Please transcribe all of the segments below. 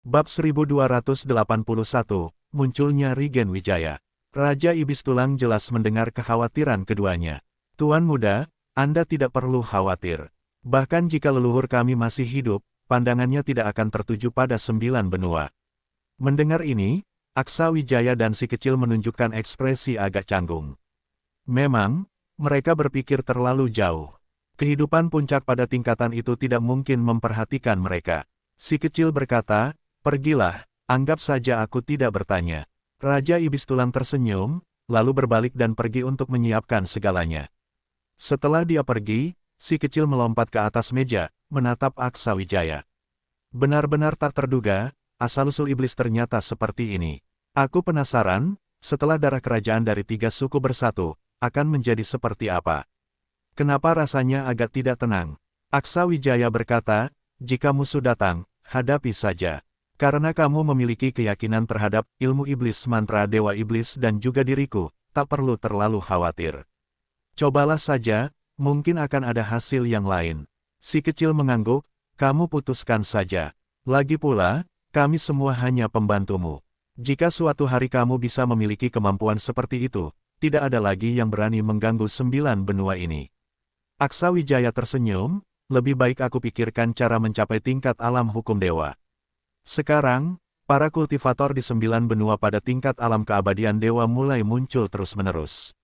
Bab 1281, munculnya Rigen Wijaya. Raja Ibis Tulang jelas mendengar kekhawatiran keduanya. Tuan muda, Anda tidak perlu khawatir. Bahkan jika leluhur kami masih hidup, pandangannya tidak akan tertuju pada 9 benua. Mendengar ini, Aksa Wijaya dan si kecil menunjukkan ekspresi agak canggung. Memang, mereka berpikir terlalu jauh. Kehidupan puncak pada tingkatan itu tidak mungkin memperhatikan mereka. Si kecil berkata, "Pergilah, anggap saja aku tidak bertanya." Raja Ibis Tulang tersenyum, lalu berbalik dan pergi untuk menyiapkan segalanya. Setelah dia pergi, si kecil melompat ke atas meja, menatap Aksa Wijaya. Benar-benar tak terduga, asal-usul iblis ternyata seperti ini. Aku penasaran, setelah darah kerajaan dari 3 suku bersatu, akan menjadi seperti apa. Kenapa rasanya agak tidak tenang? Aksa Wijaya berkata, "Jika musuh datang, hadapi saja. Karena kamu memiliki keyakinan terhadap ilmu iblis mantra Dewa Iblis dan juga diriku, tak perlu terlalu khawatir. Cobalah saja, mungkin akan ada hasil yang lain." Si kecil mengangguk, "Kamu putuskan saja. Lagi pula, kami semua hanya pembantumu. Jika suatu hari kamu bisa memiliki kemampuan seperti itu, tidak ada lagi yang berani mengganggu 9 benua ini." Aksa Wijaya tersenyum, "Lebih baik aku pikirkan cara mencapai tingkat alam hukum dewa." Sekarang, para kultivator di 9 benua pada tingkat alam keabadian dewa mulai muncul terus-menerus.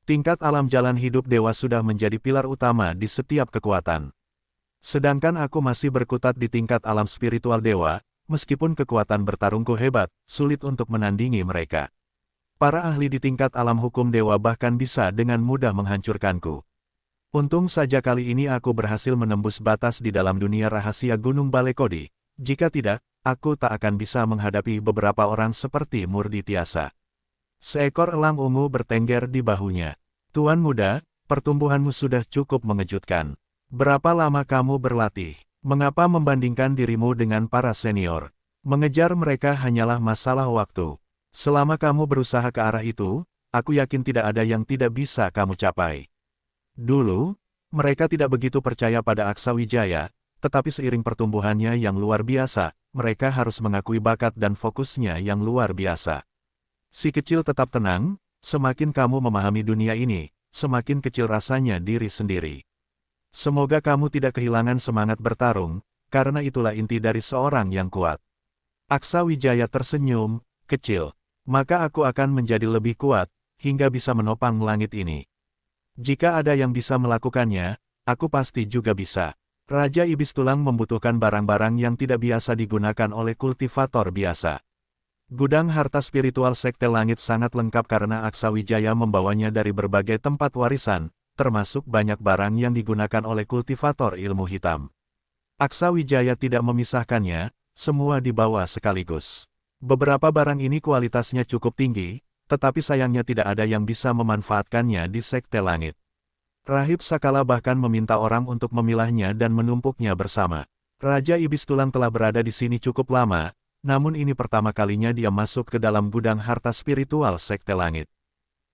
Tingkat alam jalan hidup dewa sudah menjadi pilar utama di setiap kekuatan. Sedangkan aku masih berkutat di tingkat alam spiritual dewa, meskipun kekuatan bertarungku hebat, sulit untuk menandingi mereka. Para ahli di tingkat alam hukum dewa bahkan bisa dengan mudah menghancurkanku. Untung saja kali ini aku berhasil menembus batas di dalam dunia rahasia Gunung Balekodi. Jika tidak, aku tak akan bisa menghadapi beberapa orang seperti Murdi Tiasa. Seekor elang ungu bertengger di bahunya. "Tuan muda, pertumbuhanmu sudah cukup mengejutkan. Berapa lama kamu berlatih? Mengapa membandingkan dirimu dengan para senior? Mengejar mereka hanyalah masalah waktu. Selama kamu berusaha ke arah itu, aku yakin tidak ada yang tidak bisa kamu capai." Dulu, mereka tidak begitu percaya pada Aksa Wijaya, tetapi seiring pertumbuhannya yang luar biasa, mereka harus mengakui bakat dan fokusnya yang luar biasa. Si kecil tetap tenang, semakin kamu memahami dunia ini, semakin kecil rasanya diri sendiri. Semoga kamu tidak kehilangan semangat bertarung, karena itulah inti dari seorang yang kuat. Aksa Wijaya tersenyum, "Kecil, maka aku akan menjadi lebih kuat, hingga bisa menopang langit ini. Jika ada yang bisa melakukannya, aku pasti juga bisa." Raja Ibis Tulang membutuhkan barang-barang yang tidak biasa digunakan oleh kultivator biasa. Gudang harta spiritual Sekte Langit sangat lengkap karena Aksa Wijaya membawanya dari berbagai tempat warisan, termasuk banyak barang yang digunakan oleh kultivator ilmu hitam. Aksa Wijaya tidak memisahkannya, semua dibawa sekaligus. Beberapa barang ini kualitasnya cukup tinggi, tetapi sayangnya tidak ada yang bisa memanfaatkannya di Sekte Langit. Rahib Sakala bahkan meminta orang untuk memilahnya dan menumpuknya bersama. Raja Ibis Tulang telah berada di sini cukup lama, namun ini pertama kalinya dia masuk ke dalam gudang harta spiritual Sekte Langit.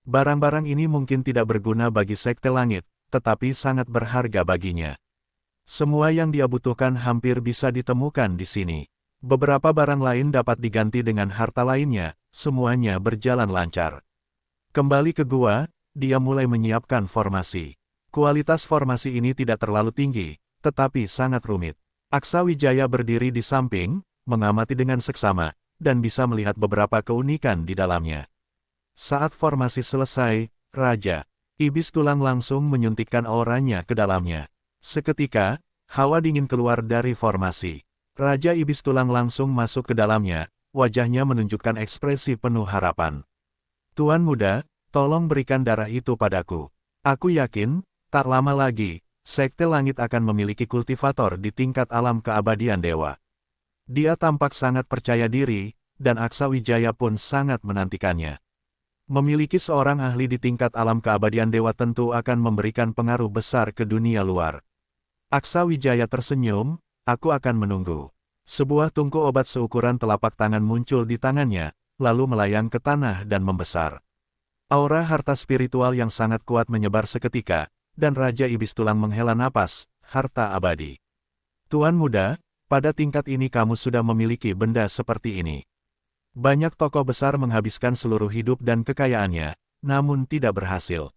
Barang-barang ini mungkin tidak berguna bagi Sekte Langit, tetapi sangat berharga baginya. Semua yang dia butuhkan hampir bisa ditemukan di sini. Beberapa barang lain dapat diganti dengan harta lainnya, semuanya berjalan lancar. Kembali ke gua, dia mulai menyiapkan formasi. Kualitas formasi ini tidak terlalu tinggi, tetapi sangat rumit. Aksa Wijaya berdiri di samping, mengamati dengan seksama, dan bisa melihat beberapa keunikan di dalamnya. Saat formasi selesai, Raja Ibis Tulang langsung menyuntikkan auranya ke dalamnya. Seketika, hawa dingin keluar dari formasi. Raja Ibis Tulang langsung masuk ke dalamnya, wajahnya menunjukkan ekspresi penuh harapan. "Tuan muda, tolong berikan darah itu padaku. Aku yakin, tak lama lagi, Sekte Langit akan memiliki kultivator di tingkat alam keabadian dewa." Dia tampak sangat percaya diri, dan Aksa Wijaya pun sangat menantikannya. Memiliki seorang ahli di tingkat alam keabadian dewa tentu akan memberikan pengaruh besar ke dunia luar. Aksa Wijaya tersenyum, "Aku akan menunggu." Sebuah tungku obat seukuran telapak tangan muncul di tangannya, lalu melayang ke tanah dan membesar. Aura harta spiritual yang sangat kuat menyebar seketika, dan Raja Ibis Tulang menghela napas, "Harta abadi. Tuan muda, pada tingkat ini kamu sudah memiliki benda seperti ini. Banyak tokoh besar menghabiskan seluruh hidup dan kekayaannya, namun tidak berhasil.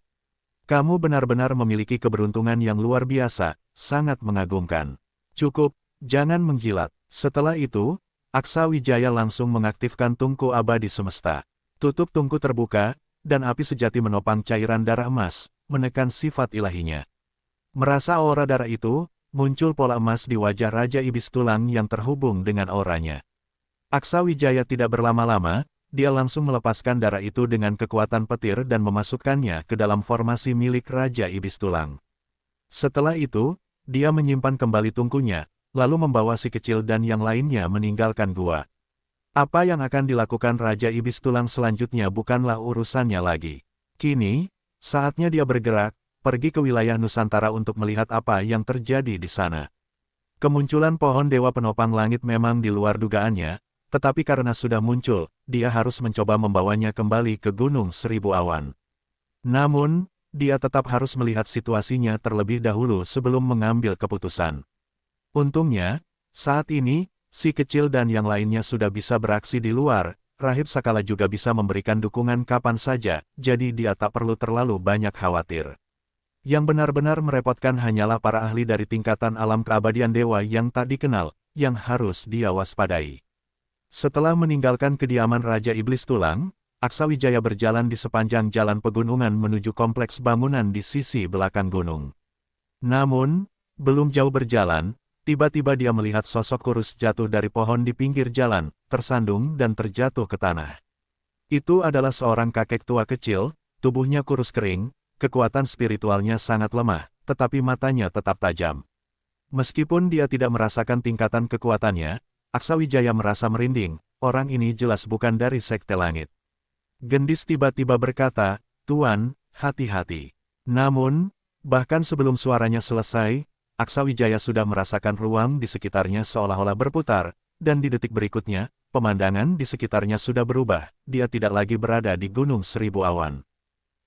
Kamu benar-benar memiliki keberuntungan yang luar biasa, sangat mengagumkan. Cukup, jangan menjilat. Setelah itu, Aksa Wijaya langsung mengaktifkan tungku abadi semesta. Tutup tungku terbuka, dan api sejati menopang cairan darah emas, menekan sifat ilahinya. Merasa aura darah itu, muncul pola emas di wajah Raja Iblis Tulang yang terhubung dengan auranya. Aksa Wijaya tidak berlama-lama, dia langsung melepaskan darah itu dengan kekuatan petir dan memasukkannya ke dalam formasi milik Raja Iblis Tulang. Setelah itu, dia menyimpan kembali tungkunya, lalu membawa si kecil dan yang lainnya meninggalkan gua. Apa yang akan dilakukan Raja Iblis Tulang selanjutnya bukanlah urusannya lagi. Kini, saatnya dia bergerak, pergi ke wilayah Nusantara untuk melihat apa yang terjadi di sana. Kemunculan pohon Dewa Penopang Langit memang di luar dugaannya, tetapi karena sudah muncul, dia harus mencoba membawanya kembali ke Gunung Seribu Awan. Namun, dia tetap harus melihat situasinya terlebih dahulu sebelum mengambil keputusan. Untungnya, saat ini, si kecil dan yang lainnya sudah bisa beraksi di luar, Rahib Sakala juga bisa memberikan dukungan kapan saja, jadi dia tak perlu terlalu banyak khawatir. Yang benar-benar merepotkan hanyalah para ahli dari tingkatan alam keabadian dewa yang tak dikenal, yang harus dia waspadai. Setelah meninggalkan kediaman Raja Iblis Tulang, Aksa Wijaya berjalan di sepanjang jalan pegunungan menuju kompleks bangunan di sisi belakang gunung. Namun, belum jauh berjalan, tiba-tiba dia melihat sosok kurus jatuh dari pohon di pinggir jalan, tersandung dan terjatuh ke tanah. Itu adalah seorang kakek tua kecil, tubuhnya kurus kering, kekuatan spiritualnya sangat lemah, tetapi matanya tetap tajam. Meskipun dia tidak merasakan tingkatan kekuatannya, Aksa Wijaya merasa merinding, orang ini jelas bukan dari Sekte Langit. Gendis tiba-tiba berkata, "Tuan, hati-hati." Namun, bahkan sebelum suaranya selesai, Aksa Wijaya sudah merasakan ruang di sekitarnya seolah-olah berputar, dan di detik berikutnya, pemandangan di sekitarnya sudah berubah, dia tidak lagi berada di Gunung Seribu Awan.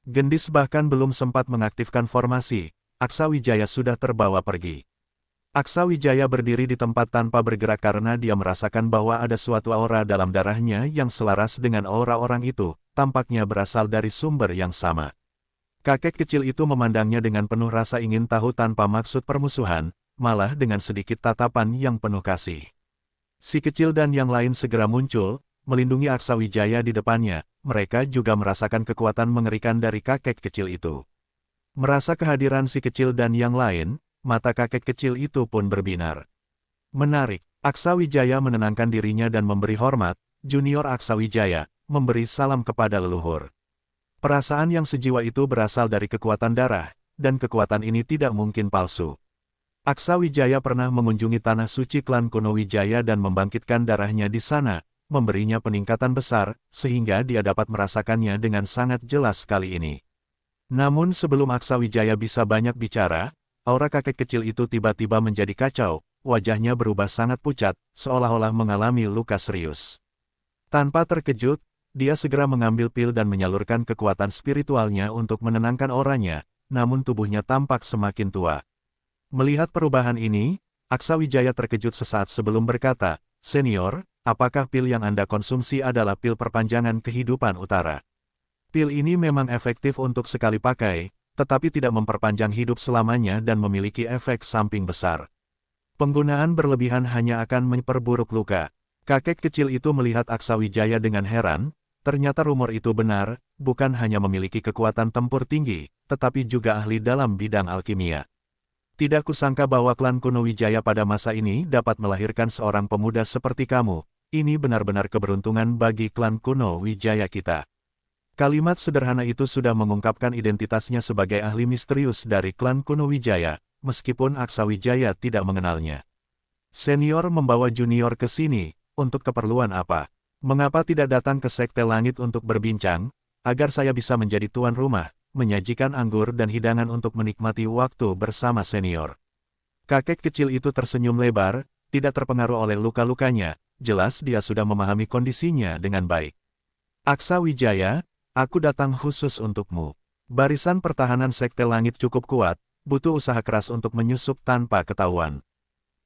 Gendis bahkan belum sempat mengaktifkan formasi, Aksa Wijaya sudah terbawa pergi. Aksa Wijaya berdiri di tempat tanpa bergerak karena dia merasakan bahwa ada suatu aura dalam darahnya yang selaras dengan aura orang itu, tampaknya berasal dari sumber yang sama. Kakek kecil itu memandangnya dengan penuh rasa ingin tahu tanpa maksud permusuhan, malah dengan sedikit tatapan yang penuh kasih. Si kecil dan yang lain segera muncul, melindungi Aksa Wijaya di depannya, mereka juga merasakan kekuatan mengerikan dari kakek kecil itu. Merasa kehadiran si kecil dan yang lain, mata kakek kecil itu pun berbinar. Menarik, Aksa Wijaya menenangkan dirinya dan memberi hormat, junior Aksa Wijaya, memberi salam kepada leluhur. Perasaan yang sejiwa itu berasal dari kekuatan darah, dan kekuatan ini tidak mungkin palsu. Aksa Wijaya pernah mengunjungi tanah suci klan kuno Wijaya dan membangkitkan darahnya di sana, memberinya peningkatan besar, sehingga dia dapat merasakannya dengan sangat jelas kali ini. Namun sebelum Aksa Wijaya bisa banyak bicara, aura kakek kecil itu tiba-tiba menjadi kacau, wajahnya berubah sangat pucat, seolah-olah mengalami luka serius. Tanpa terkejut, dia segera mengambil pil dan menyalurkan kekuatan spiritualnya untuk menenangkan auranya, namun tubuhnya tampak semakin tua. Melihat perubahan ini, Aksa Wijaya terkejut sesaat sebelum berkata, "Senior, apakah pil yang Anda konsumsi adalah pil perpanjangan kehidupan utara? Pil ini memang efektif untuk sekali pakai, tetapi tidak memperpanjang hidup selamanya dan memiliki efek samping besar. Penggunaan berlebihan hanya akan memperburuk luka." Kakek kecil itu melihat Aksa Wijaya dengan heran. Ternyata rumor itu benar, bukan hanya memiliki kekuatan tempur tinggi, tetapi juga ahli dalam bidang alkimia. Tidak kusangka bahwa klan kuno Wijaya pada masa ini dapat melahirkan seorang pemuda seperti kamu, ini benar-benar keberuntungan bagi klan kuno Wijaya kita. Kalimat sederhana itu sudah mengungkapkan identitasnya sebagai ahli misterius dari klan kuno Wijaya, meskipun Aksa Wijaya tidak mengenalnya. Senior membawa junior ke sini, untuk keperluan apa? Mengapa tidak datang ke Sekte Langit untuk berbincang, agar saya bisa menjadi tuan rumah, menyajikan anggur dan hidangan untuk menikmati waktu bersama senior. Kakek kecil itu tersenyum lebar, tidak terpengaruh oleh luka-lukanya, jelas dia sudah memahami kondisinya dengan baik. Aksa Wijaya, aku datang khusus untukmu. Barisan pertahanan Sekte Langit cukup kuat, butuh usaha keras untuk menyusup tanpa ketahuan.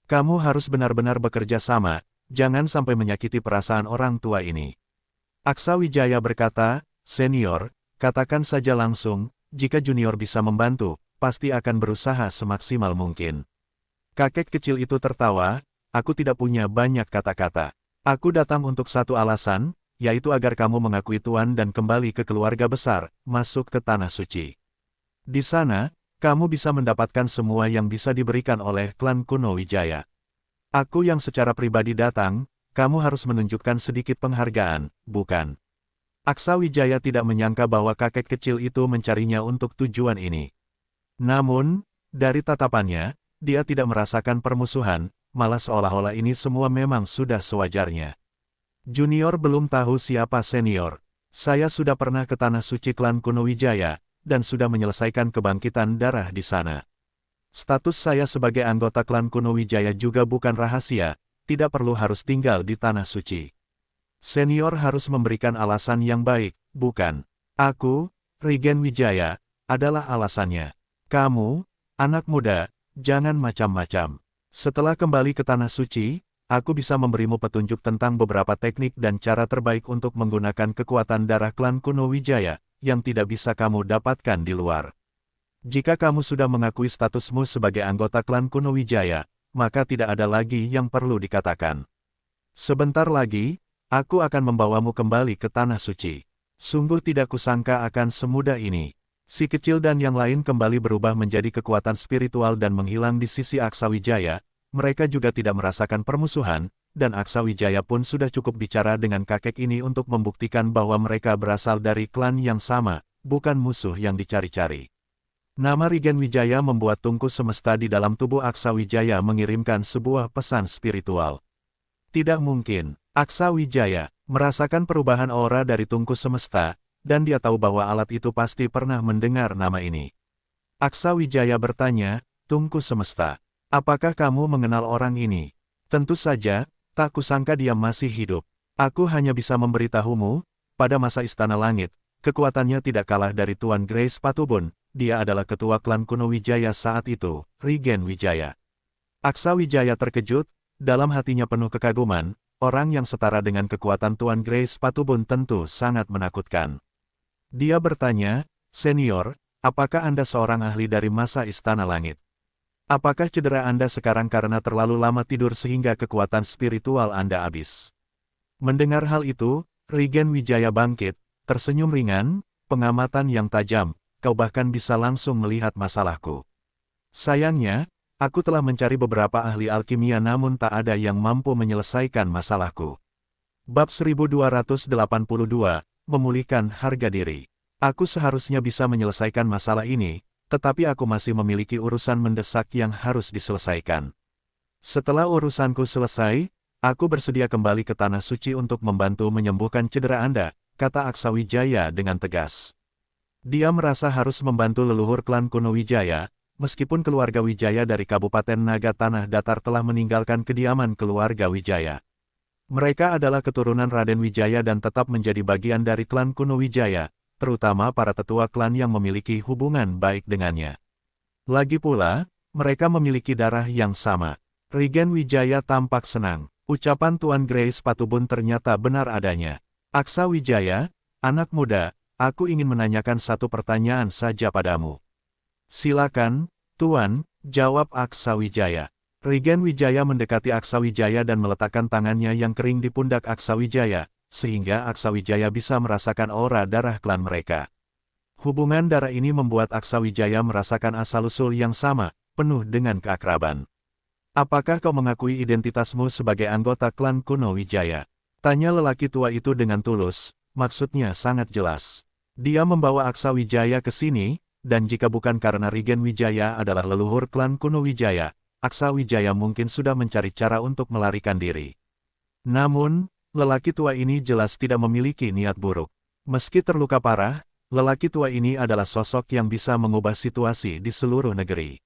Kamu harus benar-benar bekerja sama, jangan sampai menyakiti perasaan orang tua ini. Aksa Wijaya berkata, "Senior, katakan saja langsung, jika junior bisa membantu, pasti akan berusaha semaksimal mungkin." Kakek kecil itu tertawa, "Aku tidak punya banyak kata-kata. Aku datang untuk satu alasan, yaitu agar kamu mengakui Tuan dan kembali ke keluarga besar, masuk ke Tanah Suci. Di sana, kamu bisa mendapatkan semua yang bisa diberikan oleh klan kuno Wijaya. Aku yang secara pribadi datang, kamu harus menunjukkan sedikit penghargaan, bukan?" Aksa Wijaya tidak menyangka bahwa kakek kecil itu mencarinya untuk tujuan ini. Namun, dari tatapannya, dia tidak merasakan permusuhan, malah seolah-olah ini semua memang sudah sewajarnya. Junior belum tahu siapa senior. Saya sudah pernah ke Tanah Suci klan kuno Wijaya, dan sudah menyelesaikan kebangkitan darah di sana. Status saya sebagai anggota klan kuno Wijaya juga bukan rahasia, tidak perlu harus tinggal di Tanah Suci. Senior harus memberikan alasan yang baik, bukan? Aku, Regen Wijaya, adalah alasannya. Kamu, anak muda, jangan macam-macam. Setelah kembali ke Tanah Suci, aku bisa memberimu petunjuk tentang beberapa teknik dan cara terbaik untuk menggunakan kekuatan darah klan kuno Wijaya, yang tidak bisa kamu dapatkan di luar. Jika kamu sudah mengakui statusmu sebagai anggota klan kuno Wijaya, maka tidak ada lagi yang perlu dikatakan. Sebentar lagi, aku akan membawamu kembali ke Tanah Suci. Sungguh tidak kusangka akan semudah ini. Si kecil dan yang lain kembali berubah menjadi kekuatan spiritual dan menghilang di sisi Aksa Wijaya. Mereka juga tidak merasakan permusuhan, dan Aksa Wijaya pun sudah cukup bicara dengan kakek ini untuk membuktikan bahwa mereka berasal dari klan yang sama, bukan musuh yang dicari-cari. Nama Regen Wijaya membuat tungku semesta di dalam tubuh Aksa Wijaya mengirimkan sebuah pesan spiritual. Tidak mungkin, Aksa Wijaya merasakan perubahan aura dari tungku semesta, dan dia tahu bahwa alat itu pasti pernah mendengar nama ini. Aksa Wijaya bertanya, "Tungku semesta, apakah kamu mengenal orang ini?" "Tentu saja, tak kusangka dia masih hidup. Aku hanya bisa memberitahumu, pada masa Istana Langit, kekuatannya tidak kalah dari Tuan Grace Patubun, dia adalah ketua klan kuno Wijaya saat itu, Regen Wijaya." Aksa Wijaya terkejut, dalam hatinya penuh kekaguman, orang yang setara dengan kekuatan Tuan Grace Patubun tentu sangat menakutkan. Dia bertanya, "Senior, apakah Anda seorang ahli dari masa Istana Langit? Apakah cedera Anda sekarang karena terlalu lama tidur sehingga kekuatan spiritual Anda habis?" Mendengar hal itu, Regen Wijaya bangkit, tersenyum ringan, "Pengamatan yang tajam, kau bahkan bisa langsung melihat masalahku. Sayangnya, aku telah mencari beberapa ahli alkimia namun tak ada yang mampu menyelesaikan masalahku." Bab 1282, Memulihkan Harga Diri. Aku seharusnya bisa menyelesaikan masalah ini, tetapi aku masih memiliki urusan mendesak yang harus diselesaikan. Setelah urusanku selesai, aku bersedia kembali ke Tanah Suci untuk membantu menyembuhkan cedera Anda, kata Aksa Wijaya dengan tegas. Dia merasa harus membantu leluhur klan kuno Wijaya, meskipun keluarga Wijaya dari Kabupaten Naga Tanah Datar telah meninggalkan kediaman keluarga Wijaya. Mereka adalah keturunan Raden Wijaya dan tetap menjadi bagian dari klan kuno Wijaya, terutama para tetua klan yang memiliki hubungan baik dengannya. Lagi pula, mereka memiliki darah yang sama. Regen Wijaya tampak senang. Ucapan Tuan Grace Patubun ternyata benar adanya. "Aksa Wijaya, anak muda, aku ingin menanyakan satu pertanyaan saja padamu." "Silakan, Tuan," jawab Aksa Wijaya. Regen Wijaya mendekati Aksa Wijaya dan meletakkan tangannya yang kering di pundak Aksa Wijaya, sehingga Aksa Wijaya bisa merasakan aura darah klan mereka. Hubungan darah ini membuat Aksa Wijaya merasakan asal-usul yang sama, penuh dengan keakraban. "Apakah kau mengakui identitasmu sebagai anggota klan kuno Wijaya?" tanya lelaki tua itu dengan tulus, maksudnya sangat jelas. Dia membawa Aksa Wijaya ke sini, dan jika bukan karena Regen Wijaya adalah leluhur klan kuno Wijaya, Aksa Wijaya mungkin sudah mencari cara untuk melarikan diri. Namun, lelaki tua ini jelas tidak memiliki niat buruk. Meski terluka parah, lelaki tua ini adalah sosok yang bisa mengubah situasi di seluruh negeri.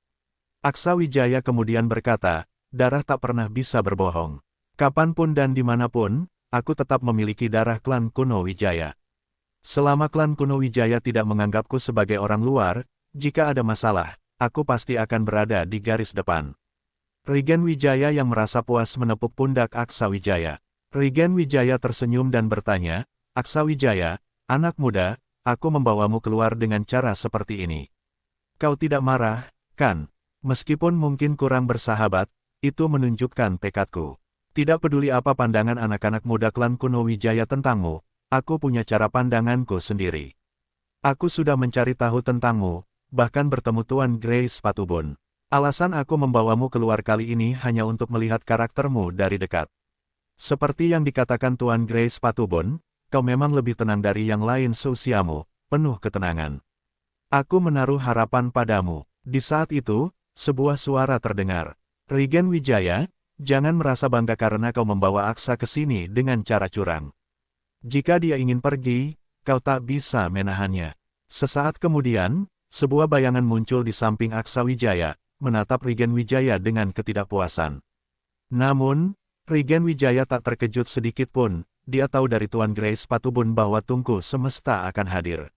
Aksa Wijaya kemudian berkata, "Darah tak pernah bisa berbohong. Kapanpun dan dimanapun, aku tetap memiliki darah klan kuno Wijaya. Selama klan kuno Wijaya tidak menganggapku sebagai orang luar, jika ada masalah, aku pasti akan berada di garis depan." Regen Wijaya yang merasa puas menepuk pundak Aksa Wijaya. Regen Wijaya tersenyum dan bertanya, Aksa Wijaya, anak muda, aku membawamu keluar dengan cara seperti ini. Kau tidak marah, kan? Meskipun mungkin kurang bersahabat, itu menunjukkan tekadku. Tidak peduli apa pandangan anak-anak muda klan kuno Wijaya tentangmu, aku punya cara pandanganku sendiri. Aku sudah mencari tahu tentangmu, bahkan bertemu Tuan Grace Patubun. Alasan aku membawamu keluar kali ini hanya untuk melihat karaktermu dari dekat. Seperti yang dikatakan Tuan Grace Patubun, kau memang lebih tenang dari yang lain seusiamu, penuh ketenangan. Aku menaruh harapan padamu. Di saat itu, sebuah suara terdengar. Regen Wijaya, jangan merasa bangga karena kau membawa Aksa ke sini dengan cara curang. Jika dia ingin pergi, kau tak bisa menahannya. Sesaat kemudian, sebuah bayangan muncul di samping Aksa Wijaya, menatap Regen Wijaya dengan ketidakpuasan. Namun, Regen Wijaya tak terkejut sedikit pun, dia tahu dari Tuan Grace Patubun bahwa Tungku Semesta akan hadir.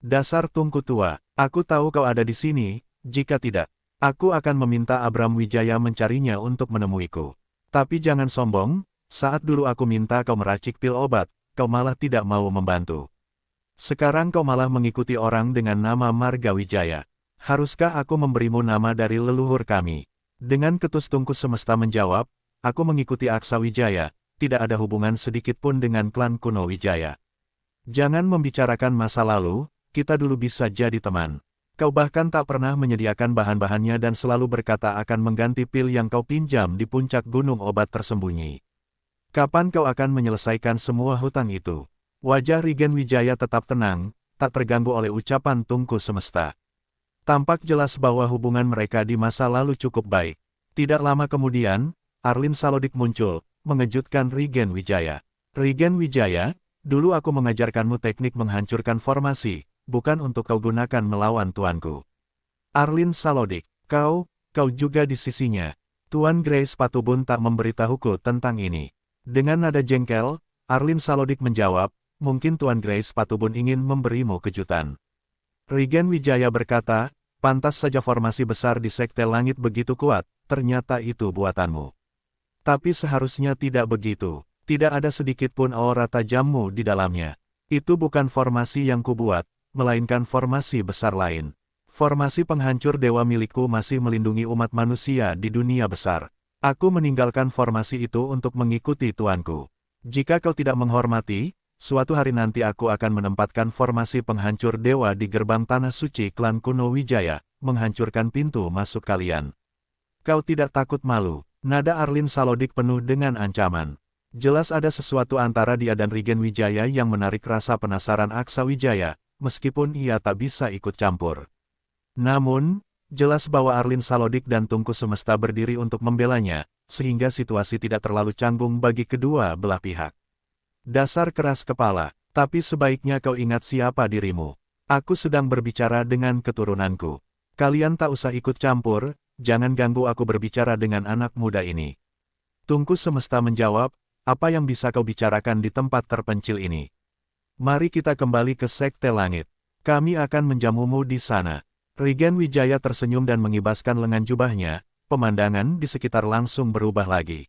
Dasar Tungku tua, aku tahu kau ada di sini, jika tidak, aku akan meminta Abram Wijaya mencarinya untuk menemuiku. Tapi jangan sombong, saat dulu aku minta kau meracik pil obat, kau malah tidak mau membantu. Sekarang kau malah mengikuti orang dengan nama Marga Wijaya. Haruskah aku memberimu nama dari leluhur kami? Dengan ketus Tungku Semesta menjawab, aku mengikuti Aksa Wijaya, tidak ada hubungan sedikit pun dengan klan kuno Wijaya. Jangan membicarakan masa lalu, kita dulu bisa jadi teman. Kau bahkan tak pernah menyediakan bahan-bahannya dan selalu berkata akan mengganti pil yang kau pinjam di puncak gunung obat tersembunyi. Kapan kau akan menyelesaikan semua hutang itu? Wajah Regen Wijaya tetap tenang, tak terganggu oleh ucapan Tungku Semesta. Tampak jelas bahwa hubungan mereka di masa lalu cukup baik. Tidak lama kemudian, Arlin Salodik muncul, mengejutkan Regen Wijaya. Regen Wijaya, dulu aku mengajarkanmu teknik menghancurkan formasi, bukan untuk kau gunakan melawan tuanku. Arlin Salodik, kau juga di sisinya. Tuan Grace Patubun tak memberitahuku tentang ini. Dengan nada jengkel, Arlin Salodik menjawab, mungkin Tuan Grace Patubun ingin memberimu kejutan. Regen Wijaya berkata, pantas saja formasi besar di Sekte Langit begitu kuat, ternyata itu buatanmu. Tapi seharusnya tidak begitu, tidak ada sedikit pun aura tajammu di dalamnya. Itu bukan formasi yang kubuat, melainkan formasi besar lain. Formasi penghancur dewa milikku masih melindungi umat manusia di dunia besar. Aku meninggalkan formasi itu untuk mengikuti tuanku. Jika kau tidak menghormati, suatu hari nanti aku akan menempatkan formasi penghancur dewa di gerbang tanah suci klan kuno Wijaya, menghancurkan pintu masuk kalian. Kau tidak takut malu? Nada Arlin Salodik penuh dengan ancaman. Jelas ada sesuatu antara dia dan Regen Wijaya yang menarik rasa penasaran Aksa Wijaya, meskipun ia tak bisa ikut campur. Namun, jelas bahwa Arlin Salodik dan Tungku Semesta berdiri untuk membelanya, sehingga situasi tidak terlalu canggung bagi kedua belah pihak. Dasar keras kepala, tapi sebaiknya kau ingat siapa dirimu. Aku sedang berbicara dengan keturunanku. Kalian tak usah ikut campur, jangan ganggu aku berbicara dengan anak muda ini. Tungku Semesta menjawab, apa yang bisa kau bicarakan di tempat terpencil ini? Mari kita kembali ke Sekte Langit. Kami akan menjamumu di sana. Regen Wijaya tersenyum dan mengibaskan lengan jubahnya, pemandangan di sekitar langsung berubah lagi.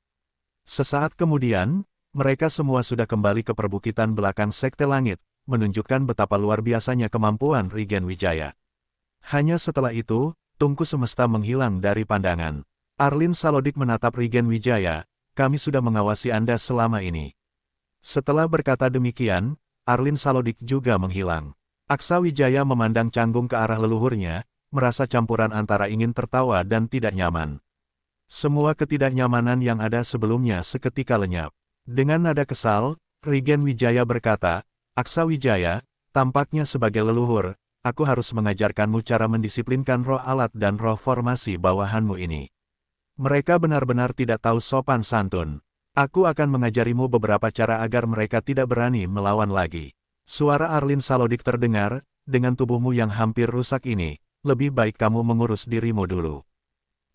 Sesaat kemudian, mereka semua sudah kembali ke perbukitan belakang Sekte Langit, menunjukkan betapa luar biasanya kemampuan Regen Wijaya. Hanya setelah itu, Tungku Semesta menghilang dari pandangan. Arlin Salodik menatap Regen Wijaya, kami sudah mengawasi Anda selama ini. Setelah berkata demikian, Arlin Salodik juga menghilang. Aksa Wijaya memandang canggung ke arah leluhurnya, merasa campuran antara ingin tertawa dan tidak nyaman. Semua ketidaknyamanan yang ada sebelumnya seketika lenyap. Dengan nada kesal, Regen Wijaya berkata, Aksa Wijaya, tampaknya sebagai leluhur, aku harus mengajarkanmu cara mendisiplinkan roh alat dan roh formasi bawahanmu ini. Mereka benar-benar tidak tahu sopan santun. Aku akan mengajarimu beberapa cara agar mereka tidak berani melawan lagi. Suara Arlin Salodik terdengar, dengan tubuhmu yang hampir rusak ini, lebih baik kamu mengurus dirimu dulu.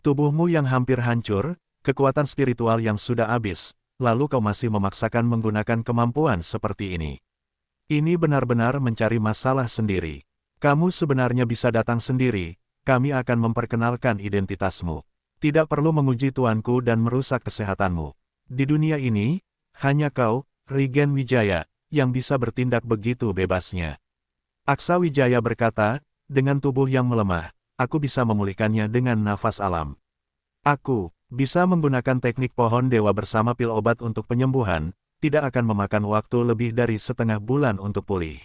Tubuhmu yang hampir hancur, kekuatan spiritual yang sudah habis, lalu kau masih memaksakan menggunakan kemampuan seperti ini. Ini benar-benar mencari masalah sendiri. Kamu sebenarnya bisa datang sendiri, kami akan memperkenalkan identitasmu. Tidak perlu menguji tuanku dan merusak kesehatanmu. Di dunia ini, hanya kau, Regen Wijaya, yang bisa bertindak begitu bebasnya. Aksa Wijaya berkata, dengan tubuh yang melemah, aku bisa memulihkannya dengan nafas alam. Aku bisa menggunakan teknik pohon dewa bersama pil obat untuk penyembuhan, tidak akan memakan waktu lebih dari setengah bulan untuk pulih.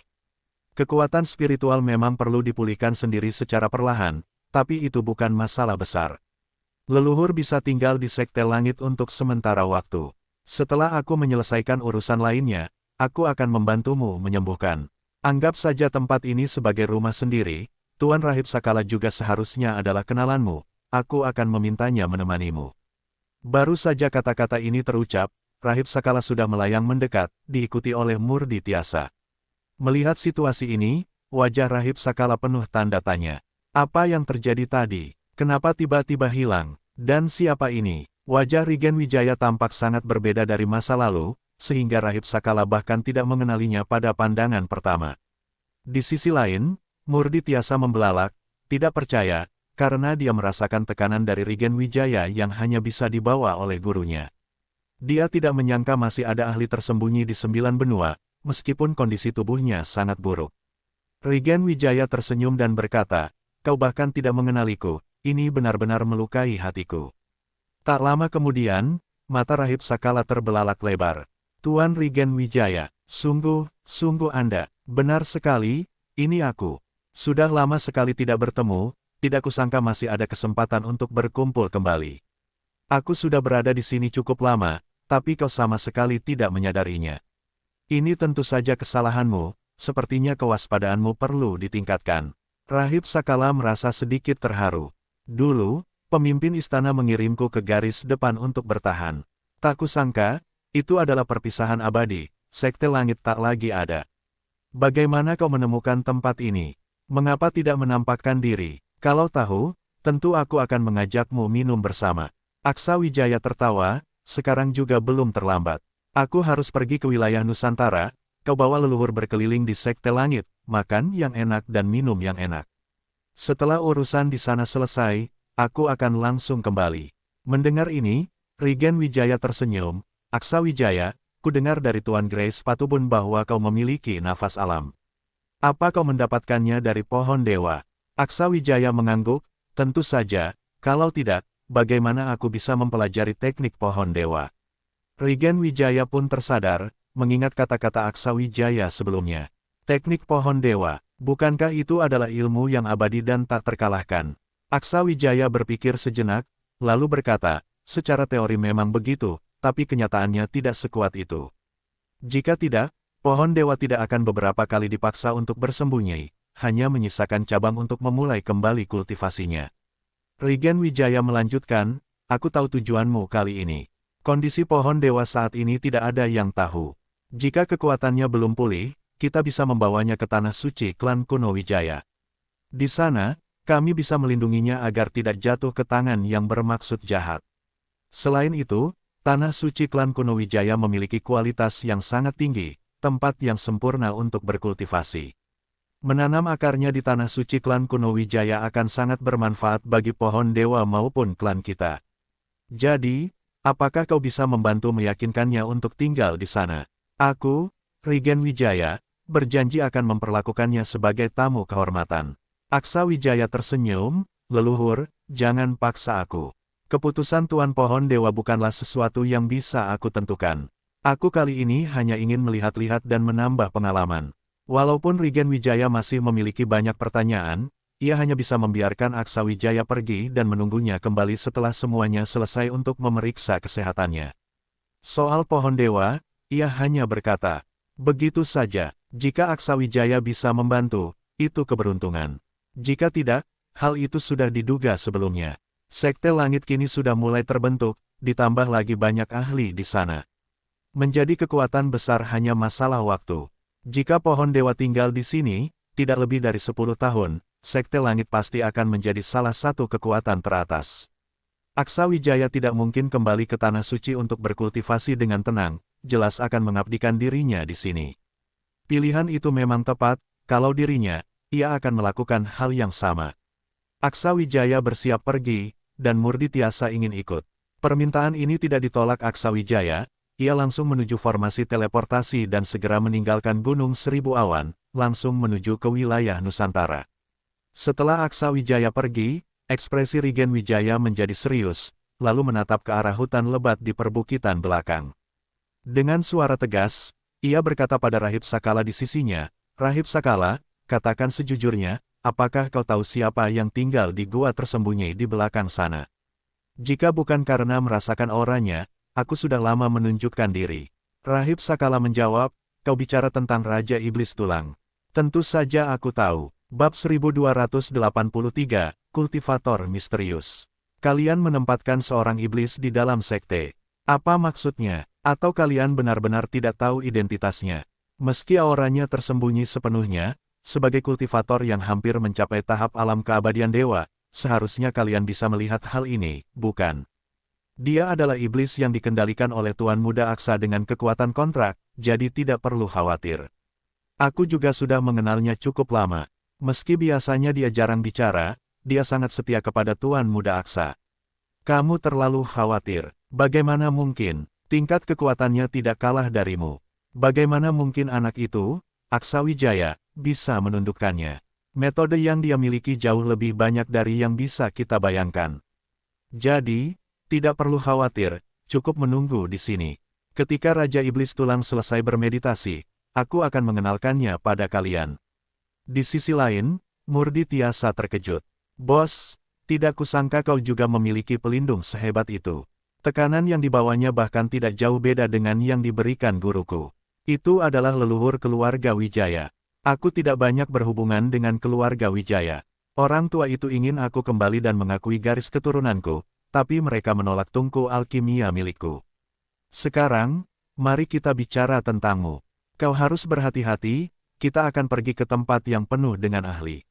Kekuatan spiritual memang perlu dipulihkan sendiri secara perlahan, tapi itu bukan masalah besar. Leluhur bisa tinggal di Sekte Langit untuk sementara waktu. Setelah aku menyelesaikan urusan lainnya, aku akan membantumu menyembuhkan. Anggap saja tempat ini sebagai rumah sendiri, Tuan Rahib Sakala juga seharusnya adalah kenalanmu, aku akan memintanya menemanimu. Baru saja kata-kata ini terucap, Rahib Sakala sudah melayang mendekat, diikuti oleh Murdi Tiasa. Melihat situasi ini, wajah Rahib Sakala penuh tanda tanya. Apa yang terjadi tadi? Kenapa tiba-tiba hilang? Dan siapa ini? Wajah Regen Wijaya tampak sangat berbeda dari masa lalu, sehingga Rahib Sakala bahkan tidak mengenalinya pada pandangan pertama. Di sisi lain, Murdi Tiasa membelalak, tidak percaya, karena dia merasakan tekanan dari Regen Wijaya yang hanya bisa dibawa oleh gurunya. Dia tidak menyangka masih ada ahli tersembunyi di 9 benua, meskipun kondisi tubuhnya sangat buruk. Regen Wijaya tersenyum dan berkata, kau bahkan tidak mengenaliku, ini benar-benar melukai hatiku. Tak lama kemudian, mata Rahib Sakala terbelalak lebar. Tuan Regen Wijaya, sungguh Anda, benar sekali, ini aku. Sudah lama sekali tidak bertemu, tidak kusangka masih ada kesempatan untuk berkumpul kembali. Aku sudah berada di sini cukup lama, tapi kau sama sekali tidak menyadarinya. Ini tentu saja kesalahanmu, sepertinya kewaspadaanmu perlu ditingkatkan. Rahib Sakala merasa sedikit terharu. Dulu, pemimpin istana mengirimku ke garis depan untuk bertahan. Tak kusangka, itu adalah perpisahan abadi, Sekte Langit tak lagi ada. Bagaimana kau menemukan tempat ini? Mengapa tidak menampakkan diri? Kalau tahu, tentu aku akan mengajakmu minum bersama. Aksa Wijaya tertawa, sekarang juga belum terlambat. Aku harus pergi ke wilayah Nusantara, kau bawa leluhur berkeliling di Sekte Langit, makan yang enak dan minum yang enak. Setelah urusan di sana selesai, aku akan langsung kembali. Mendengar ini, Regen Wijaya tersenyum. Aksa Wijaya, ku dengar dari Tuan Grace Patubun bahwa kau memiliki nafas alam. Apa kau mendapatkannya dari pohon dewa? Aksa Wijaya mengangguk, tentu saja, kalau tidak, bagaimana aku bisa mempelajari teknik pohon dewa? Regen Wijaya pun tersadar, mengingat kata-kata Aksa Wijaya sebelumnya. Teknik pohon dewa, bukankah itu adalah ilmu yang abadi dan tak terkalahkan? Aksa Wijaya berpikir sejenak, lalu berkata, secara teori memang begitu, tapi kenyataannya tidak sekuat itu. Jika tidak, pohon dewa tidak akan beberapa kali dipaksa untuk bersembunyi, hanya menyisakan cabang untuk memulai kembali kultivasinya. Regen Wijaya melanjutkan, aku tahu tujuanmu kali ini. Kondisi pohon dewa saat ini tidak ada yang tahu. Jika kekuatannya belum pulih, kita bisa membawanya ke tanah suci klan kuno Wijaya. Di sana, kami bisa melindunginya agar tidak jatuh ke tangan yang bermaksud jahat. Selain itu, tanah suci klan kuno Wijaya memiliki kualitas yang sangat tinggi, tempat yang sempurna untuk berkultivasi. Menanam akarnya di tanah suci klan kuno Wijaya akan sangat bermanfaat bagi pohon dewa maupun klan kita. Jadi, apakah kau bisa membantu meyakinkannya untuk tinggal di sana? Aku, Regen Wijaya, berjanji akan memperlakukannya sebagai tamu kehormatan. Aksa Wijaya tersenyum, leluhur, jangan paksa aku. Keputusan Tuan Pohon Dewa bukanlah sesuatu yang bisa aku tentukan. Aku kali ini hanya ingin melihat-lihat dan menambah pengalaman. Walaupun Regen Wijaya masih memiliki banyak pertanyaan, ia hanya bisa membiarkan Aksa Wijaya pergi dan menunggunya kembali setelah semuanya selesai untuk memeriksa kesehatannya. Soal Pohon Dewa, ia hanya berkata, begitu saja, jika Aksa Wijaya bisa membantu, itu keberuntungan. Jika tidak, hal itu sudah diduga sebelumnya. Sekte Langit kini sudah mulai terbentuk, ditambah lagi banyak ahli di sana. Menjadi kekuatan besar hanya masalah waktu. Jika Pohon Dewa tinggal di sini, tidak lebih dari 10 tahun, Sekte Langit pasti akan menjadi salah satu kekuatan teratas. Aksa Wijaya tidak mungkin kembali ke Tanah Suci untuk berkultivasi dengan tenang, jelas akan mengabdikan dirinya di sini. Pilihan itu memang tepat, kalau dirinya, ia akan melakukan hal yang sama. Aksa Wijaya bersiap pergi, dan Murdi Tiasa ingin ikut. Permintaan ini tidak ditolak Aksawijaya, ia langsung menuju formasi teleportasi dan segera meninggalkan Gunung Seribu Awan, langsung menuju ke wilayah Nusantara. Setelah Aksawijaya pergi, ekspresi Regen Wijaya menjadi serius, lalu menatap ke arah hutan lebat di perbukitan belakang. Dengan suara tegas, ia berkata pada Rahib Sakala di sisinya, "Rahib Sakala, katakan sejujurnya, apakah kau tahu siapa yang tinggal di gua tersembunyi di belakang sana? Jika bukan karena merasakan auranya, aku sudah lama menunjukkan diri." Rahib Sakala menjawab, "Kau bicara tentang Raja Iblis Tulang." "Tentu saja aku tahu." Bab 1283, Kultivator Misterius. Kalian menempatkan seorang iblis di dalam sekte. Apa maksudnya? Atau kalian benar-benar tidak tahu identitasnya? Meski auranya tersembunyi sepenuhnya, sebagai kultivator yang hampir mencapai tahap alam keabadian dewa, seharusnya kalian bisa melihat hal ini, bukan? Dia adalah iblis yang dikendalikan oleh Tuan Muda Aksa dengan kekuatan kontrak, jadi tidak perlu khawatir. Aku juga sudah mengenalnya cukup lama. Meski biasanya dia jarang bicara, dia sangat setia kepada Tuan Muda Aksa. Kamu terlalu khawatir. Bagaimana mungkin? Tingkat kekuatannya tidak kalah darimu. Bagaimana mungkin anak itu, Aksawijaya, bisa menundukkannya? Metode yang dia miliki jauh lebih banyak dari yang bisa kita bayangkan. Jadi, tidak perlu khawatir, cukup menunggu di sini. Ketika Raja Iblis Tulang selesai bermeditasi, aku akan mengenalkannya pada kalian. Di sisi lain, Murdi Tiasa terkejut. "Bos, tidak kusangka kau juga memiliki pelindung sehebat itu." Tekanan yang dibawanya bahkan tidak jauh beda dengan yang diberikan guruku. Itu adalah leluhur keluarga Wijaya. Aku tidak banyak berhubungan dengan keluarga Wijaya. Orang tua itu ingin aku kembali dan mengakui garis keturunanku, tapi mereka menolak tungku alkimia milikku. Sekarang, mari kita bicara tentangmu. Kau harus berhati-hati, kita akan pergi ke tempat yang penuh dengan ahli.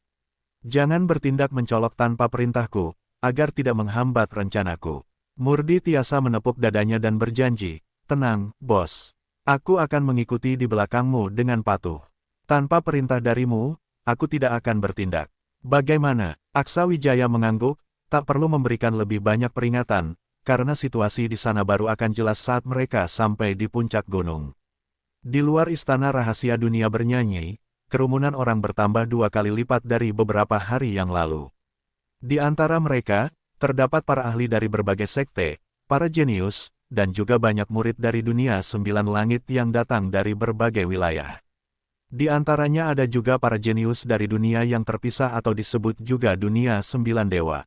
Jangan bertindak mencolok tanpa perintahku, agar tidak menghambat rencanaku. Murdi Tiasa menepuk dadanya dan berjanji, "Tenang, bos. Aku akan mengikuti di belakangmu dengan patuh. Tanpa perintah darimu, aku tidak akan bertindak." "Bagaimana?" Aksawijaya mengangguk, "Tak perlu memberikan lebih banyak peringatan, karena situasi di sana baru akan jelas saat mereka sampai di puncak gunung." Di luar istana rahasia dunia bernyanyi, kerumunan orang bertambah 2 kali lipat dari beberapa hari yang lalu. Di antara mereka, terdapat para ahli dari berbagai sekte, para jenius, dan juga banyak murid dari dunia 9 langit yang datang dari berbagai wilayah. Di antaranya ada juga para jenius dari dunia yang terpisah atau disebut juga dunia 9 dewa.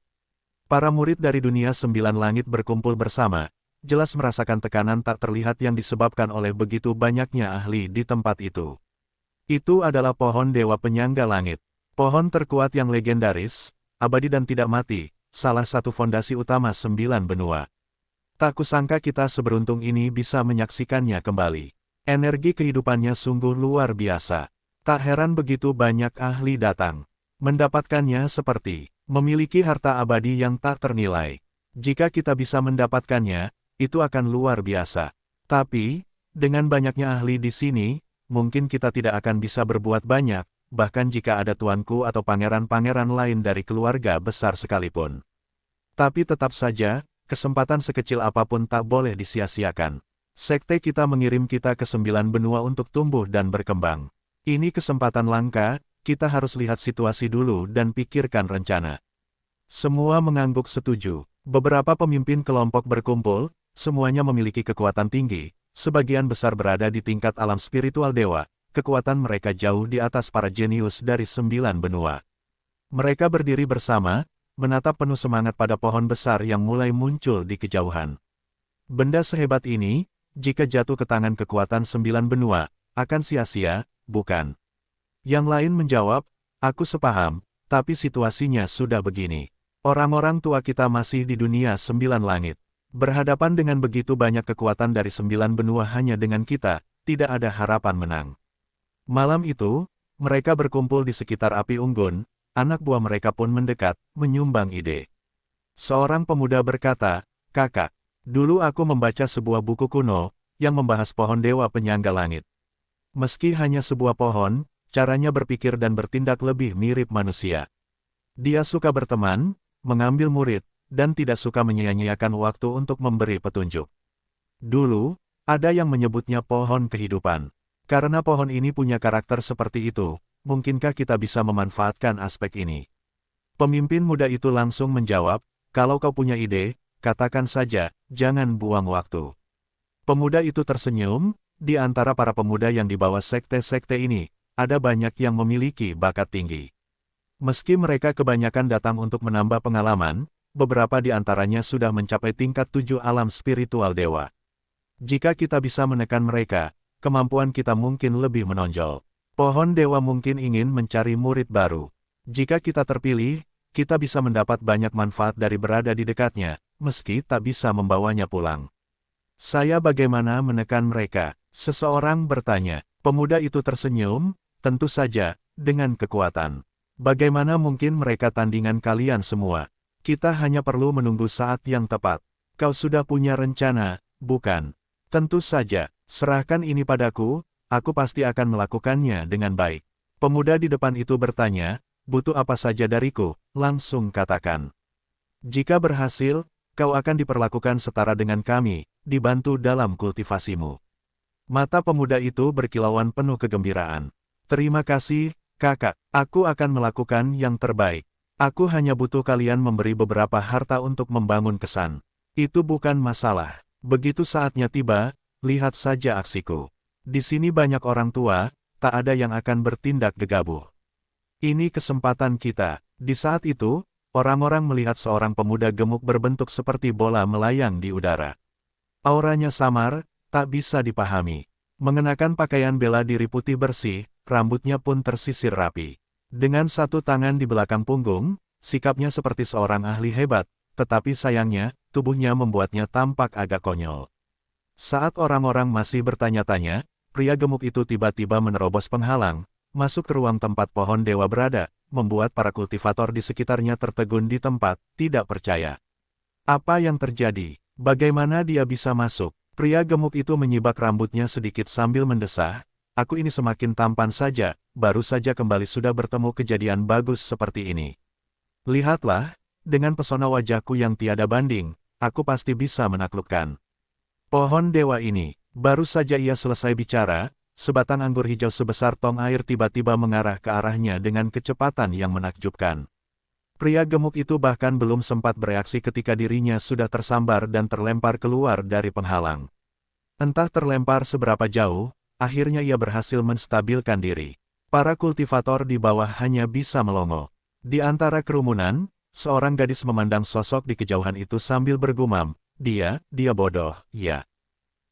Para murid dari dunia 9 langit berkumpul bersama, jelas merasakan tekanan tak terlihat yang disebabkan oleh begitu banyaknya ahli di tempat itu. Itu adalah pohon dewa penyangga langit. Pohon terkuat yang legendaris, abadi dan tidak mati, salah satu fondasi utama 9 benua. Tak kusangka kita seberuntung ini bisa menyaksikannya kembali. Energi kehidupannya sungguh luar biasa. Tak heran begitu banyak ahli datang. Mendapatkannya seperti memiliki harta abadi yang tak ternilai. Jika kita bisa mendapatkannya, itu akan luar biasa. Tapi, dengan banyaknya ahli di sini, mungkin kita tidak akan bisa berbuat banyak, bahkan jika ada tuanku atau pangeran-pangeran lain dari keluarga besar sekalipun. Tapi tetap saja, kesempatan sekecil apapun tak boleh disia-siakan. Sekte kita mengirim kita ke 9 benua untuk tumbuh dan berkembang. Ini kesempatan langka, kita harus lihat situasi dulu dan pikirkan rencana. Semua mengangguk setuju. Beberapa pemimpin kelompok berkumpul, semuanya memiliki kekuatan tinggi, sebagian besar berada di tingkat alam spiritual dewa, kekuatan mereka jauh di atas para jenius dari 9 benua. Mereka berdiri bersama, menatap penuh semangat pada pohon besar yang mulai muncul di kejauhan. Benda sehebat ini, jika jatuh ke tangan kekuatan 9 benua, akan sia-sia, bukan? Yang lain menjawab, "Aku sepaham, tapi situasinya sudah begini. Orang-orang tua kita masih di dunia 9 langit. Berhadapan dengan begitu banyak kekuatan dari 9 benua hanya dengan kita, tidak ada harapan menang." Malam itu, mereka berkumpul di sekitar api unggun. Anak buah mereka pun mendekat, menyumbang ide. Seorang pemuda berkata, "Kakak, dulu aku membaca sebuah buku kuno, yang membahas pohon dewa penyangga langit. Meski hanya sebuah pohon, caranya berpikir dan bertindak lebih mirip manusia. Dia suka berteman, mengambil murid, dan tidak suka menyia-nyiakan waktu untuk memberi petunjuk. Dulu, ada yang menyebutnya pohon kehidupan. Karena pohon ini punya karakter seperti itu, mungkinkah kita bisa memanfaatkan aspek ini? Pemimpin muda itu langsung menjawab, kalau kau punya ide, katakan saja, jangan buang waktu. Pemuda itu tersenyum, di antara para pemuda yang dibawa sekte-sekte ini, ada banyak yang memiliki bakat tinggi. Meski mereka kebanyakan datang untuk menambah pengalaman, beberapa di antaranya sudah mencapai tingkat 7 alam spiritual dewa. Jika kita bisa menekan mereka, kemampuan kita mungkin lebih menonjol. Pohon dewa mungkin ingin mencari murid baru. Jika kita terpilih, kita bisa mendapat banyak manfaat dari berada di dekatnya, meski tak bisa membawanya pulang. Saya bagaimana menekan mereka? Seseorang bertanya. Pemuda itu tersenyum, tentu saja, dengan kekuatan. Bagaimana mungkin mereka tandingan kalian semua? Kita hanya perlu menunggu saat yang tepat. Kau sudah punya rencana, bukan? Tentu saja, serahkan ini padaku, aku pasti akan melakukannya dengan baik. Pemuda di depan itu bertanya, butuh apa saja dariku? Langsung katakan. Jika berhasil, kau akan diperlakukan setara dengan kami, dibantu dalam kultivasimu. Mata pemuda itu berkilauan penuh kegembiraan. Terima kasih, kakak, aku akan melakukan yang terbaik. Aku hanya butuh kalian memberi beberapa harta untuk membangun kesan. Itu bukan masalah. Begitu saatnya tiba, lihat saja aksiku. Di sini banyak orang tua, tak ada yang akan bertindak gegabah. Ini kesempatan kita. Di saat itu, orang-orang melihat seorang pemuda gemuk berbentuk seperti bola melayang di udara. Auranya samar, tak bisa dipahami. Mengenakan pakaian bela diri putih bersih, rambutnya pun tersisir rapi. Dengan satu tangan di belakang punggung, sikapnya seperti seorang ahli hebat, tetapi sayangnya, tubuhnya membuatnya tampak agak konyol. Saat orang-orang masih bertanya-tanya, pria gemuk itu tiba-tiba menerobos penghalang, masuk ke ruang tempat pohon dewa berada, membuat para kultivator di sekitarnya tertegun di tempat, tidak percaya. Apa yang terjadi? Bagaimana dia bisa masuk? Pria gemuk itu menyibak rambutnya sedikit sambil mendesah, aku ini semakin tampan saja, baru saja kembali sudah bertemu kejadian bagus seperti ini. Lihatlah, dengan pesona wajahku yang tiada banding, aku pasti bisa menaklukkan pohon dewa ini. Baru saja ia selesai bicara, sebatang anggur hijau sebesar tong air tiba-tiba mengarah ke arahnya dengan kecepatan yang menakjubkan. Pria gemuk itu bahkan belum sempat bereaksi ketika dirinya sudah tersambar dan terlempar keluar dari penghalang. Entah terlempar seberapa jauh, akhirnya ia berhasil menstabilkan diri. Para kultivator di bawah hanya bisa melongo. Di antara kerumunan, seorang gadis memandang sosok di kejauhan itu sambil bergumam, dia bodoh, ya.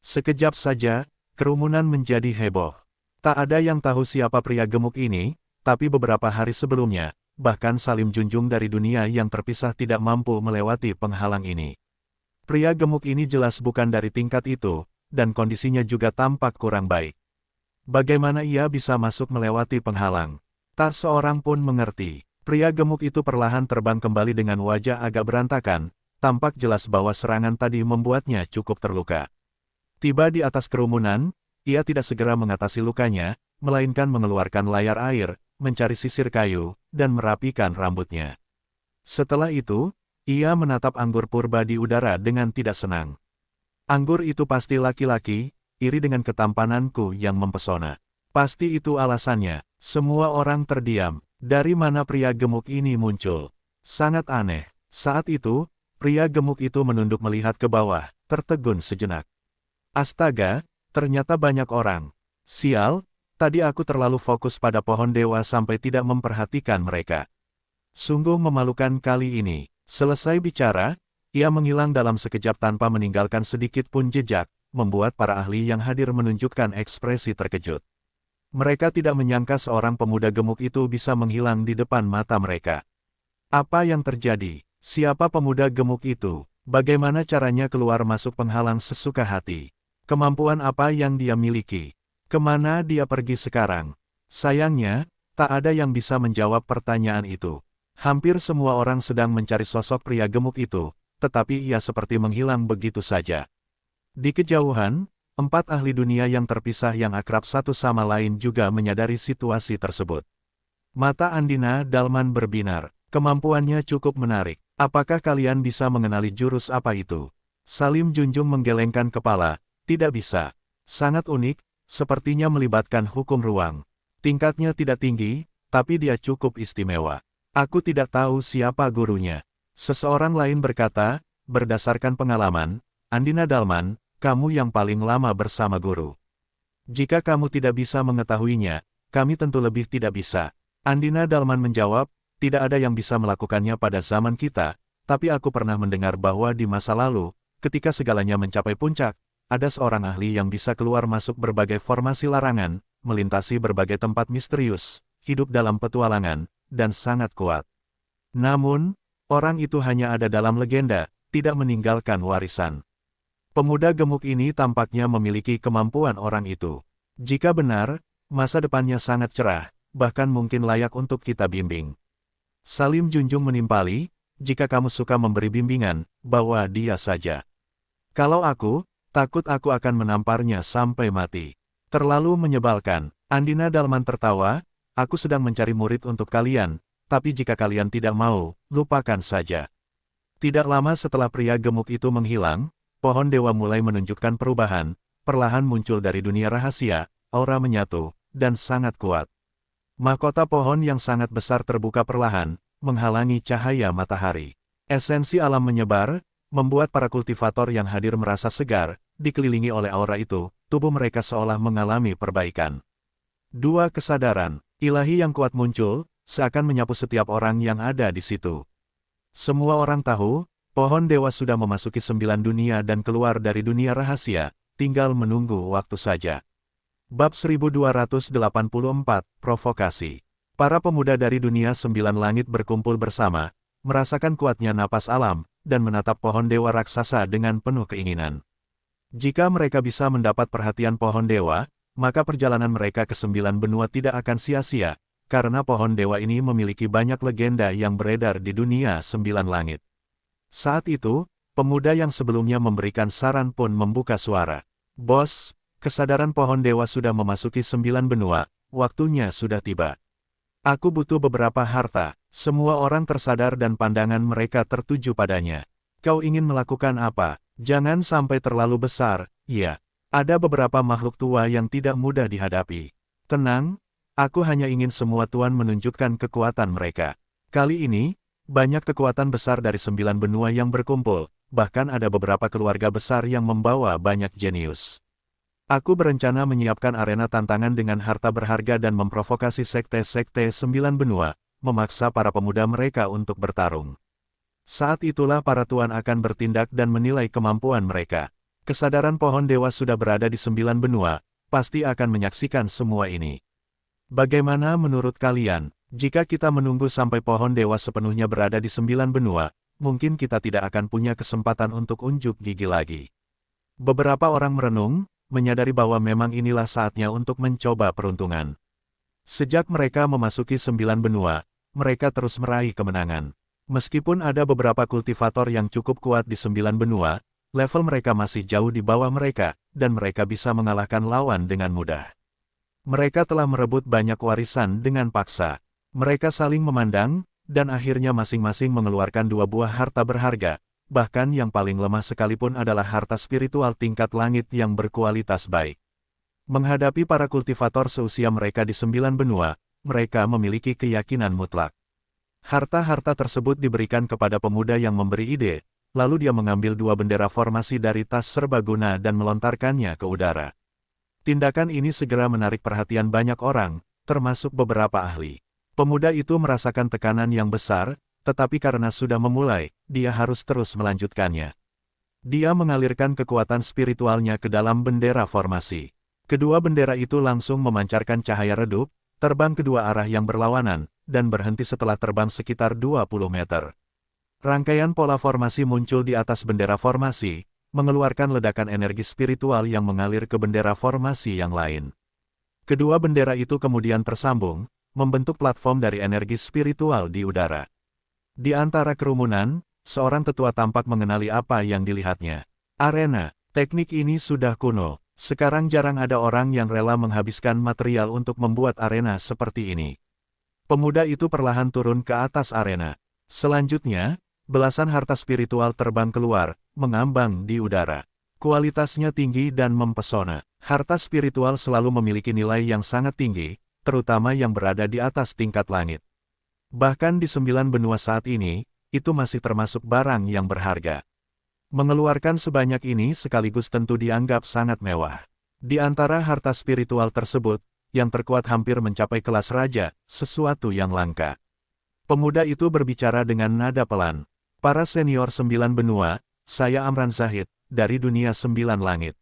Sekejap saja, kerumunan menjadi heboh. Tak ada yang tahu siapa pria gemuk ini, tapi beberapa hari sebelumnya, bahkan Salim Junjung dari dunia yang terpisah tidak mampu melewati penghalang ini. Pria gemuk ini jelas bukan dari tingkat itu, dan kondisinya juga tampak kurang baik. Bagaimana ia bisa masuk melewati penghalang? Tak seorang pun mengerti. Pria gemuk itu perlahan terbang kembali dengan wajah agak berantakan, tampak jelas bahwa serangan tadi membuatnya cukup terluka. Tiba di atas kerumunan, ia tidak segera mengatasi lukanya, melainkan mengeluarkan layar air, mencari sisir kayu, dan merapikan rambutnya. Setelah itu, ia menatap anggur purba di udara dengan tidak senang. Anggur itu pasti laki-laki, iri dengan ketampananku yang mempesona. Pasti itu alasannya. Semua orang terdiam. Dari mana pria gemuk ini muncul? Sangat aneh. Saat itu, pria gemuk itu menunduk melihat ke bawah, tertegun sejenak. Astaga, ternyata banyak orang. Sial, tadi aku terlalu fokus pada pohon dewa sampai tidak memperhatikan mereka. Sungguh memalukan kali ini. Selesai bicara, ia menghilang dalam sekejap tanpa meninggalkan sedikit pun jejak, membuat para ahli yang hadir menunjukkan ekspresi terkejut. Mereka tidak menyangka seorang pemuda gemuk itu bisa menghilang di depan mata mereka. Apa yang terjadi? Siapa pemuda gemuk itu? Bagaimana caranya keluar masuk penghalang sesuka hati? Kemampuan apa yang dia miliki? Kemana dia pergi sekarang? Sayangnya, tak ada yang bisa menjawab pertanyaan itu. Hampir semua orang sedang mencari sosok pria gemuk itu, tetapi ia seperti menghilang begitu saja. Di kejauhan, 4 ahli dunia yang terpisah yang akrab satu sama lain juga menyadari situasi tersebut. Mata Andina Dalman berbinar, kemampuannya cukup menarik. Apakah kalian bisa mengenali jurus apa itu? Salim Junjung menggelengkan kepala, tidak bisa. Sangat unik, sepertinya melibatkan hukum ruang. Tingkatnya tidak tinggi, tapi dia cukup istimewa. Aku tidak tahu siapa gurunya. Seseorang lain berkata, berdasarkan pengalaman, Andina Dalman, kamu yang paling lama bersama guru. Jika kamu tidak bisa mengetahuinya, kami tentu lebih tidak bisa. Andina Dalman menjawab, tidak ada yang bisa melakukannya pada zaman kita, tapi aku pernah mendengar bahwa di masa lalu, ketika segalanya mencapai puncak, ada seorang ahli yang bisa keluar masuk berbagai formasi larangan, melintasi berbagai tempat misterius, hidup dalam petualangan, dan sangat kuat. Namun, orang itu hanya ada dalam legenda, tidak meninggalkan warisan. Pemuda gemuk ini tampaknya memiliki kemampuan orang itu. Jika benar, masa depannya sangat cerah, bahkan mungkin layak untuk kita bimbing. Salim Junjung menimpali, jika kamu suka memberi bimbingan, bawa dia saja. Kalau aku, takut aku akan menamparnya sampai mati. Terlalu menyebalkan. Andina Dalman tertawa, aku sedang mencari murid untuk kalian, tapi jika kalian tidak mau, lupakan saja. Tidak lama setelah pria gemuk itu menghilang, pohon dewa mulai menunjukkan perubahan, perlahan muncul dari dunia rahasia, aura menyatu, dan sangat kuat. Mahkota pohon yang sangat besar terbuka perlahan, menghalangi cahaya matahari. Esensi alam menyebar, membuat para kultivator yang hadir merasa segar, dikelilingi oleh aura itu, tubuh mereka seolah mengalami perbaikan. Dua kesadaran ilahi yang kuat muncul, seakan menyapu setiap orang yang ada di situ. Semua orang tahu, pohon dewa sudah memasuki 9 dunia dan keluar dari dunia rahasia, tinggal menunggu waktu saja. Bab 1284, Provokasi. Para pemuda dari dunia 9 langit berkumpul bersama, merasakan kuatnya napas alam, dan menatap pohon dewa raksasa dengan penuh keinginan. Jika mereka bisa mendapat perhatian pohon dewa, maka perjalanan mereka ke 9 benua tidak akan sia-sia, karena pohon dewa ini memiliki banyak legenda yang beredar di dunia 9 langit. Saat itu, pemuda yang sebelumnya memberikan saran pun membuka suara. Bos, kesadaran pohon dewa sudah memasuki 9 benua, waktunya sudah tiba. Aku butuh beberapa harta. Semua orang tersadar dan pandangan mereka tertuju padanya. Kau ingin melakukan apa? Jangan sampai terlalu besar, ya. Ada beberapa makhluk tua yang tidak mudah dihadapi. Tenang, aku hanya ingin semua tuan menunjukkan kekuatan mereka. Kali ini, banyak kekuatan besar dari 9 benua yang berkumpul, bahkan ada beberapa keluarga besar yang membawa banyak jenius. Aku berencana menyiapkan arena tantangan dengan harta berharga dan memprovokasi sekte-sekte 9 benua, memaksa para pemuda mereka untuk bertarung. Saat itulah para tuan akan bertindak dan menilai kemampuan mereka. Kesadaran pohon dewa sudah berada di 9 benua, pasti akan menyaksikan semua ini. Bagaimana menurut kalian, jika kita menunggu sampai pohon dewa sepenuhnya berada di 9 benua, mungkin kita tidak akan punya kesempatan untuk unjuk gigi lagi. Beberapa orang merenung, menyadari bahwa memang inilah saatnya untuk mencoba peruntungan. Sejak mereka memasuki 9 benua, mereka terus meraih kemenangan. Meskipun ada beberapa kultivator yang cukup kuat di 9 benua, level mereka masih jauh di bawah mereka, dan mereka bisa mengalahkan lawan dengan mudah. Mereka telah merebut banyak warisan dengan paksa. Mereka saling memandang, dan akhirnya masing-masing mengeluarkan 2 buah harta berharga. Bahkan yang paling lemah sekalipun adalah harta spiritual tingkat langit yang berkualitas baik. Menghadapi para kultivator seusia mereka di 9 benua, mereka memiliki keyakinan mutlak. Harta-harta tersebut diberikan kepada pemuda yang memberi ide, lalu dia mengambil 2 bendera formasi dari tas serbaguna dan melontarkannya ke udara. Tindakan ini segera menarik perhatian banyak orang, termasuk beberapa ahli. Pemuda itu merasakan tekanan yang besar, tetapi karena sudah memulai, dia harus terus melanjutkannya. Dia mengalirkan kekuatan spiritualnya ke dalam bendera formasi. Kedua bendera itu langsung memancarkan cahaya redup, terbang kedua arah yang berlawanan, dan berhenti setelah terbang sekitar 20 meter. Rangkaian pola formasi muncul di atas bendera formasi, mengeluarkan ledakan energi spiritual yang mengalir ke bendera formasi yang lain. Kedua bendera itu kemudian tersambung, membentuk platform dari energi spiritual di udara. Di antara kerumunan, seorang tetua tampak mengenali apa yang dilihatnya. Arena, teknik ini sudah kuno. Sekarang jarang ada orang yang rela menghabiskan material untuk membuat arena seperti ini. Pemuda itu perlahan turun ke atas arena. Selanjutnya, Belasan harta spiritual terbang keluar, mengambang di udara. Kualitasnya tinggi dan mempesona. Harta spiritual selalu memiliki nilai yang sangat tinggi, terutama yang berada di atas tingkat langit. Bahkan di 9 benua saat ini, itu masih termasuk barang yang berharga. Mengeluarkan sebanyak ini sekaligus tentu dianggap sangat mewah. Di antara harta spiritual tersebut, yang terkuat hampir mencapai kelas raja, sesuatu yang langka. Pemuda itu berbicara dengan nada pelan. Para senior 9 benua, saya Amran Zahid, dari dunia 9 langit.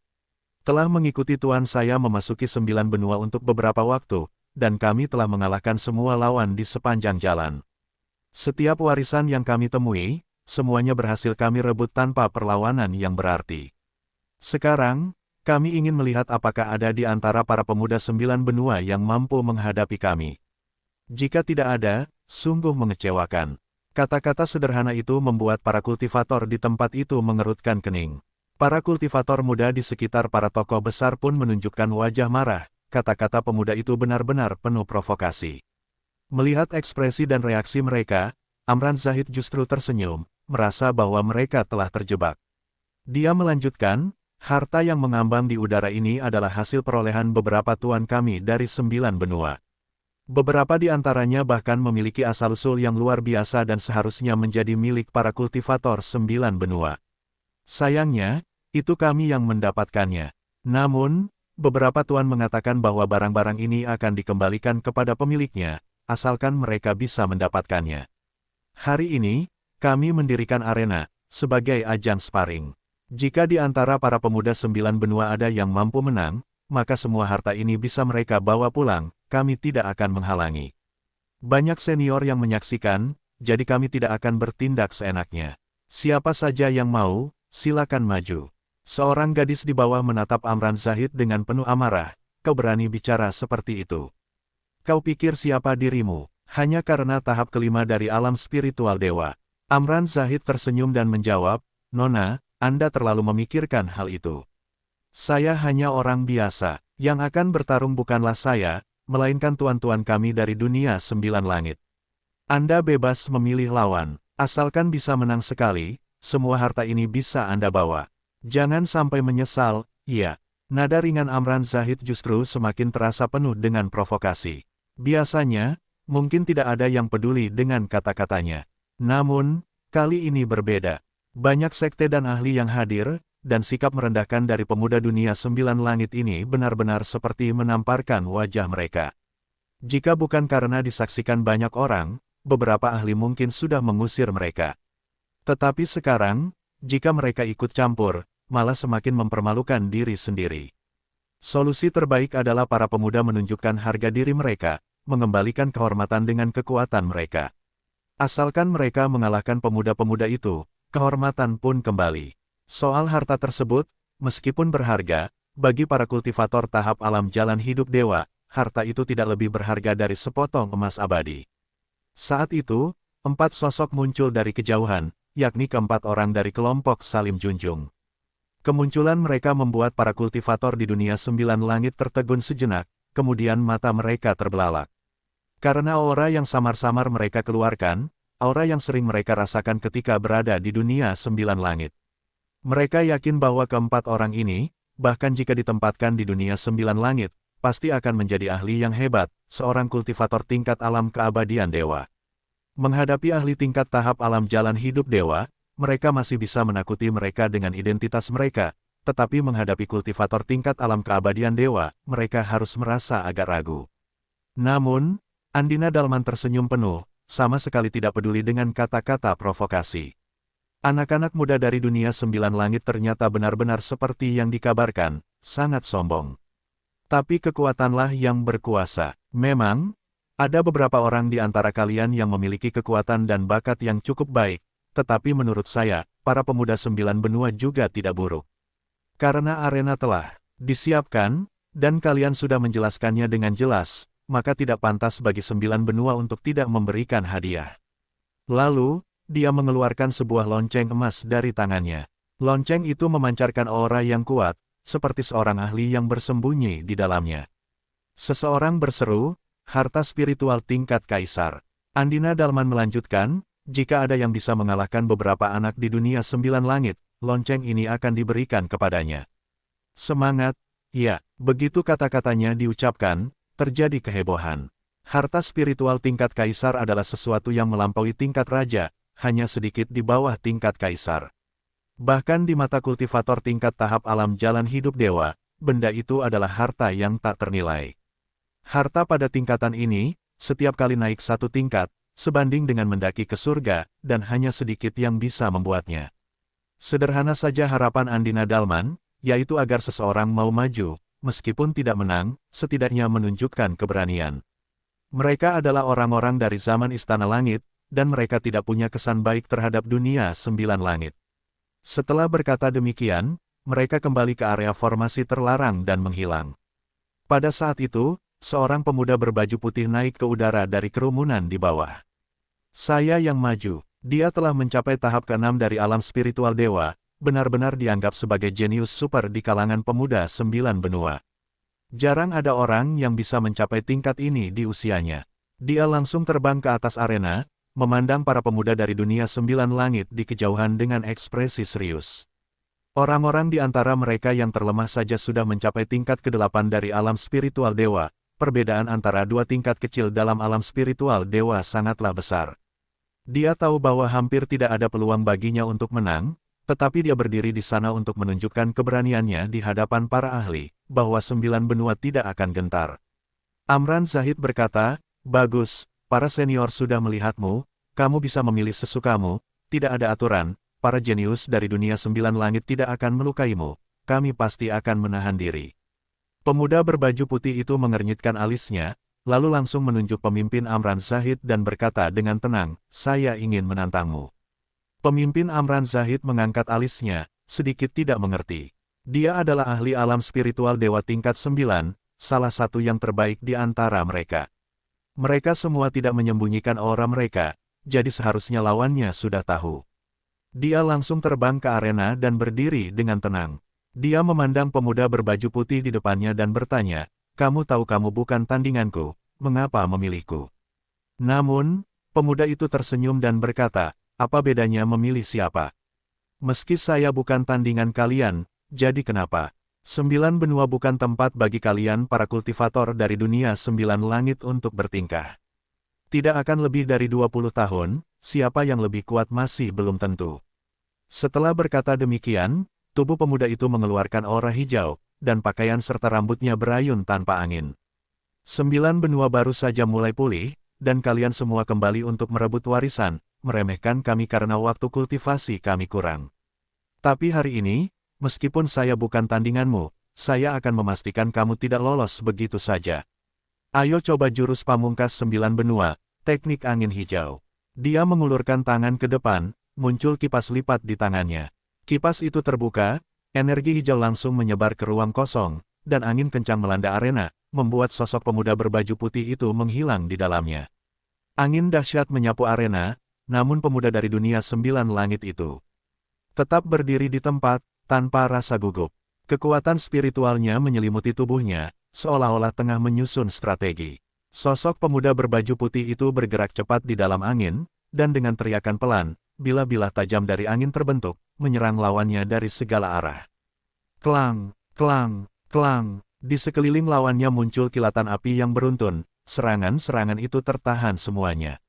Telah mengikuti tuan saya memasuki 9 benua untuk beberapa waktu, dan kami telah mengalahkan semua lawan di sepanjang jalan. Setiap warisan yang kami temui, semuanya berhasil kami rebut tanpa perlawanan yang berarti. Sekarang, kami ingin melihat apakah ada di antara para pemuda 9 benua yang mampu menghadapi kami. Jika tidak ada, sungguh mengecewakan. Kata-kata sederhana itu membuat para kultivator di tempat itu mengerutkan kening. Para kultivator muda di sekitar para tokoh besar pun menunjukkan wajah marah. Kata-kata pemuda itu benar-benar penuh provokasi. Melihat ekspresi dan reaksi mereka, Amran Zahid justru tersenyum, merasa bahwa mereka telah terjebak. Dia melanjutkan, harta yang mengambang di udara ini adalah hasil perolehan beberapa tuan kami dari 9 benua. Beberapa di antaranya bahkan memiliki asal-usul yang luar biasa dan seharusnya menjadi milik para kultivator 9 benua. Sayangnya, itu kami yang mendapatkannya. Namun, beberapa tuan mengatakan bahwa barang-barang ini akan dikembalikan kepada pemiliknya, asalkan mereka bisa mendapatkannya. Hari ini, kami mendirikan arena, sebagai ajang sparring. Jika di antara para pemuda 9 benua ada yang mampu menang, maka semua harta ini bisa mereka bawa pulang, kami tidak akan menghalangi. Banyak senior yang menyaksikan, jadi kami tidak akan bertindak seenaknya. Siapa saja yang mau, silakan maju. Seorang gadis di bawah menatap Amran Zahid dengan penuh amarah, kau berani bicara seperti itu. Kau pikir siapa dirimu, hanya karena tahap kelima dari alam spiritual dewa. Amran Zahid tersenyum dan menjawab, Nona, Anda terlalu memikirkan hal itu. Saya hanya orang biasa, yang akan bertarung bukanlah saya, melainkan tuan-tuan kami dari dunia 9 langit. Anda bebas memilih lawan, asalkan bisa menang sekali, semua harta ini bisa Anda bawa. Jangan sampai menyesal, iya. Nada ringan Amran Zahid justru semakin terasa penuh dengan provokasi. Biasanya, mungkin tidak ada yang peduli dengan kata-katanya. Namun, kali ini berbeda. Banyak sekte dan ahli yang hadir, dan sikap merendahkan dari pemuda dunia 9 langit ini benar-benar seperti menamparkan wajah mereka. Jika bukan karena disaksikan banyak orang, beberapa ahli mungkin sudah mengusir mereka. Tetapi sekarang, jika mereka ikut campur, malah semakin mempermalukan diri sendiri. Solusi terbaik adalah para pemuda menunjukkan harga diri mereka, mengembalikan kehormatan dengan kekuatan mereka. Asalkan mereka mengalahkan pemuda-pemuda itu, kehormatan pun kembali. Soal harta tersebut, meskipun berharga, bagi para kultivator tahap alam jalan hidup dewa, harta itu tidak lebih berharga dari sepotong emas abadi. Saat itu, 4 sosok muncul dari kejauhan, yakni keempat orang dari kelompok Salim Junjung. Kemunculan mereka membuat para kultivator di dunia 9 langit tertegun sejenak, kemudian mata mereka terbelalak. Karena aura yang samar-samar mereka keluarkan, aura yang sering mereka rasakan ketika berada di dunia 9 langit. Mereka yakin bahwa keempat orang ini, bahkan jika ditempatkan di dunia 9 langit, pasti akan menjadi ahli yang hebat, seorang kultivator tingkat alam keabadian dewa. Menghadapi ahli tingkat tahap alam jalan hidup dewa, mereka masih bisa menakuti mereka dengan identitas mereka, tetapi menghadapi kultivator tingkat alam keabadian dewa, mereka harus merasa agak ragu. Namun, Andina Dalman tersenyum penuh, sama sekali tidak peduli dengan kata-kata provokasi. Anak-anak muda dari dunia 9 langit ternyata benar-benar seperti yang dikabarkan, sangat sombong. Tapi kekuatanlah yang berkuasa. Memang, ada beberapa orang di antara kalian yang memiliki kekuatan dan bakat yang cukup baik, tetapi menurut saya, para pemuda 9 benua juga tidak buruk. Karena arena telah disiapkan, dan kalian sudah menjelaskannya dengan jelas, maka tidak pantas bagi 9 benua untuk tidak memberikan hadiah. Lalu, dia mengeluarkan sebuah lonceng emas dari tangannya. Lonceng itu memancarkan aura yang kuat, seperti seorang ahli yang bersembunyi di dalamnya. Seseorang berseru, harta spiritual tingkat kaisar. Andina Dalman melanjutkan, jika ada yang bisa mengalahkan beberapa anak di dunia 9 langit, lonceng ini akan diberikan kepadanya. Semangat, ya, begitu kata-katanya diucapkan, terjadi kehebohan. Harta spiritual tingkat kaisar adalah sesuatu yang melampaui tingkat raja, hanya sedikit di bawah tingkat kaisar. Bahkan di mata kultivator tingkat tahap alam jalan hidup dewa, benda itu adalah harta yang tak ternilai. Harta pada tingkatan ini, setiap kali naik satu tingkat, sebanding dengan mendaki ke surga, dan hanya sedikit yang bisa membuatnya. Sederhana saja harapan Andina Dalman, yaitu agar seseorang mau maju, meskipun tidak menang, setidaknya menunjukkan keberanian. Mereka adalah orang-orang dari zaman Istana Langit, dan mereka tidak punya kesan baik terhadap dunia 9 langit. Setelah berkata demikian, mereka kembali ke area formasi terlarang dan menghilang. Pada saat itu, seorang pemuda berbaju putih naik ke udara dari kerumunan di bawah. Saya yang maju. Dia telah mencapai tahap ke-6 dari alam spiritual dewa, benar-benar dianggap sebagai jenius super di kalangan pemuda 9 benua. Jarang ada orang yang bisa mencapai tingkat ini di usianya. Dia langsung terbang ke atas arena, memandang para pemuda dari dunia 9 langit di kejauhan dengan ekspresi serius. Orang-orang di antara mereka yang terlemah saja sudah mencapai tingkat ke-8 dari alam spiritual dewa. Perbedaan antara dua tingkat kecil dalam alam spiritual dewa sangatlah besar. Dia tahu bahwa hampir tidak ada peluang baginya untuk menang, tetapi dia berdiri di sana untuk menunjukkan keberaniannya di hadapan para ahli, bahwa 9 benua tidak akan gentar. Amran Zahid berkata, "Bagus, para senior sudah melihatmu, kamu bisa memilih sesukamu, tidak ada aturan, para jenius dari dunia 9 langit tidak akan melukaimu, kami pasti akan menahan diri." Pemuda berbaju putih itu mengernyitkan alisnya, lalu langsung menunjuk pemimpin Amran Zahid dan berkata dengan tenang, "Saya ingin menantangmu." Pemimpin Amran Zahid mengangkat alisnya, sedikit tidak mengerti. Dia adalah ahli alam spiritual dewa tingkat 9, salah satu yang terbaik di antara mereka. Mereka semua tidak menyembunyikan aura mereka, jadi seharusnya lawannya sudah tahu. Dia langsung terbang ke arena dan berdiri dengan tenang. Dia memandang pemuda berbaju putih di depannya dan bertanya, "Kamu tahu kamu bukan tandinganku, mengapa memilihku?" Namun, pemuda itu tersenyum dan berkata, "Apa bedanya memilih siapa? Meski saya bukan tandingan kalian, jadi kenapa? 9 benua bukan tempat bagi kalian para kultivator dari dunia 9 langit untuk bertingkah. Tidak akan lebih dari 20 tahun, siapa yang lebih kuat masih belum tentu." Setelah berkata demikian, tubuh pemuda itu mengeluarkan aura hijau, dan pakaian serta rambutnya berayun tanpa angin. 9 benua baru saja mulai pulih, dan kalian semua kembali untuk merebut warisan, meremehkan kami karena waktu kultivasi kami kurang. Tapi hari ini, meskipun saya bukan tandinganmu, saya akan memastikan kamu tidak lolos begitu saja. Ayo coba jurus pamungkas 9 benua, teknik angin hijau. Dia mengulurkan tangan ke depan, muncul kipas lipat di tangannya. Kipas itu terbuka, energi hijau langsung menyebar ke ruang kosong, dan angin kencang melanda arena, membuat sosok pemuda berbaju putih itu menghilang di dalamnya. Angin dahsyat menyapu arena, namun pemuda dari dunia 9 langit itu tetap berdiri di tempat, tanpa rasa gugup. Kekuatan spiritualnya menyelimuti tubuhnya, seolah-olah tengah menyusun strategi. Sosok pemuda berbaju putih itu bergerak cepat di dalam angin, dan dengan teriakan pelan, bilah-bilah tajam dari angin terbentuk, menyerang lawannya dari segala arah. Klang, klang, klang, di sekeliling lawannya muncul kilatan api yang beruntun, serangan-serangan itu tertahan semuanya.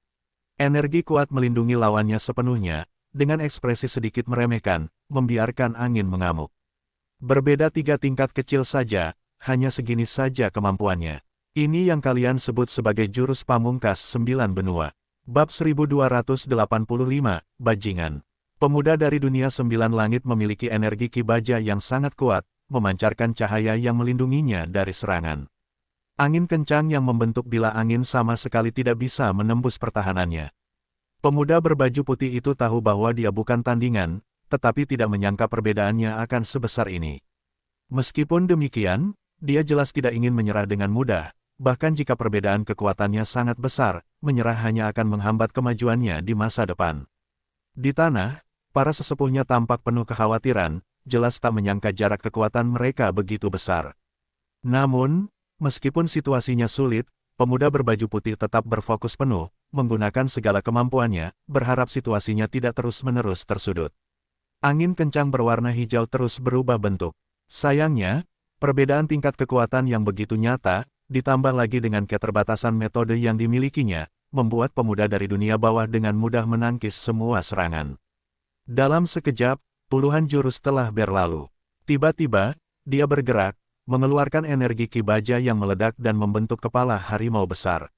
Energi kuat melindungi lawannya sepenuhnya, dengan ekspresi sedikit meremehkan, membiarkan angin mengamuk. Berbeda 3 tingkat kecil saja, hanya segini saja kemampuannya. Ini yang kalian sebut sebagai jurus pamungkas 9 benua. Bab 1285, Bajingan. Pemuda dari dunia 9 langit memiliki energi ki baja yang sangat kuat, memancarkan cahaya yang melindunginya dari serangan. Angin kencang yang membentuk bilah angin sama sekali tidak bisa menembus pertahanannya. Pemuda berbaju putih itu tahu bahwa dia bukan tandingan, tetapi tidak menyangka perbedaannya akan sebesar ini. Meskipun demikian, dia jelas tidak ingin menyerah dengan mudah. Bahkan jika perbedaan kekuatannya sangat besar, menyerah hanya akan menghambat kemajuannya di masa depan. Di tanah, para sesepuhnya tampak penuh kekhawatiran, jelas tak menyangka jarak kekuatan mereka begitu besar. Namun, meskipun situasinya sulit, pemuda berbaju putih tetap berfokus penuh, menggunakan segala kemampuannya, berharap situasinya tidak terus-menerus tersudut. Angin kencang berwarna hijau terus berubah bentuk. Sayangnya, perbedaan tingkat kekuatan yang begitu nyata, ditambah lagi dengan keterbatasan metode yang dimilikinya, membuat pemuda dari dunia bawah dengan mudah menangkis semua serangan. Dalam sekejap, puluhan jurus telah berlalu. Tiba-tiba, dia bergerak, mengeluarkan energi Ki Baja yang meledak dan membentuk kepala harimau besar.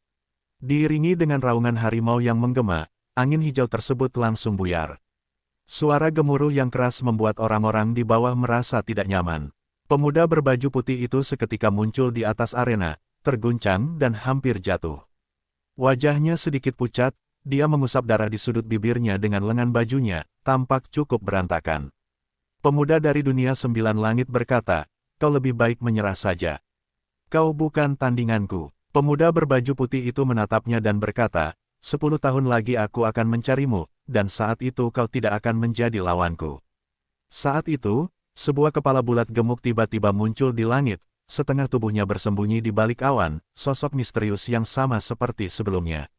Diiringi dengan raungan harimau yang menggema, angin hijau tersebut langsung buyar. Suara gemuruh yang keras membuat orang-orang di bawah merasa tidak nyaman. Pemuda berbaju putih itu seketika muncul di atas arena, terguncang dan hampir jatuh. Wajahnya sedikit pucat, dia mengusap darah di sudut bibirnya dengan lengan bajunya, tampak cukup berantakan. Pemuda dari dunia 9 langit berkata, "Kau lebih baik menyerah saja. Kau bukan tandinganku." Pemuda berbaju putih itu menatapnya dan berkata, 10 tahun lagi aku akan mencarimu, dan saat itu kau tidak akan menjadi lawanku." Saat itu, sebuah kepala bulat gemuk tiba-tiba muncul di langit, setengah tubuhnya bersembunyi di balik awan, sosok misterius yang sama seperti sebelumnya.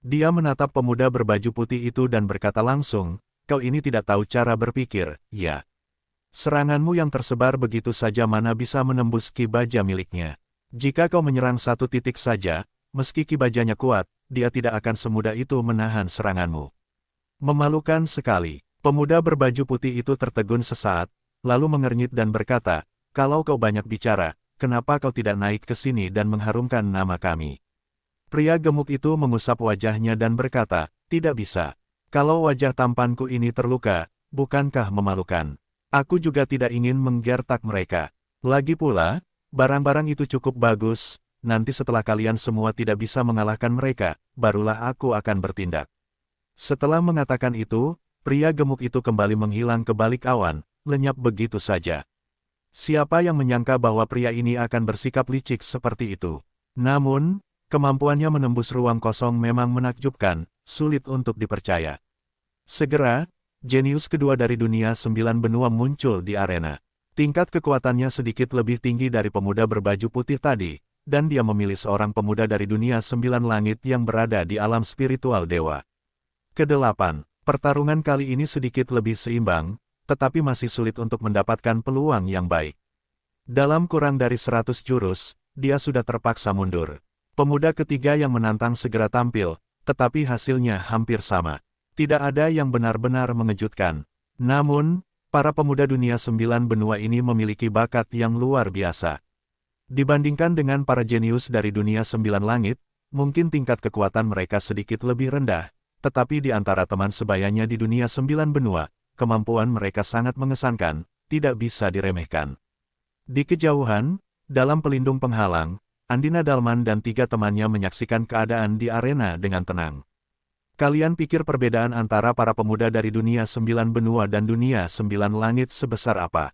Dia menatap pemuda berbaju putih itu dan berkata langsung, "Kau ini tidak tahu cara berpikir, ya? Seranganmu yang tersebar begitu saja mana bisa menembus Ki Baja miliknya. Jika kau menyerang satu titik saja, meski Ki Bajanya kuat, dia tidak akan semudah itu menahan seranganmu." Memalukan sekali. Pemuda berbaju putih itu tertegun sesaat, lalu mengernyit dan berkata, "Kalau kau banyak bicara, kenapa kau tidak naik ke sini dan mengharumkan nama kami?" Pria gemuk itu mengusap wajahnya dan berkata, "Tidak bisa. Kalau wajah tampanku ini terluka, bukankah memalukan? Aku juga tidak ingin menggertak mereka. Lagi pula, barang-barang itu cukup bagus, nanti setelah kalian semua tidak bisa mengalahkan mereka, barulah aku akan bertindak." Setelah mengatakan itu, pria gemuk itu kembali menghilang ke balik awan, lenyap begitu saja. Siapa yang menyangka bahwa pria ini akan bersikap licik seperti itu? Namun, kemampuannya menembus ruang kosong memang menakjubkan, sulit untuk dipercaya. Segera, jenius kedua dari dunia 9 benua muncul di arena. Tingkat kekuatannya sedikit lebih tinggi dari pemuda berbaju putih tadi, dan dia memilih seorang pemuda dari dunia 9 langit yang berada di alam spiritual dewa. Kedelapan, pertarungan kali ini sedikit lebih seimbang, tetapi masih sulit untuk mendapatkan peluang yang baik. Dalam kurang dari 100 jurus, dia sudah terpaksa mundur. Pemuda ketiga yang menantang segera tampil, tetapi hasilnya hampir sama. Tidak ada yang benar-benar mengejutkan. Namun, para pemuda dunia 9 benua ini memiliki bakat yang luar biasa. Dibandingkan dengan para jenius dari dunia 9 langit, mungkin tingkat kekuatan mereka sedikit lebih rendah, tetapi di antara teman sebayanya di dunia 9 benua, kemampuan mereka sangat mengesankan, tidak bisa diremehkan. Di kejauhan, dalam pelindung penghalang, Andina Dalman dan 3 temannya menyaksikan keadaan di arena dengan tenang. Kalian pikir perbedaan antara para pemuda dari dunia 9 benua dan dunia 9 langit sebesar apa?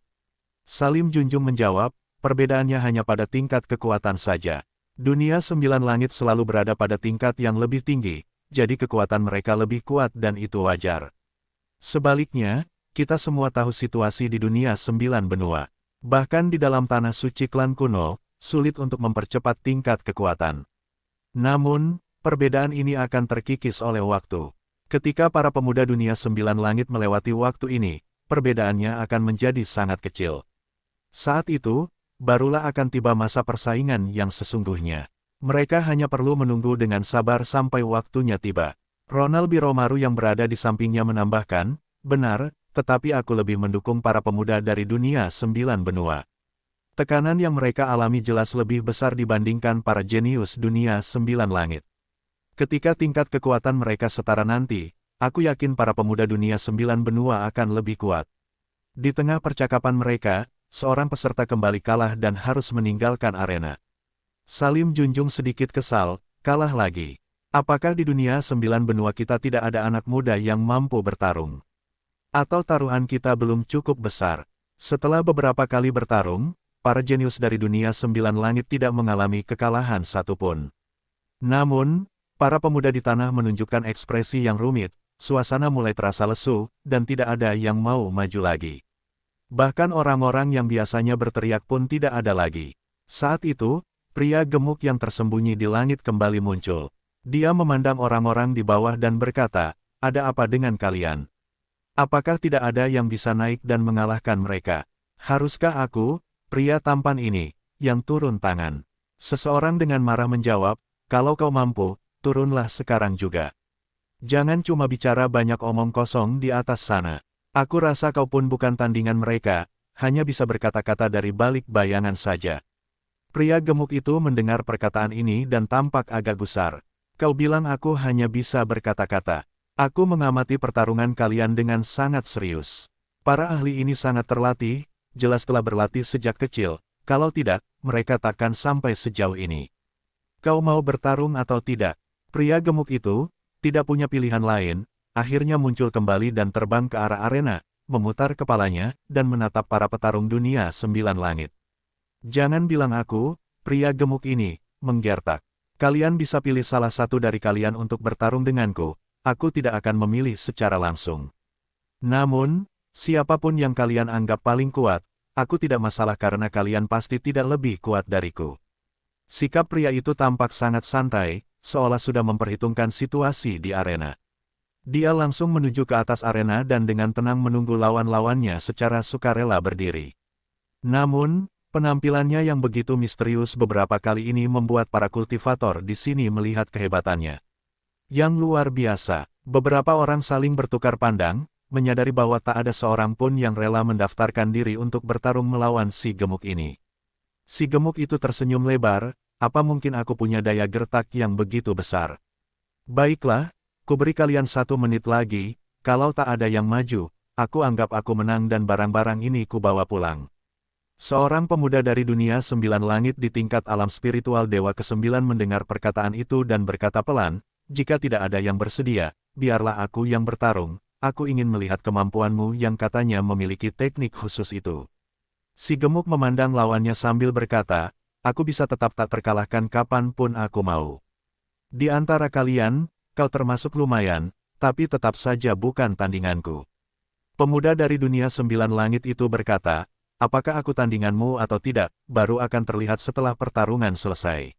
Salim Junjung menjawab, perbedaannya hanya pada tingkat kekuatan saja. Dunia 9 langit selalu berada pada tingkat yang lebih tinggi, jadi kekuatan mereka lebih kuat dan itu wajar. Sebaliknya, kita semua tahu situasi di dunia 9 benua. Bahkan di dalam tanah suci klan kuno, sulit untuk mempercepat tingkat kekuatan. Namun, perbedaan ini akan terkikis oleh waktu. Ketika para pemuda dunia 9 langit melewati waktu ini, perbedaannya akan menjadi sangat kecil. Saat itu, barulah akan tiba masa persaingan yang sesungguhnya. Mereka hanya perlu menunggu dengan sabar sampai waktunya tiba. Ronald Biromaru yang berada di sampingnya menambahkan, "Benar, tetapi aku lebih mendukung para pemuda dari dunia 9 benua. Tekanan yang mereka alami jelas lebih besar dibandingkan para jenius dunia 9 langit. Ketika tingkat kekuatan mereka setara nanti, aku yakin para pemuda dunia 9 benua akan lebih kuat." Di tengah percakapan mereka, seorang peserta kembali kalah dan harus meninggalkan arena. Salim Junjung sedikit kesal, kalah lagi. Apakah di dunia 9 benua kita tidak ada anak muda yang mampu bertarung? Atau taruhan kita belum cukup besar? Setelah beberapa kali bertarung, para jenius dari dunia 9 langit tidak mengalami kekalahan satupun. Namun, para pemuda di tanah menunjukkan ekspresi yang rumit, suasana mulai terasa lesu, dan tidak ada yang mau maju lagi. Bahkan orang-orang yang biasanya berteriak pun tidak ada lagi. Saat itu, Pria gemuk yang tersembunyi di langit kembali muncul. Dia memandang orang-orang di bawah dan berkata, "Ada apa dengan kalian? Apakah tidak ada yang bisa naik dan mengalahkan mereka? Haruskah aku, pria tampan ini, yang turun tangan?" Seseorang dengan marah menjawab, "Kalau kau mampu, turunlah sekarang juga. Jangan cuma bicara banyak omong kosong di atas sana. Aku rasa kau pun bukan tandingan mereka, hanya bisa berkata-kata dari balik bayangan saja." Pria gemuk itu mendengar perkataan ini dan tampak agak gusar. "Kau bilang aku hanya bisa berkata-kata. Aku mengamati pertarungan kalian dengan sangat serius. Para ahli ini sangat terlatih, jelas telah berlatih sejak kecil, kalau tidak, mereka takkan sampai sejauh ini. Kau mau bertarung atau tidak?" Pria gemuk itu tidak punya pilihan lain, akhirnya muncul kembali dan terbang ke arah arena, memutar kepalanya, dan menatap para petarung dunia 9 langit. "Jangan bilang aku, pria gemuk ini," menggertak. "Kalian bisa pilih salah satu dari kalian untuk bertarung denganku, aku tidak akan memilih secara langsung. Namun, siapapun yang kalian anggap paling kuat, aku tidak masalah karena kalian pasti tidak lebih kuat dariku." Sikap pria itu tampak sangat santai, seolah sudah memperhitungkan situasi di arena. Dia langsung menuju ke atas arena dan dengan tenang menunggu lawan-lawannya secara sukarela berdiri. Namun, penampilannya yang begitu misterius beberapa kali ini membuat para kultivator di sini melihat kehebatannya. Yang luar biasa, beberapa orang saling bertukar pandang, menyadari bahwa tak ada seorang pun yang rela mendaftarkan diri untuk bertarung melawan si gemuk ini. Si gemuk itu tersenyum lebar, "Apa mungkin aku punya daya gertak yang begitu besar? Baiklah, kuberi kalian 1 menit lagi, kalau tak ada yang maju, aku anggap aku menang dan barang-barang ini kubawa pulang." Seorang pemuda dari dunia 9 langit di tingkat alam spiritual Dewa ke-9 mendengar perkataan itu dan berkata pelan, "Jika tidak ada yang bersedia, biarlah aku yang bertarung, aku ingin melihat kemampuanmu yang katanya memiliki teknik khusus itu." Si gemuk memandang lawannya sambil berkata, "Aku bisa tetap tak terkalahkan kapanpun aku mau. Di antara kalian, kau termasuk lumayan, tapi tetap saja bukan tandinganku." Pemuda dari dunia 9 langit itu berkata, "Apakah aku tandinganmu atau tidak, baru akan terlihat setelah pertarungan selesai.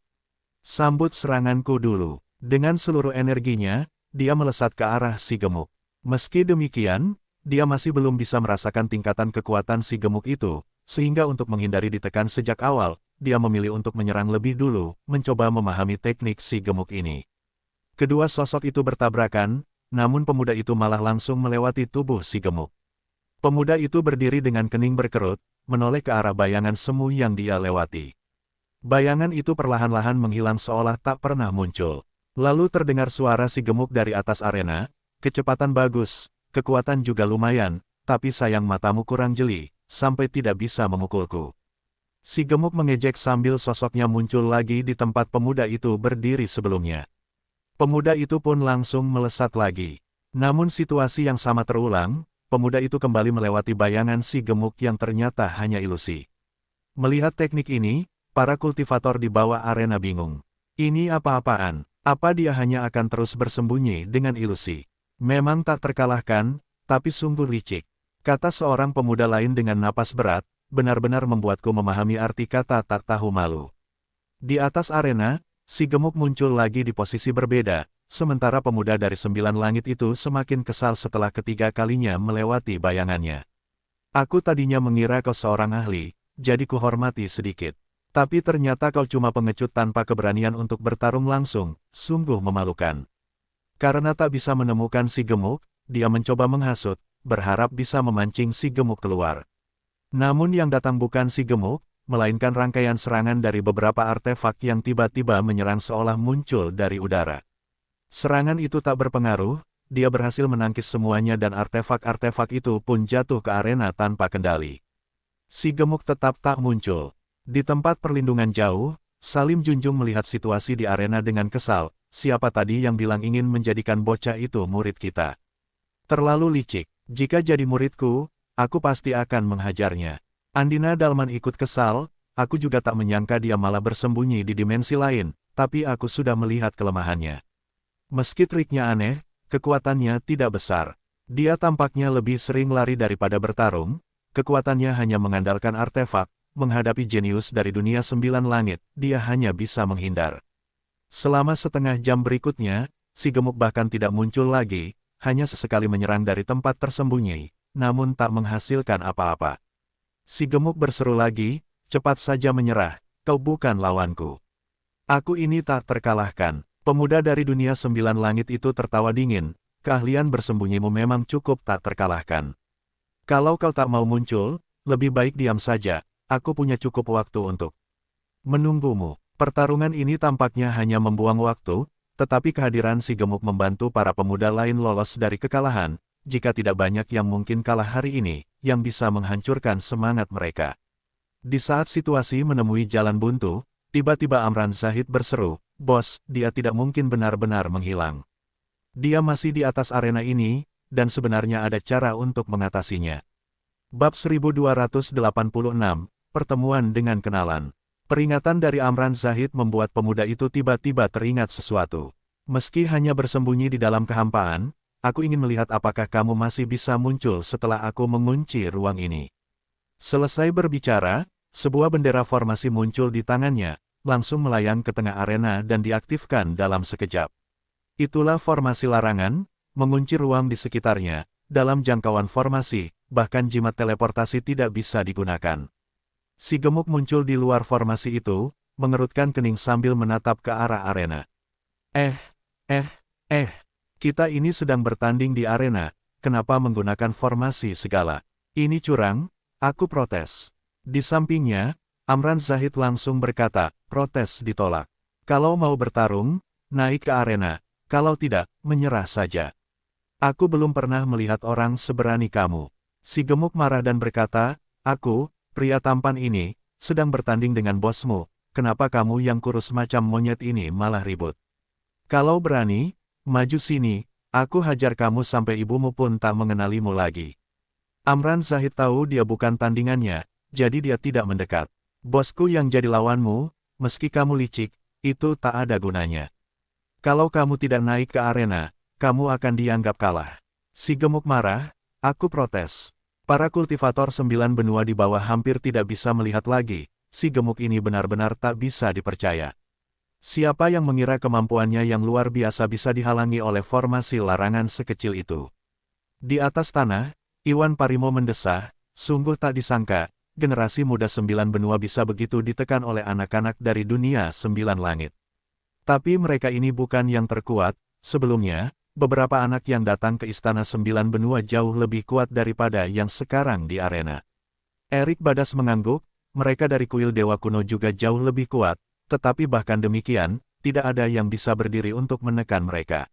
Sambut seranganku dulu." Dengan seluruh energinya, dia melesat ke arah si gemuk. Meski demikian, dia masih belum bisa merasakan tingkatan kekuatan si gemuk itu, sehingga untuk menghindari ditekan sejak awal, dia memilih untuk menyerang lebih dulu, mencoba memahami teknik si gemuk ini. Kedua sosok itu bertabrakan, namun pemuda itu malah langsung melewati tubuh si gemuk. Pemuda itu berdiri dengan kening berkerut, menoleh ke arah bayangan semu yang dia lewati. Bayangan itu perlahan-lahan menghilang seolah tak pernah muncul. Lalu terdengar suara si gemuk dari atas arena, "Kecepatan bagus, kekuatan juga lumayan, tapi sayang matamu kurang jeli, sampai tidak bisa memukulku." Si gemuk mengejek sambil sosoknya muncul lagi di tempat pemuda itu berdiri sebelumnya. Pemuda itu pun langsung melesat lagi. Namun situasi yang sama terulang, pemuda itu kembali melewati bayangan si gemuk yang ternyata hanya ilusi. Melihat teknik ini, para kultivator di bawah arena bingung. Ini apa-apaan? Apa dia hanya akan terus bersembunyi dengan ilusi? Memang tak terkalahkan, tapi sungguh licik, kata seorang pemuda lain dengan napas berat, benar-benar membuatku memahami arti kata tak tahu malu. Di atas arena, si gemuk muncul lagi di posisi berbeda, sementara pemuda dari 9 langit itu semakin kesal setelah ketiga kalinya melewati bayangannya. "Aku tadinya mengira kau seorang ahli, jadi kuhormati sedikit. Tapi ternyata kau cuma pengecut tanpa keberanian untuk bertarung langsung, sungguh memalukan." Karena tak bisa menemukan si gemuk, dia mencoba menghasut, berharap bisa memancing si gemuk keluar. Namun yang datang bukan si gemuk, melainkan rangkaian serangan dari beberapa artefak yang tiba-tiba menyerang seolah muncul dari udara. Serangan itu tak berpengaruh, dia berhasil menangkis semuanya dan artefak-artefak itu pun jatuh ke arena tanpa kendali. Si gemuk tetap tak muncul. Di tempat perlindungan jauh, Salim Junjung melihat situasi di arena dengan kesal, "Siapa tadi yang bilang ingin menjadikan bocah itu murid kita? Terlalu licik, jika jadi muridku, aku pasti akan menghajarnya." Andina Dalman ikut kesal, "Aku juga tak menyangka dia malah bersembunyi di dimensi lain, tapi aku sudah melihat kelemahannya. Meski triknya aneh, kekuatannya tidak besar. Dia tampaknya lebih sering lari daripada bertarung, kekuatannya hanya mengandalkan artefak, menghadapi jenius dari dunia 9 langit, dia hanya bisa menghindar. Selama setengah jam berikutnya, si gemuk bahkan tidak muncul lagi, hanya sesekali menyerang dari tempat tersembunyi, namun tak menghasilkan apa-apa. Si gemuk berseru lagi, cepat saja menyerah, kau bukan lawanku. Aku ini tak terkalahkan. Pemuda dari dunia 9 langit itu tertawa dingin, keahlian bersembunyimu memang cukup tak terkalahkan. Kalau kau tak mau muncul, lebih baik diam saja, aku punya cukup waktu untuk menunggumu. Pertarungan ini tampaknya hanya membuang waktu, tetapi kehadiran si gemuk membantu para pemuda lain lolos dari kekalahan, jika tidak banyak yang mungkin kalah hari ini, yang bisa menghancurkan semangat mereka. Di saat situasi menemui jalan buntu, tiba-tiba Amran Zahid berseru, "Bos, dia tidak mungkin benar-benar menghilang. Dia masih di atas arena ini, dan sebenarnya ada cara untuk mengatasinya." Bab 1286, Pertemuan dengan Kenalan. Peringatan dari Amran Zahid membuat pemuda itu tiba-tiba teringat sesuatu. Meski hanya bersembunyi di dalam kehampaan, aku ingin melihat apakah kamu masih bisa muncul setelah aku mengunci ruang ini. Selesai berbicara, sebuah bendera formasi muncul di tangannya, langsung melayang ke tengah arena dan diaktifkan dalam sekejap. Itulah formasi larangan, mengunci ruang di sekitarnya, dalam jangkauan formasi, bahkan jimat teleportasi tidak bisa digunakan. Si gemuk muncul di luar formasi itu, mengerutkan kening sambil menatap ke arah arena. Kita ini sedang bertanding di arena, kenapa menggunakan formasi segala? Ini curang, aku protes. Di sampingnya, Amran Zahid langsung berkata, protes ditolak. Kalau mau bertarung, naik ke arena, kalau tidak, menyerah saja. Aku belum pernah melihat orang seberani kamu. Si gemuk marah dan berkata, aku, pria tampan ini, sedang bertanding dengan bosmu, kenapa kamu yang kurus macam monyet ini malah ribut? Kalau berani, maju sini, aku hajar kamu sampai ibumu pun tak mengenalimu lagi. Amran Zahid tahu dia bukan tandingannya, jadi dia tidak mendekat. Bosku yang jadi lawanmu, meski kamu licik, itu tak ada gunanya. Kalau kamu tidak naik ke arena, kamu akan dianggap kalah. Si gemuk marah, aku protes. Para kultivator 9 benua di bawah hampir tidak bisa melihat lagi, si gemuk ini benar-benar tak bisa dipercaya. Siapa yang mengira kemampuannya yang luar biasa bisa dihalangi oleh formasi larangan sekecil itu? Di atas tanah, Iwan Parimo mendesah, sungguh tak disangka, generasi muda 9 benua bisa begitu ditekan oleh anak-anak dari dunia 9 langit. Tapi mereka ini bukan yang terkuat, sebelumnya, beberapa anak yang datang ke Istana 9 Benua jauh lebih kuat daripada yang sekarang di arena. Erik Badas mengangguk, mereka dari kuil Dewa Kuno juga jauh lebih kuat, tetapi bahkan demikian, tidak ada yang bisa berdiri untuk menekan mereka.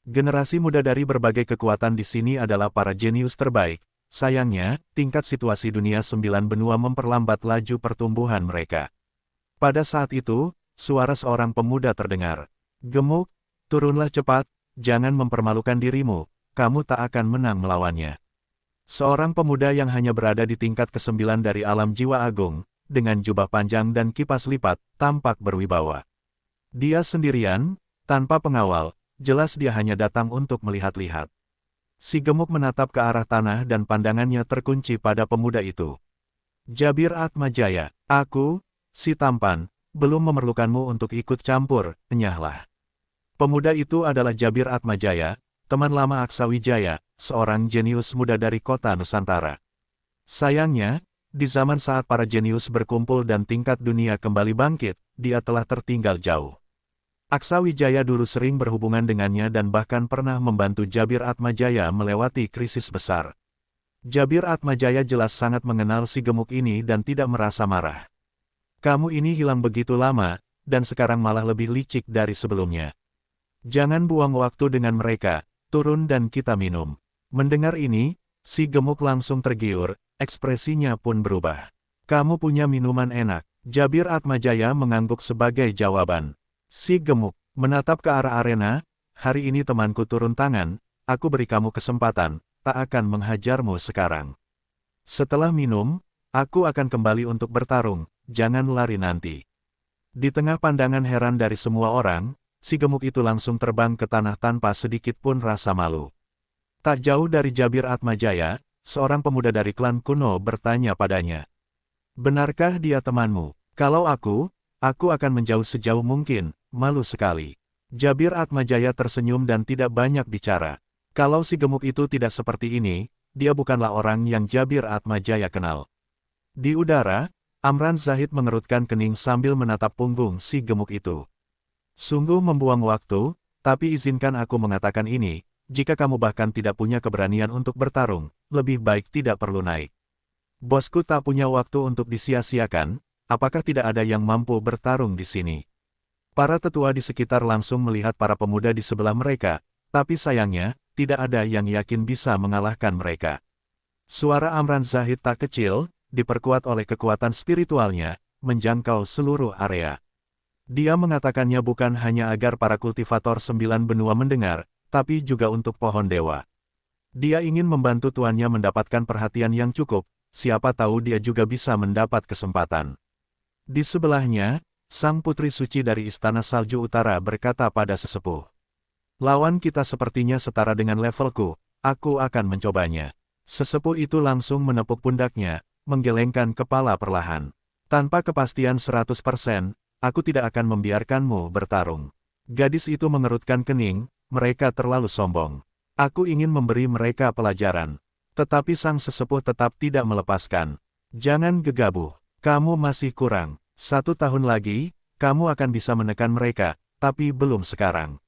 Generasi muda dari berbagai kekuatan di sini adalah para jenius terbaik, sayangnya, tingkat situasi dunia 9 Benua memperlambat laju pertumbuhan mereka. Pada saat itu, suara seorang pemuda terdengar. Gemuk, turunlah cepat. Jangan mempermalukan dirimu, kamu tak akan menang melawannya. Seorang pemuda yang hanya berada di tingkat ke-9 dari alam jiwa agung, dengan jubah panjang dan kipas lipat, tampak berwibawa. Dia sendirian, tanpa pengawal, jelas dia hanya datang untuk melihat-lihat. Si gemuk menatap ke arah tanah dan pandangannya terkunci pada pemuda itu. Jabir Atmajaya, aku, si tampan, belum memerlukanmu untuk ikut campur, enyahlah. Pemuda itu adalah Jabir Atmajaya, teman lama Aksawijaya, seorang jenius muda dari kota Nusantara. Sayangnya, di zaman saat para jenius berkumpul dan tingkat dunia kembali bangkit, dia telah tertinggal jauh. Aksawijaya dulu sering berhubungan dengannya dan bahkan pernah membantu Jabir Atmajaya melewati krisis besar. Jabir Atmajaya jelas sangat mengenal si gemuk ini dan tidak merasa marah. Kamu ini hilang begitu lama, dan sekarang malah lebih licik dari sebelumnya. Jangan buang waktu dengan mereka, turun dan kita minum. Mendengar ini, si gemuk langsung tergiur, ekspresinya pun berubah. Kamu punya minuman enak. Jabir Atmajaya mengangguk sebagai jawaban. Si gemuk menatap ke arah arena, hari ini temanku turun tangan, aku beri kamu kesempatan, tak akan menghajarmu sekarang. Setelah minum, aku akan kembali untuk bertarung, jangan lari nanti. Di tengah pandangan heran dari semua orang, si gemuk itu langsung terbang ke tanah tanpa sedikit pun rasa malu. Tak jauh dari Jabir Atmajaya, seorang pemuda dari klan kuno bertanya padanya. Benarkah dia temanmu? Kalau aku akan menjauh sejauh mungkin, malu sekali. Jabir Atmajaya tersenyum dan tidak banyak bicara. Kalau si gemuk itu tidak seperti ini, dia bukanlah orang yang Jabir Atmajaya kenal. Di udara, Amran Zahid mengerutkan kening sambil menatap punggung si gemuk itu. Sungguh membuang waktu, tapi izinkan aku mengatakan ini, jika kamu bahkan tidak punya keberanian untuk bertarung, lebih baik tidak perlu naik. Bosku tak punya waktu untuk disia-siakan, apakah tidak ada yang mampu bertarung di sini? Para tetua di sekitar langsung melihat para pemuda di sebelah mereka, tapi sayangnya, tidak ada yang yakin bisa mengalahkan mereka. Suara Amran Zahid tak kecil, diperkuat oleh kekuatan spiritualnya, menjangkau seluruh area. Dia mengatakannya bukan hanya agar para kultivator 9 benua mendengar, tapi juga untuk pohon dewa. Dia ingin membantu tuannya mendapatkan perhatian yang cukup, siapa tahu dia juga bisa mendapat kesempatan. Di sebelahnya, sang putri suci dari Istana Salju Utara berkata pada sesepuh. Lawan kita sepertinya setara dengan levelku, aku akan mencobanya. Sesepuh itu langsung menepuk pundaknya, menggelengkan kepala perlahan. Tanpa kepastian 100%, aku tidak akan membiarkanmu bertarung. Gadis itu mengerutkan kening, mereka terlalu sombong. Aku ingin memberi mereka pelajaran. Tetapi sang sesepuh tetap tidak melepaskan. Jangan gegabah, kamu masih kurang. 1 tahun lagi, kamu akan bisa menekan mereka, tapi belum sekarang.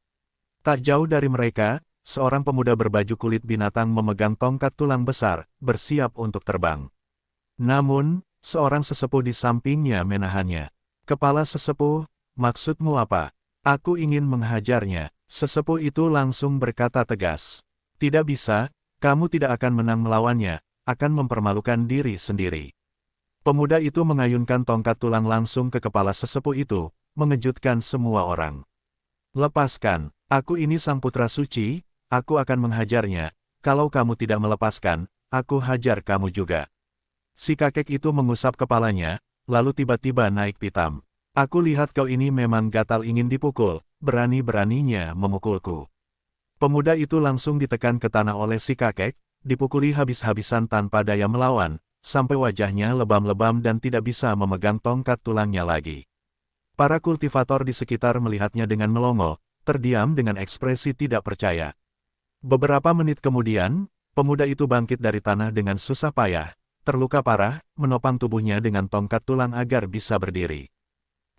Tak jauh dari mereka, seorang pemuda berbaju kulit binatang memegang tongkat tulang besar, bersiap untuk terbang. Namun, seorang sesepuh di sampingnya menahannya. Kepala sesepuh, maksudmu apa? Aku ingin menghajarnya. Sesepuh itu langsung berkata tegas. Tidak bisa, kamu tidak akan menang melawannya, akan mempermalukan diri sendiri. Pemuda itu mengayunkan tongkat tulang langsung ke kepala sesepuh itu, mengejutkan semua orang. Lepaskan, aku ini sang putra suci, aku akan menghajarnya, kalau kamu tidak melepaskan, aku hajar kamu juga. Si kakek itu mengusap kepalanya, lalu tiba-tiba naik pitam. Aku lihat kau ini memang gatal ingin dipukul, berani-beraninya memukulku. Pemuda itu langsung ditekan ke tanah oleh si kakek, dipukuli habis-habisan tanpa daya melawan, sampai wajahnya lebam-lebam dan tidak bisa memegang tongkat tulangnya lagi. Para kultivator di sekitar melihatnya dengan melongo, terdiam dengan ekspresi tidak percaya. Beberapa menit kemudian, pemuda itu bangkit dari tanah dengan susah payah, terluka parah, menopang tubuhnya dengan tongkat tulang agar bisa berdiri.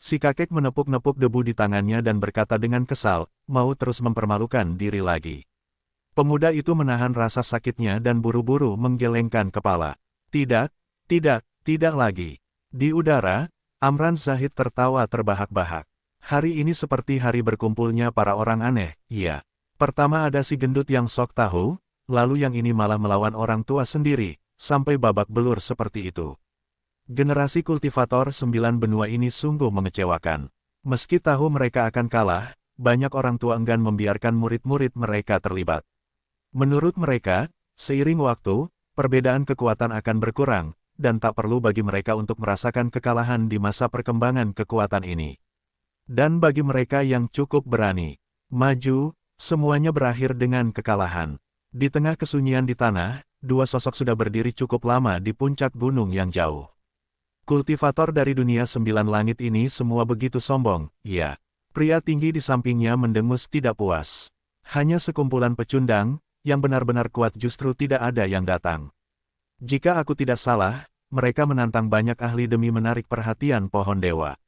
Si kakek menepuk-nepuk debu di tangannya dan berkata dengan kesal, mau terus mempermalukan diri lagi. Pemuda itu menahan rasa sakitnya dan buru-buru menggelengkan kepala. Tidak, tidak lagi. Di udara, Amran Zahid tertawa terbahak-bahak. Hari ini seperti hari berkumpulnya para orang aneh, iya. Pertama ada si gendut yang sok tahu, lalu yang ini malah melawan orang tua sendiri, sampai babak belur seperti itu. Generasi kultivator 9 benua ini sungguh mengecewakan. Meski tahu mereka akan kalah, banyak orang tua enggan membiarkan murid-murid mereka terlibat. Menurut mereka, seiring waktu, perbedaan kekuatan akan berkurang, dan tak perlu bagi mereka untuk merasakan kekalahan di masa perkembangan kekuatan ini. Dan bagi mereka yang cukup berani maju, semuanya berakhir dengan kekalahan. Di tengah kesunyian di tanah, dua sosok sudah berdiri cukup lama di puncak gunung yang jauh. Kultivator dari dunia 9 langit ini semua begitu sombong, ya. Pria tinggi di sampingnya mendengus tidak puas. Hanya sekumpulan pecundang, yang benar-benar kuat justru tidak ada yang datang. Jika aku tidak salah, mereka menantang banyak ahli demi menarik perhatian pohon dewa.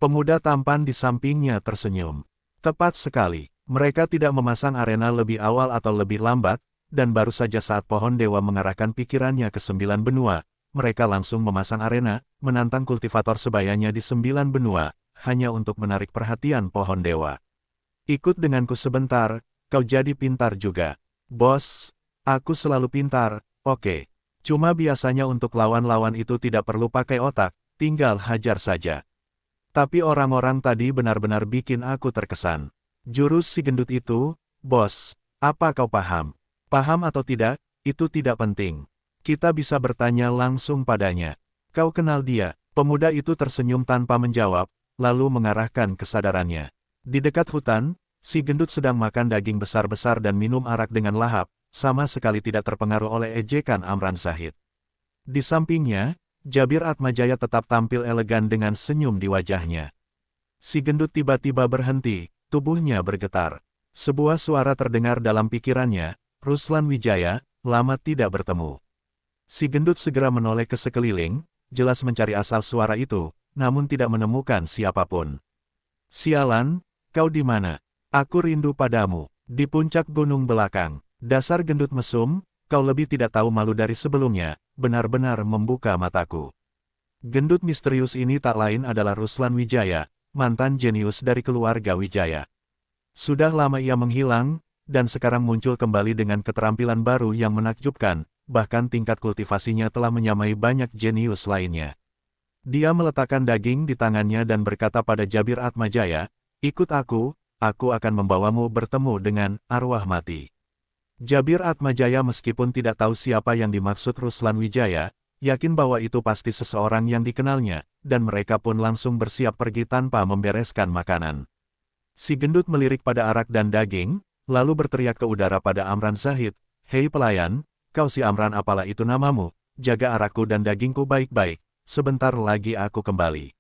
Pemuda tampan di sampingnya tersenyum. Tepat sekali, mereka tidak memasang arena lebih awal atau lebih lambat, dan baru saja saat pohon dewa mengarahkan pikirannya ke 9 benua, mereka langsung memasang arena, menantang kultivator sebayanya di 9 benua, hanya untuk menarik perhatian pohon dewa. Ikut denganku sebentar, kau jadi pintar juga. Bos, aku selalu pintar, oke. Cuma biasanya untuk lawan-lawan itu tidak perlu pakai otak, tinggal hajar saja. Tapi orang-orang tadi benar-benar bikin aku terkesan. Jurus si gendut itu, bos, apa kau paham? Paham atau tidak, itu tidak penting. Kita bisa bertanya langsung padanya. Kau kenal dia? Pemuda itu tersenyum tanpa menjawab, lalu mengarahkan kesadarannya. Di dekat hutan, si gendut sedang makan daging besar-besar dan minum arak dengan lahap, sama sekali tidak terpengaruh oleh ejekan Amran Zahid. Di sampingnya, Jabir Atmajaya tetap tampil elegan dengan senyum di wajahnya. Si gendut tiba-tiba berhenti, tubuhnya bergetar. Sebuah suara terdengar dalam pikirannya, Ruslan Wijaya, lama tidak bertemu. Si gendut segera menoleh ke sekeliling, jelas mencari asal suara itu, namun tidak menemukan siapapun. Sialan, kau di mana? Aku rindu padamu. Di puncak gunung belakang. Dasar gendut mesum, kau lebih tidak tahu malu dari sebelumnya, benar-benar membuka mataku. Gendut misterius ini tak lain adalah Ruslan Wijaya, mantan jenius dari keluarga Wijaya. Sudah lama ia menghilang, dan sekarang muncul kembali dengan keterampilan baru yang menakjubkan, bahkan tingkat kultivasinya telah menyamai banyak jenius lainnya. Dia meletakkan daging di tangannya dan berkata pada Jabir Atmajaya, ikut aku akan membawamu bertemu dengan arwah mati. Jabir Atmajaya meskipun tidak tahu siapa yang dimaksud Ruslan Wijaya, yakin bahwa itu pasti seseorang yang dikenalnya, dan mereka pun langsung bersiap pergi tanpa membereskan makanan. Si gendut melirik pada arak dan daging, lalu berteriak ke udara pada Amran Zahid, hei pelayan, kau si Amran apalah itu namamu, jaga arakku dan dagingku baik-baik, sebentar lagi aku kembali.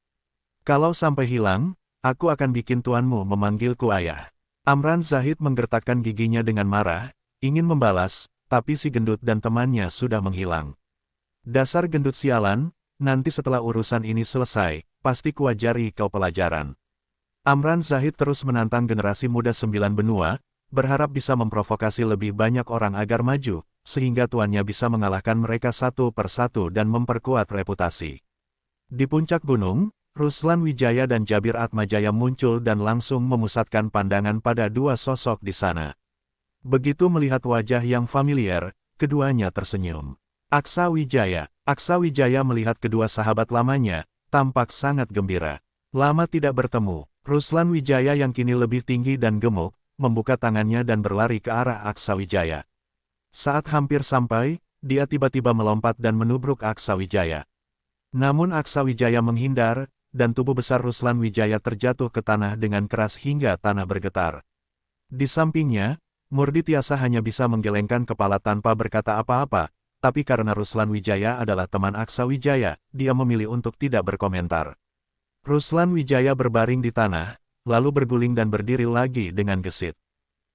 Kalau sampai hilang, aku akan bikin tuanmu memanggilku ayah. Amran Zahid menggertakkan giginya dengan marah, ingin membalas, tapi si gendut dan temannya sudah menghilang. Dasar gendut sialan, nanti setelah urusan ini selesai, pasti kuajari kau pelajaran. Amran Zahid terus menantang generasi muda 9 benua, berharap bisa memprovokasi lebih banyak orang agar maju, sehingga tuannya bisa mengalahkan mereka satu persatu dan memperkuat reputasi. Di puncak gunung, Ruslan Wijaya dan Jabir Atmajaya muncul dan langsung memusatkan pandangan pada dua sosok di sana. Begitu melihat wajah yang familiar, keduanya tersenyum. Aksa Wijaya melihat kedua sahabat lamanya, tampak sangat gembira. Lama tidak bertemu, Ruslan Wijaya yang kini lebih tinggi dan gemuk, membuka tangannya dan berlari ke arah Aksa Wijaya. Saat hampir sampai, dia tiba-tiba melompat dan menubruk Aksa Wijaya. Namun Aksa Wijaya menghindar, dan tubuh besar Ruslan Wijaya terjatuh ke tanah dengan keras hingga tanah bergetar. Di sampingnya, Murdi Tiasa hanya bisa menggelengkan kepala tanpa berkata apa-apa, tapi karena Ruslan Wijaya adalah teman Aksa Wijaya, dia memilih untuk tidak berkomentar. Ruslan Wijaya berbaring di tanah, lalu berguling dan berdiri lagi dengan gesit.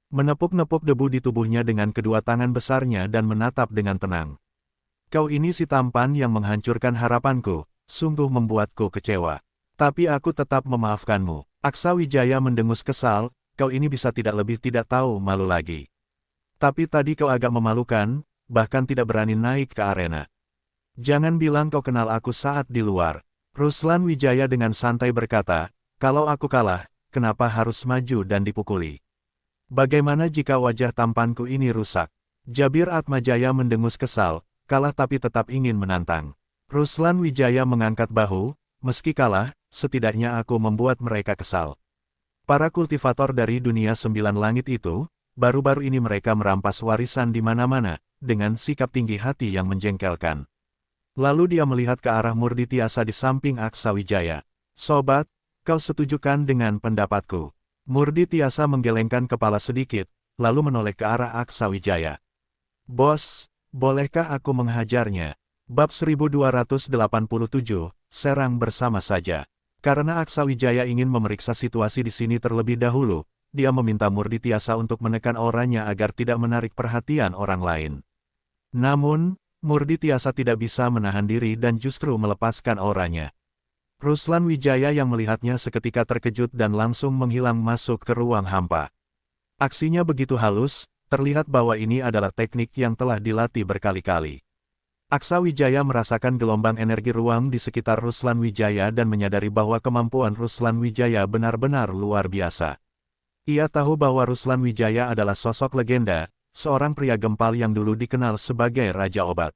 Menepuk-nepuk debu di tubuhnya dengan kedua tangan besarnya dan menatap dengan tenang. Kau ini si tampan yang menghancurkan harapanku, sungguh membuatku kecewa. Tapi aku tetap memaafkanmu. Aksa Wijaya mendengus kesal, kau ini bisa tidak lebih tidak tahu malu lagi. Tapi tadi kau agak memalukan, bahkan tidak berani naik ke arena. Jangan bilang kau kenal aku saat di luar. Ruslan Wijaya dengan santai berkata, kalau aku kalah, kenapa harus maju dan dipukuli? Bagaimana jika wajah tampanku ini rusak? Jabir Atmajaya mendengus kesal, kalah tapi tetap ingin menantang. Ruslan Wijaya mengangkat bahu, meski kalah, setidaknya aku membuat mereka kesal. Para kultivator dari dunia 9 langit itu, baru-baru ini mereka merampas warisan di mana-mana, dengan sikap tinggi hati yang menjengkelkan. Lalu dia melihat ke arah Murdi Tiasa di samping Aksa Wijaya. Sobat, kau setujukan dengan pendapatku? Murdi Tiasa menggelengkan kepala sedikit, lalu menoleh ke arah Aksa Wijaya. Bos, bolehkah aku menghajarnya? Bab 1287, serang bersama saja. Karena Aksa Wijaya ingin memeriksa situasi di sini terlebih dahulu, dia meminta Murdi Tiasa untuk menekan auranya agar tidak menarik perhatian orang lain. Namun, Murdi Tiasa tidak bisa menahan diri dan justru melepaskan auranya. Ruslan Wijaya yang melihatnya seketika terkejut dan langsung menghilang masuk ke ruang hampa. Aksinya begitu halus, terlihat bahwa ini adalah teknik yang telah dilatih berkali-kali. Aksa Wijaya merasakan gelombang energi ruang di sekitar Ruslan Wijaya dan menyadari bahwa kemampuan Ruslan Wijaya benar-benar luar biasa. Ia tahu bahwa Ruslan Wijaya adalah sosok legenda, seorang pria gempal yang dulu dikenal sebagai Raja Obat.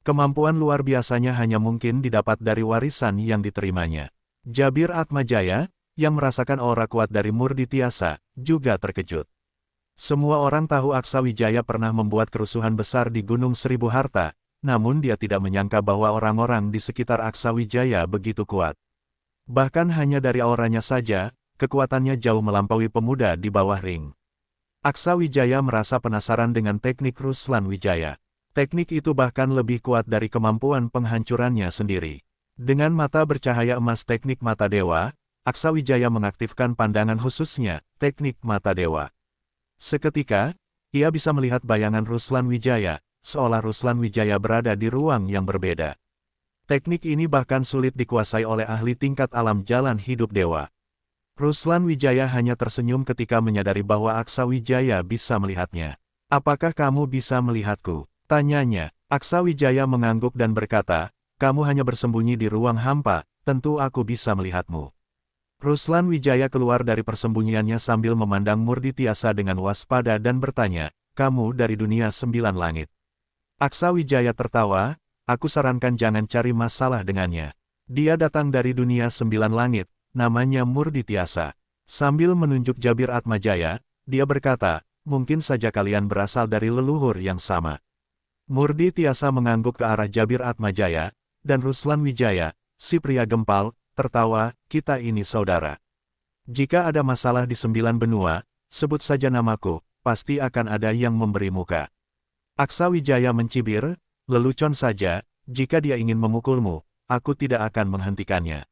Kemampuan luar biasanya hanya mungkin didapat dari warisan yang diterimanya. Jabir Atmajaya, yang merasakan aura kuat dari Murdi Tiasa, juga terkejut. Semua orang tahu Aksa Wijaya pernah membuat kerusuhan besar di Gunung Seribu Harta, namun dia tidak menyangka bahwa orang-orang di sekitar Aksa Wijaya begitu kuat. Bahkan hanya dari auranya saja, kekuatannya jauh melampaui pemuda di bawah ring. Aksa Wijaya merasa penasaran dengan teknik Ruslan Wijaya. Teknik itu bahkan lebih kuat dari kemampuan penghancurannya sendiri. Dengan mata bercahaya emas teknik mata dewa, Aksa Wijaya mengaktifkan pandangan khususnya, teknik mata dewa. Seketika, ia bisa melihat bayangan Ruslan Wijaya, seolah Ruslan Wijaya berada di ruang yang berbeda. Teknik ini bahkan sulit dikuasai oleh ahli tingkat alam jalan hidup dewa. Ruslan Wijaya hanya tersenyum ketika menyadari bahwa Aksa Wijaya bisa melihatnya. "Apakah kamu bisa melihatku?" tanyanya. Aksa Wijaya mengangguk dan berkata, "Kamu hanya bersembunyi di ruang hampa, tentu aku bisa melihatmu." Ruslan Wijaya keluar dari persembunyiannya sambil memandang Murditiasa dengan waspada dan bertanya, "Kamu dari dunia 9 langit?" Aksa Wijaya tertawa, "Aku sarankan jangan cari masalah dengannya. Dia datang dari dunia 9 langit, namanya Murditiasa." Sambil menunjuk Jabir Atmajaya, dia berkata, "Mungkin saja kalian berasal dari leluhur yang sama." Murditiasa mengangguk ke arah Jabir Atmajaya, dan Ruslan Wijaya, si pria gempal, tertawa, "Kita ini saudara. Jika ada masalah di 9 benua, sebut saja namaku, pasti akan ada yang memberi muka." Aksa Wijaya mencibir, "Lelucon saja, jika dia ingin memukulmu, aku tidak akan menghentikannya."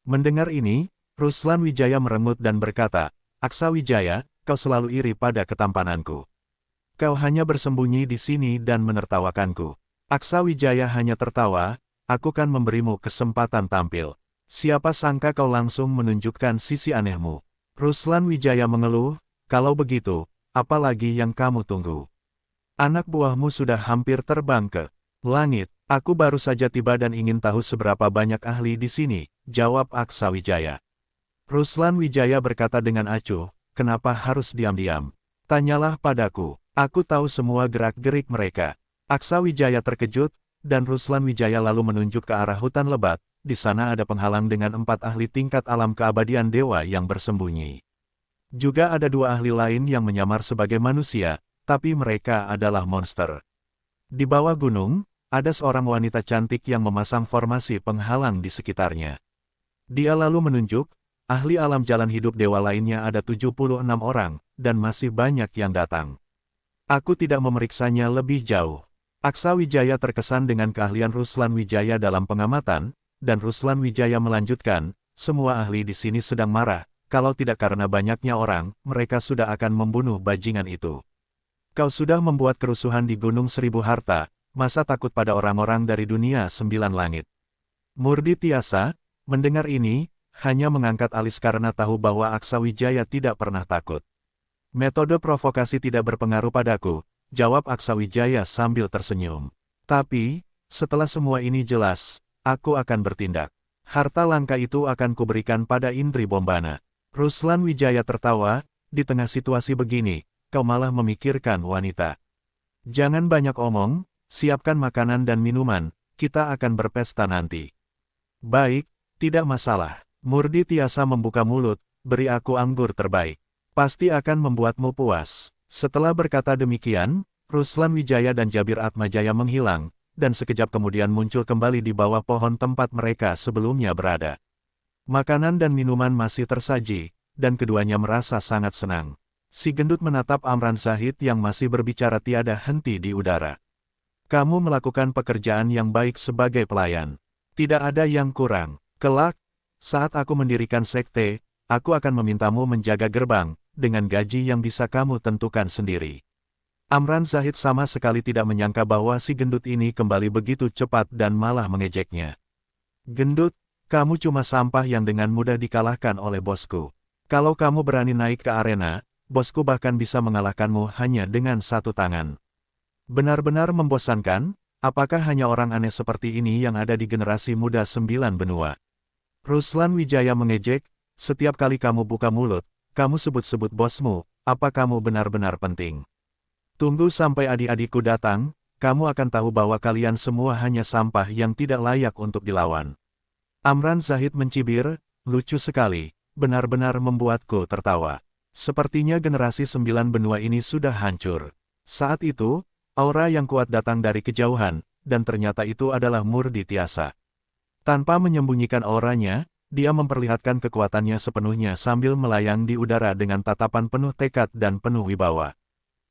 Mendengar ini, Ruslan Wijaya merengut dan berkata, "Aksa Wijaya, kau selalu iri pada ketampananku. Kau hanya bersembunyi di sini dan menertawakanku." Aksa Wijaya hanya tertawa, "Aku kan memberimu kesempatan tampil. Siapa sangka kau langsung menunjukkan sisi anehmu." Ruslan Wijaya mengeluh, "Kalau begitu, apa lagi yang kamu tunggu? Anak buahmu sudah hampir terbang ke langit. Aku baru saja tiba dan ingin tahu seberapa banyak ahli di sini," jawab Aksa Wijaya. Ruslan Wijaya berkata dengan acuh, "Kenapa harus diam-diam? Tanyalah padaku, aku tahu semua gerak-gerik mereka." Aksa Wijaya terkejut, dan Ruslan Wijaya lalu menunjuk ke arah hutan lebat. Di sana ada penghalang dengan 4 ahli tingkat alam keabadian dewa yang bersembunyi. Juga ada 2 ahli lain yang menyamar sebagai manusia, tapi mereka adalah monster. Di bawah gunung, ada seorang wanita cantik yang memasang formasi penghalang di sekitarnya. Dia lalu menunjuk, ahli alam jalan hidup dewa lainnya ada 76 orang, dan masih banyak yang datang. Aku tidak memeriksanya lebih jauh. Aksa Wijaya terkesan dengan keahlian Ruslan Wijaya dalam pengamatan, dan Ruslan Wijaya melanjutkan, "Semua ahli di sini sedang marah, kalau tidak karena banyaknya orang, mereka sudah akan membunuh bajingan itu. Kau sudah membuat kerusuhan di Gunung Seribu Harta, masa takut pada orang-orang dari dunia 9 langit?" Murditiasa, mendengar ini, hanya mengangkat alis karena tahu bahwa Aksa Wijaya tidak pernah takut. "Metode provokasi tidak berpengaruh padaku," jawab Aksa Wijaya sambil tersenyum. "Tapi, setelah semua ini jelas, aku akan bertindak. Harta langka itu akan kuberikan pada Indri Bombana." Ruslan Wijaya tertawa, "Di tengah situasi begini, kau malah memikirkan wanita. Jangan banyak omong, siapkan makanan dan minuman, kita akan berpesta nanti." "Baik, tidak masalah." Murditiasa membuka mulut, "Beri aku anggur terbaik. Pasti akan membuatmu puas." Setelah berkata demikian, Ruslan Wijaya dan Jabir Atmajaya menghilang, dan sekejap kemudian muncul kembali di bawah pohon tempat mereka sebelumnya berada. Makanan dan minuman masih tersaji, dan keduanya merasa sangat senang. Si gendut menatap Amran Zahid yang masih berbicara tiada henti di udara. "Kamu melakukan pekerjaan yang baik sebagai pelayan. Tidak ada yang kurang. Kelak, saat aku mendirikan sekte, aku akan memintamu menjaga gerbang, dengan gaji yang bisa kamu tentukan sendiri." Amran Zahid sama sekali tidak menyangka bahwa si gendut ini kembali begitu cepat dan malah mengejeknya. "Gendut, kamu cuma sampah yang dengan mudah dikalahkan oleh bosku. Kalau kamu berani naik ke arena, bosku bahkan bisa mengalahkanmu hanya dengan 1 tangan." Benar-benar membosankan, apakah hanya orang aneh seperti ini yang ada di generasi muda 9 benua? Ruslan Wijaya mengejek, "Setiap kali kamu buka mulut, kamu sebut-sebut bosmu, apa kamu benar-benar penting? Tunggu sampai adik-adikku datang, kamu akan tahu bahwa kalian semua hanya sampah yang tidak layak untuk dilawan." Amran Zahid mencibir, "Lucu sekali, benar-benar membuatku tertawa. Sepertinya generasi 9 benua ini sudah hancur." Saat itu, aura yang kuat datang dari kejauhan, dan ternyata itu adalah Murditiasa. Tanpa menyembunyikan auranya, dia memperlihatkan kekuatannya sepenuhnya sambil melayang di udara dengan tatapan penuh tekad dan penuh wibawa.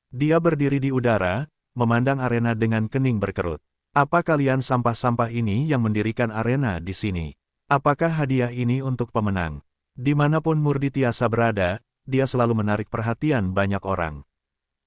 Dia berdiri di udara, memandang arena dengan kening berkerut. Apa kalian sampah-sampah ini yang mendirikan arena di sini? Apakah hadiah ini untuk pemenang? Dimanapun Murdi Tiasa berada, dia selalu menarik perhatian banyak orang.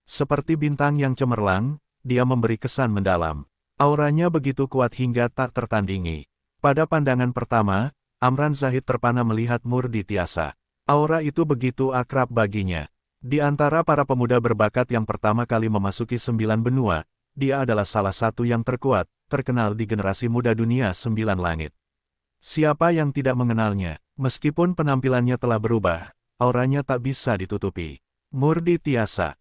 Seperti bintang yang cemerlang, dia memberi kesan mendalam. Auranya begitu kuat hingga tak tertandingi. Pada pandangan pertama, Amran Zahid terpana melihat Murdi Tiasa. Aura itu begitu akrab baginya. Di antara para pemuda berbakat yang pertama kali memasuki 9 benua, dia adalah salah satu yang terkuat, terkenal di generasi muda dunia 9 langit. Siapa yang tidak mengenalnya? Meskipun penampilannya telah berubah, auranya tak bisa ditutupi. Murdi Tiasa,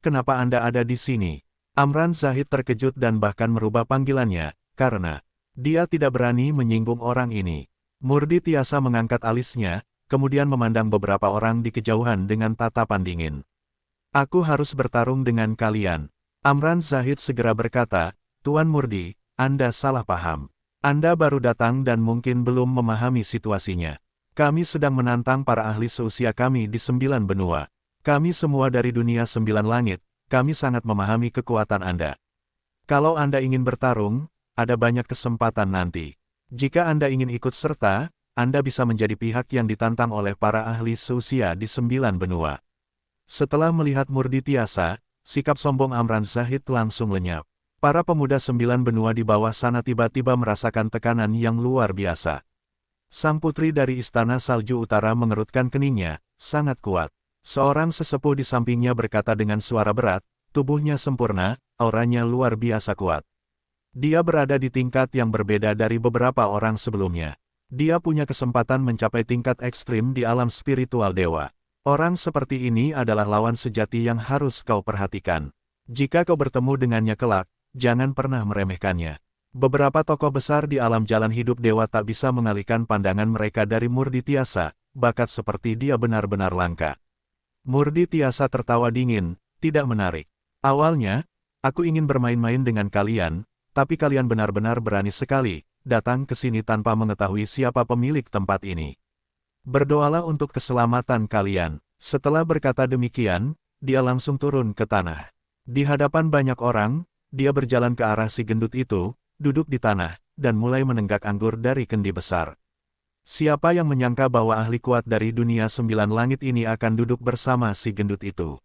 kenapa Anda ada di sini? Amran Zahid terkejut dan bahkan merubah panggilannya, karena dia tidak berani menyinggung orang ini. Murdi Tiasa mengangkat alisnya, kemudian memandang beberapa orang di kejauhan dengan tatapan dingin. Aku harus bertarung dengan kalian. Amran Zahid segera berkata, Tuan Murdi, Anda salah paham. Anda baru datang dan mungkin belum memahami situasinya. Kami sedang menantang para ahli seusia kami di 9 benua. Kami semua dari dunia 9 langit. Kami sangat memahami kekuatan Anda. Kalau Anda ingin bertarung, ada banyak kesempatan nanti. Jika Anda ingin ikut serta, Anda bisa menjadi pihak yang ditantang oleh para ahli seusia di 9 benua. Setelah melihat Murdi Tiasa, sikap sombong Amran Zahid langsung lenyap. Para pemuda 9 benua di bawah sana tiba-tiba merasakan tekanan yang luar biasa. Sang putri dari Istana Salju Utara mengerutkan keningnya, sangat kuat. Seorang sesepuh di sampingnya berkata dengan suara berat, tubuhnya sempurna, auranya luar biasa kuat. Dia berada di tingkat yang berbeda dari beberapa orang sebelumnya. Dia punya kesempatan mencapai tingkat ekstrim di alam spiritual dewa. Orang seperti ini adalah lawan sejati yang harus kau perhatikan. Jika kau bertemu dengannya kelak, jangan pernah meremehkannya. Beberapa tokoh besar di alam jalan hidup dewa tak bisa mengalihkan pandangan mereka dari Murdi Tiasa, bakat seperti dia benar-benar langka. Murdi Tiasa tertawa dingin, tidak menarik. Awalnya, aku ingin bermain-main dengan kalian, tapi kalian benar-benar berani sekali, datang ke sini tanpa mengetahui siapa pemilik tempat ini. Berdoalah untuk keselamatan kalian. Setelah berkata demikian, dia langsung turun ke tanah. Di hadapan banyak orang, dia berjalan ke arah si gendut itu, duduk di tanah, dan mulai menenggak anggur dari kendi besar. Siapa yang menyangka bahwa ahli kuat dari dunia 9 langit ini akan duduk bersama si gendut itu?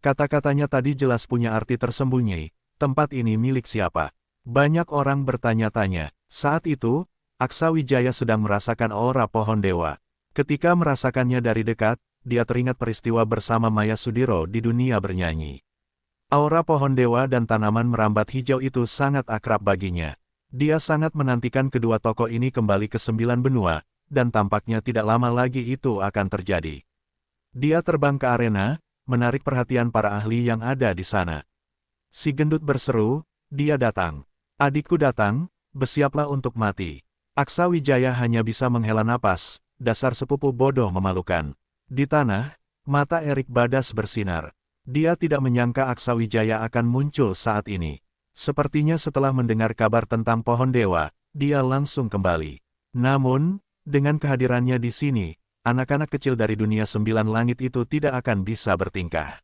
Kata-katanya tadi jelas punya arti tersembunyi, tempat ini milik siapa? Banyak orang bertanya-tanya. Saat itu, Aksa Wijaya sedang merasakan aura pohon dewa. Ketika merasakannya dari dekat, dia teringat peristiwa bersama Maya Sudiro di dunia bernyanyi. Aura pohon dewa dan tanaman merambat hijau itu sangat akrab baginya. Dia sangat menantikan kedua tokoh ini kembali ke 9 benua, dan tampaknya tidak lama lagi itu akan terjadi. Dia terbang ke arena, menarik perhatian para ahli yang ada di sana. Si gendut berseru, dia datang. Adikku datang, bersiaplah untuk mati. Aksa Wijaya hanya bisa menghela napas, dasar sepupu bodoh memalukan. Di tanah, mata Erik Badas bersinar. Dia tidak menyangka Aksa Wijaya akan muncul saat ini. Sepertinya setelah mendengar kabar tentang pohon dewa, dia langsung kembali. Namun, dengan kehadirannya di sini, anak-anak kecil dari dunia 9 langit itu tidak akan bisa bertingkah.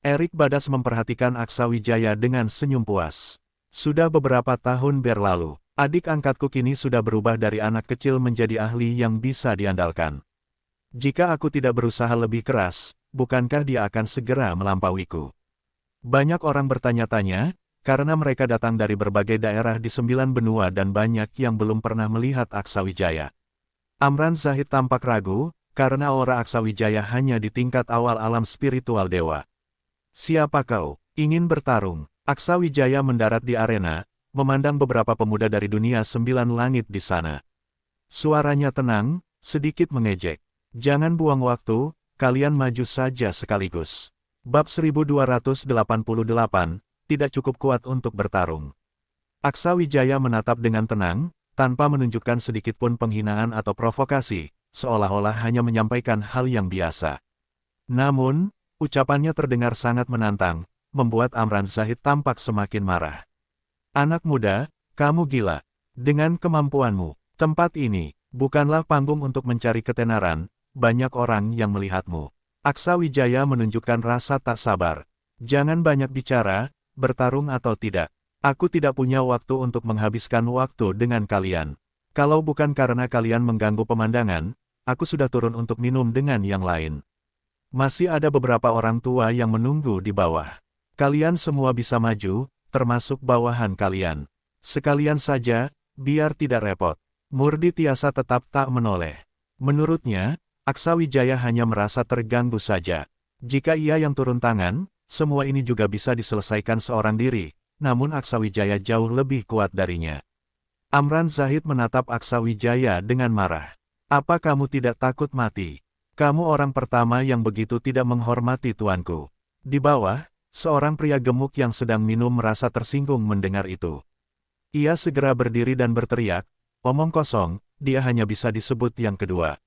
Erik Badas memperhatikan Aksa Wijaya dengan senyum puas. Sudah beberapa tahun berlalu, adik angkatku kini sudah berubah dari anak kecil menjadi ahli yang bisa diandalkan. Jika aku tidak berusaha lebih keras, bukankah dia akan segera melampauiku? Banyak orang bertanya-tanya, karena mereka datang dari berbagai daerah di 9 benua dan banyak yang belum pernah melihat Aksa Wijaya. Amran Zahid tampak ragu, karena aura Aksa Wijaya hanya di tingkat awal alam spiritual dewa. Siapa kau? Ingin bertarung? Aksa Wijaya mendarat di arena, memandang beberapa pemuda dari dunia 9 langit di sana. Suaranya tenang, sedikit mengejek. Jangan buang waktu, kalian maju saja sekaligus. Bab 1288, tidak cukup kuat untuk bertarung. Aksa Wijaya menatap dengan tenang, tanpa menunjukkan sedikitpun penghinaan atau provokasi, seolah-olah hanya menyampaikan hal yang biasa. Namun, ucapannya terdengar sangat menantang, membuat Amran Zahid tampak semakin marah. Anak muda, kamu gila. Dengan kemampuanmu, tempat ini bukanlah panggung untuk mencari ketenaran, banyak orang yang melihatmu. Aksa Wijaya menunjukkan rasa tak sabar. Jangan banyak bicara, bertarung atau tidak. Aku tidak punya waktu untuk menghabiskan waktu dengan kalian. Kalau bukan karena kalian mengganggu pemandangan, aku sudah turun untuk minum dengan yang lain. Masih ada beberapa orang tua yang menunggu di bawah. Kalian semua bisa maju, termasuk bawahan kalian. Sekalian saja, biar tidak repot. Murdi Tiasa tetap tak menoleh. Menurutnya, Aksawijaya hanya merasa terganggu saja. Jika ia yang turun tangan, semua ini juga bisa diselesaikan seorang diri, namun Aksawijaya jauh lebih kuat darinya. Amran Zahid menatap Aksawijaya dengan marah. Apa kamu tidak takut mati? Kamu orang pertama yang begitu tidak menghormati tuanku. Di bawah, seorang pria gemuk yang sedang minum merasa tersinggung mendengar itu. Ia segera berdiri dan berteriak, omong kosong, dia hanya bisa disebut yang kedua.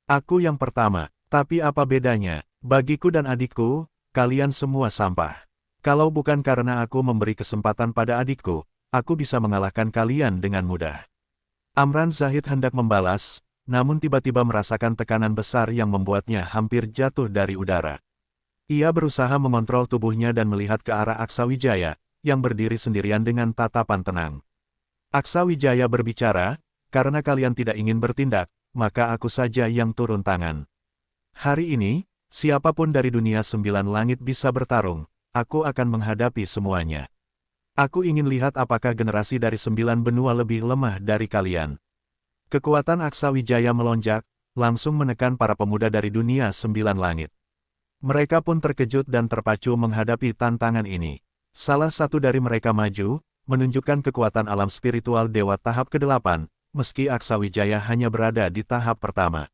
Aku yang pertama, tapi apa bedanya? Bagiku dan adikku, kalian semua sampah. Kalau bukan karena aku memberi kesempatan pada adikku, aku bisa mengalahkan kalian dengan mudah. Amran Zahid hendak membalas, namun tiba-tiba merasakan tekanan besar yang membuatnya hampir jatuh dari udara. Ia berusaha mengontrol tubuhnya dan melihat ke arah Aksawijaya, yang berdiri sendirian dengan tatapan tenang. Aksawijaya berbicara, karena kalian tidak ingin bertindak, maka aku saja yang turun tangan. Hari ini, siapapun dari dunia 9 langit bisa bertarung, aku akan menghadapi semuanya. Aku ingin lihat apakah generasi dari 9 benua lebih lemah dari kalian. Kekuatan Aksawijaya melonjak, langsung menekan para pemuda dari dunia 9 langit. Mereka pun terkejut dan terpacu menghadapi tantangan ini. Salah satu dari mereka maju, menunjukkan kekuatan alam spiritual Dewa tahap ke-8, meski Aksawijaya hanya berada di tahap pertama.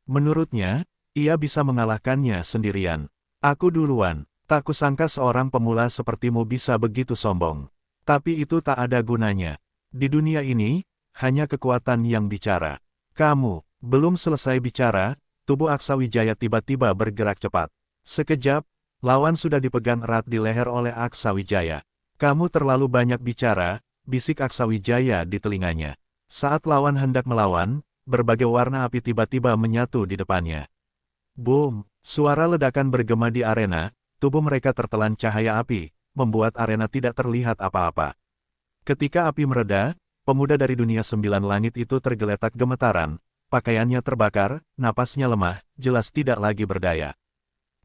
Menurutnya, ia bisa mengalahkannya sendirian. Aku duluan, tak kusangka seorang pemula sepertimu bisa begitu sombong. Tapi itu tak ada gunanya. Di dunia ini, hanya kekuatan yang bicara. Kamu, belum selesai bicara, tubuh Aksawijaya tiba-tiba bergerak cepat. Sekejap, lawan sudah dipegang erat di leher oleh Aksawijaya. Kamu terlalu banyak bicara, bisik Aksawijaya di telinganya. Saat lawan hendak melawan, berbagai warna api tiba-tiba menyatu di depannya. Boom! Suara ledakan bergema di arena, tubuh mereka tertelan cahaya api, membuat arena tidak terlihat apa-apa. Ketika api mereda, pemuda dari dunia 9 langit itu tergeletak gemetaran, pakaiannya terbakar, napasnya lemah, jelas tidak lagi berdaya.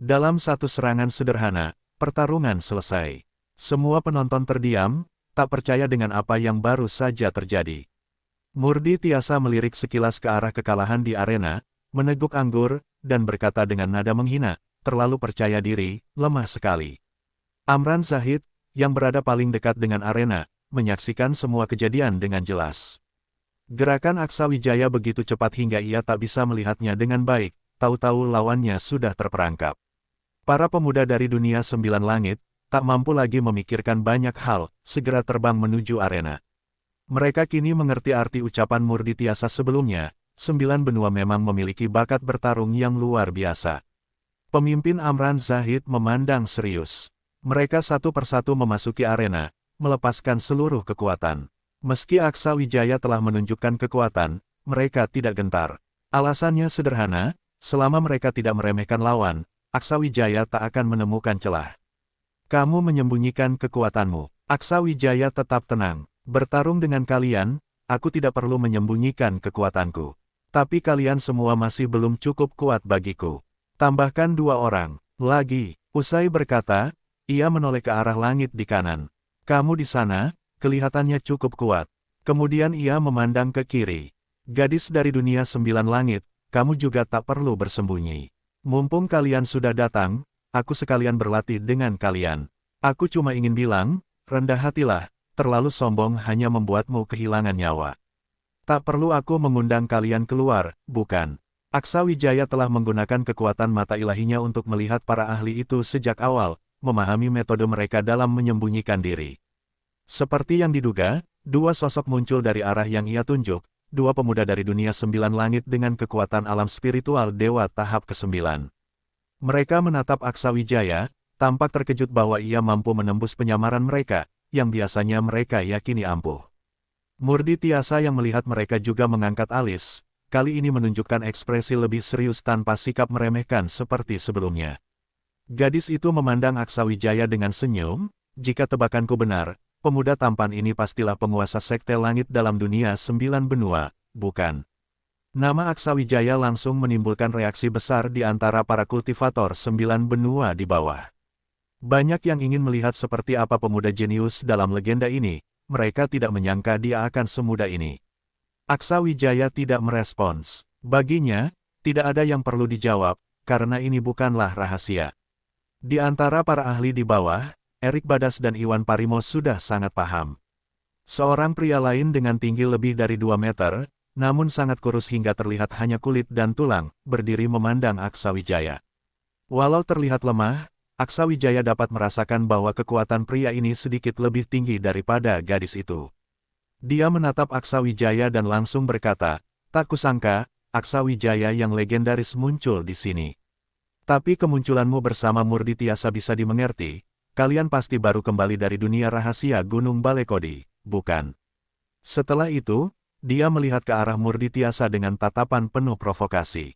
Dalam satu serangan sederhana, pertarungan selesai. Semua penonton terdiam, tak percaya dengan apa yang baru saja terjadi. Murdi Tiasa melirik sekilas ke arah kekalahan di arena, meneguk anggur, dan berkata dengan nada menghina, terlalu percaya diri, lemah sekali. Amran Zahid, yang berada paling dekat dengan arena, menyaksikan semua kejadian dengan jelas. Gerakan Aksawijaya begitu cepat hingga ia tak bisa melihatnya dengan baik, tahu-tahu lawannya sudah terperangkap. Para pemuda dari dunia 9 langit, tak mampu lagi memikirkan banyak hal, segera terbang menuju arena. Mereka kini mengerti arti ucapan Murdi Tiasa sebelumnya, 9 benua memang memiliki bakat bertarung yang luar biasa. Pemimpin Amran Zahid memandang serius. Mereka satu persatu memasuki arena, melepaskan seluruh kekuatan. Meski Aksawijaya telah menunjukkan kekuatan, mereka tidak gentar. Alasannya sederhana, selama mereka tidak meremehkan lawan, Aksawijaya tak akan menemukan celah. Kamu menyembunyikan kekuatanmu. Aksawijaya tetap tenang. Bertarung dengan kalian, aku tidak perlu menyembunyikan kekuatanku. Tapi kalian semua masih belum cukup kuat bagiku. Tambahkan 2 orang lagi. Usai berkata, ia menoleh ke arah langit di kanan. Kamu di sana, kelihatannya cukup kuat. Kemudian ia memandang ke kiri. Gadis dari dunia 9 langit, kamu juga tak perlu bersembunyi. Mumpung kalian sudah datang, aku sekalian berlatih dengan kalian. Aku cuma ingin bilang, rendah hatilah, terlalu sombong hanya membuatmu kehilangan nyawa. Tak perlu aku mengundang kalian keluar, bukan? Aksawijaya telah menggunakan kekuatan mata ilahinya untuk melihat para ahli itu sejak awal, memahami metode mereka dalam menyembunyikan diri. Seperti yang diduga, 2 sosok muncul dari arah yang ia tunjuk, 2 pemuda dari dunia 9 langit dengan kekuatan alam spiritual Dewa tahap ke-9. Mereka menatap Aksawijaya, tampak terkejut bahwa ia mampu menembus penyamaran mereka, yang biasanya mereka yakini ampuh. Murdi Tiasa yang melihat mereka juga mengangkat alis, kali ini menunjukkan ekspresi lebih serius tanpa sikap meremehkan seperti sebelumnya. Gadis itu memandang Aksawijaya dengan senyum, jika tebakanku benar, pemuda tampan ini pastilah penguasa sekte langit dalam dunia 9 benua, bukan? Nama Aksawijaya langsung menimbulkan reaksi besar di antara para kultivator 9 benua di bawah. Banyak yang ingin melihat seperti apa pemuda jenius dalam legenda ini, mereka tidak menyangka dia akan semudah ini. Aksawijaya tidak merespons. Baginya, tidak ada yang perlu dijawab, karena ini bukanlah rahasia. Di antara para ahli di bawah, Erik Badas dan Iwan Parimo sudah sangat paham. Seorang pria lain dengan tinggi lebih dari 2 meter, namun sangat kurus hingga terlihat hanya kulit dan tulang, berdiri memandang Aksawijaya. Walau terlihat lemah, Aksawijaya dapat merasakan bahwa kekuatan pria ini sedikit lebih tinggi daripada gadis itu. Dia menatap Aksawijaya dan langsung berkata, "Tak kusangka, Aksawijaya yang legendaris muncul di sini. Tapi kemunculanmu bersama Murdi Tiasa bisa dimengerti, kalian pasti baru kembali dari dunia rahasia Gunung Balekodi, bukan?" Setelah itu, dia melihat ke arah Murdi Tiasa dengan tatapan penuh provokasi.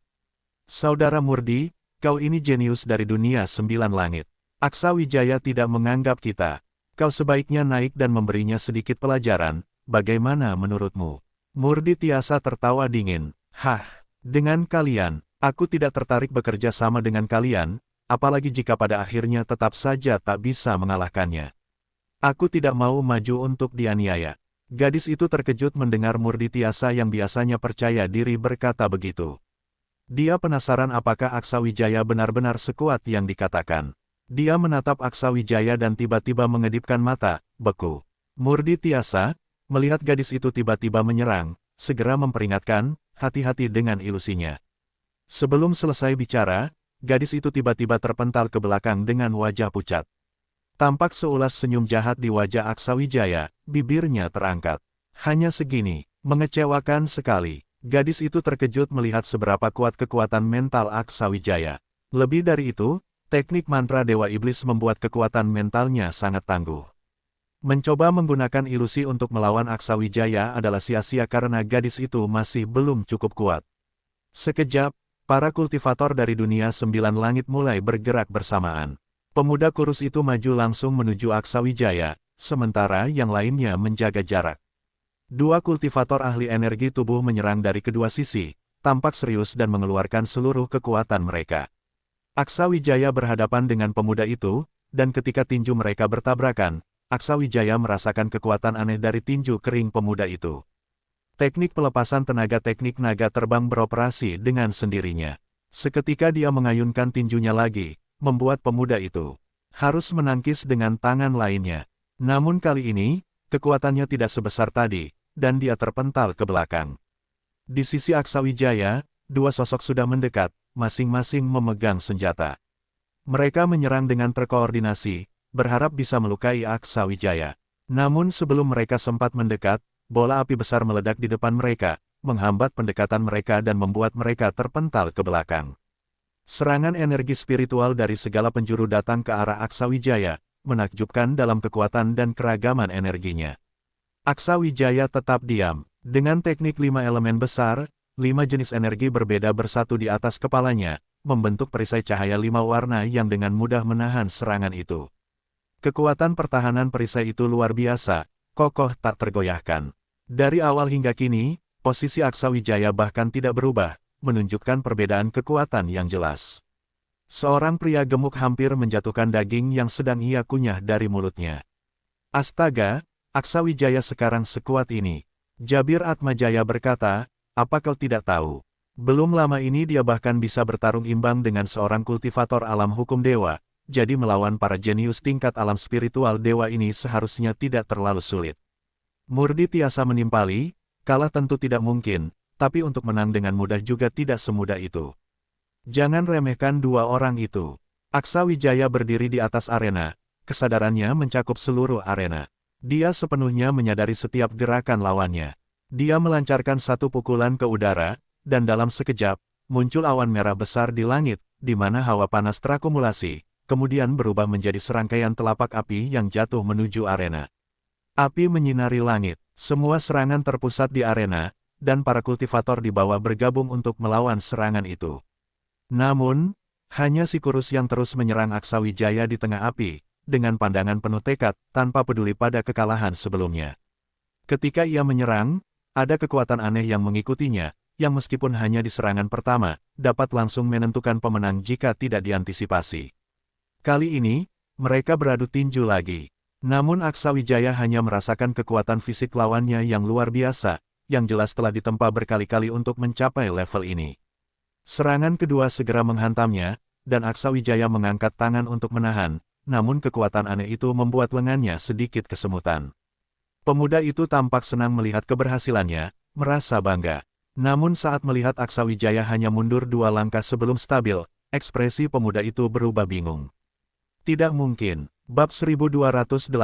"Saudara Murdi, kau ini jenius dari dunia 9 langit. Aksawijaya tidak menganggap kita. Kau sebaiknya naik dan memberinya sedikit pelajaran, bagaimana menurutmu?" Murdi Tiasa tertawa dingin. "Hah, dengan kalian, aku tidak tertarik bekerja sama dengan kalian, apalagi jika pada akhirnya tetap saja tak bisa mengalahkannya. Aku tidak mau maju untuk dianiaya." Gadis itu terkejut mendengar Murdi Tiasa yang biasanya percaya diri berkata begitu. Dia penasaran apakah Aksawijaya benar-benar sekuat yang dikatakan. Dia menatap Aksawijaya dan tiba-tiba mengedipkan mata, beku. Murdi Tiasa, melihat gadis itu tiba-tiba menyerang, segera memperingatkan, hati-hati dengan ilusinya. Sebelum selesai bicara, gadis itu tiba-tiba terpental ke belakang dengan wajah pucat. Tampak seulas senyum jahat di wajah Aksawijaya, bibirnya terangkat. Hanya segini, mengecewakan sekali. Gadis itu terkejut melihat seberapa kuat kekuatan mental Aksawijaya. Lebih dari itu, teknik mantra Dewa Iblis membuat kekuatan mentalnya sangat tangguh. Mencoba menggunakan ilusi untuk melawan Aksawijaya adalah sia-sia karena gadis itu masih belum cukup kuat. Sekejap, para kultivator dari dunia 9 langit mulai bergerak bersamaan. Pemuda kurus itu maju langsung menuju Aksawijaya, sementara yang lainnya menjaga jarak. Dua kultivator ahli energi tubuh menyerang dari kedua sisi, tampak serius dan mengeluarkan seluruh kekuatan mereka. Aksawijaya berhadapan dengan pemuda itu, dan ketika tinju mereka bertabrakan, Aksawijaya merasakan kekuatan aneh dari tinju kering pemuda itu. Teknik pelepasan tenaga teknik naga terbang beroperasi dengan sendirinya. Seketika dia mengayunkan tinjunya lagi, membuat pemuda itu harus menangkis dengan tangan lainnya. Namun kali ini, kekuatannya tidak sebesar tadi, dan dia terpental ke belakang. Di sisi Aksawijaya, dua sosok sudah mendekat, masing-masing memegang senjata. Mereka menyerang dengan terkoordinasi, berharap bisa melukai Aksawijaya. Namun sebelum mereka sempat mendekat, bola api besar meledak di depan mereka, menghambat pendekatan mereka dan membuat mereka terpental ke belakang. Serangan energi spiritual dari segala penjuru datang ke arah Aksawijaya, menakjubkan dalam kekuatan dan keragaman energinya. Aksawijaya tetap diam. Dengan teknik 5 elemen besar, 5 jenis energi berbeda bersatu di atas kepalanya, membentuk perisai cahaya 5 warna yang dengan mudah menahan serangan itu. Kekuatan pertahanan perisai itu luar biasa, kokoh tak tergoyahkan. Dari awal hingga kini, posisi Aksawijaya bahkan tidak berubah, menunjukkan perbedaan kekuatan yang jelas. Seorang pria gemuk hampir menjatuhkan daging yang sedang ia kunyah dari mulutnya. "Astaga, Aksawijaya sekarang sekuat ini." Jabir Atmajaya berkata, "Apa kau tidak tahu? Belum lama ini dia bahkan bisa bertarung imbang dengan seorang kultivator alam hukum dewa, jadi melawan para jenius tingkat alam spiritual dewa ini seharusnya tidak terlalu sulit." Murdi Tiasa menimpali, kalah tentu tidak mungkin, tapi untuk menang dengan mudah juga tidak semudah itu. Jangan remehkan dua orang itu. Aksawijaya berdiri di atas arena, kesadarannya mencakup seluruh arena. Dia sepenuhnya menyadari setiap gerakan lawannya. Dia melancarkan satu pukulan ke udara, dan dalam sekejap, muncul awan merah besar di langit, di mana hawa panas terakumulasi, kemudian berubah menjadi serangkaian telapak api yang jatuh menuju arena. Api menyinari langit, semua serangan terpusat di arena, dan para kultivator di bawah bergabung untuk melawan serangan itu. Namun, hanya si kurus yang terus menyerang Aksawijaya di tengah api, dengan pandangan penuh tekad, tanpa peduli pada kekalahan sebelumnya. Ketika ia menyerang, ada kekuatan aneh yang mengikutinya, yang meskipun hanya di serangan pertama, dapat langsung menentukan pemenang jika tidak diantisipasi. Kali ini, mereka beradu tinju lagi. Namun Aksawijaya hanya merasakan kekuatan fisik lawannya yang luar biasa, yang jelas telah ditempa berkali-kali untuk mencapai level ini. Serangan kedua segera menghantamnya, dan Aksawijaya mengangkat tangan untuk menahan, namun kekuatan aneh itu membuat lengannya sedikit kesemutan. Pemuda itu tampak senang melihat keberhasilannya, merasa bangga. Namun saat melihat Aksawijaya hanya mundur 2 langkah sebelum stabil, ekspresi pemuda itu berubah bingung. Tidak mungkin. Bab 1289,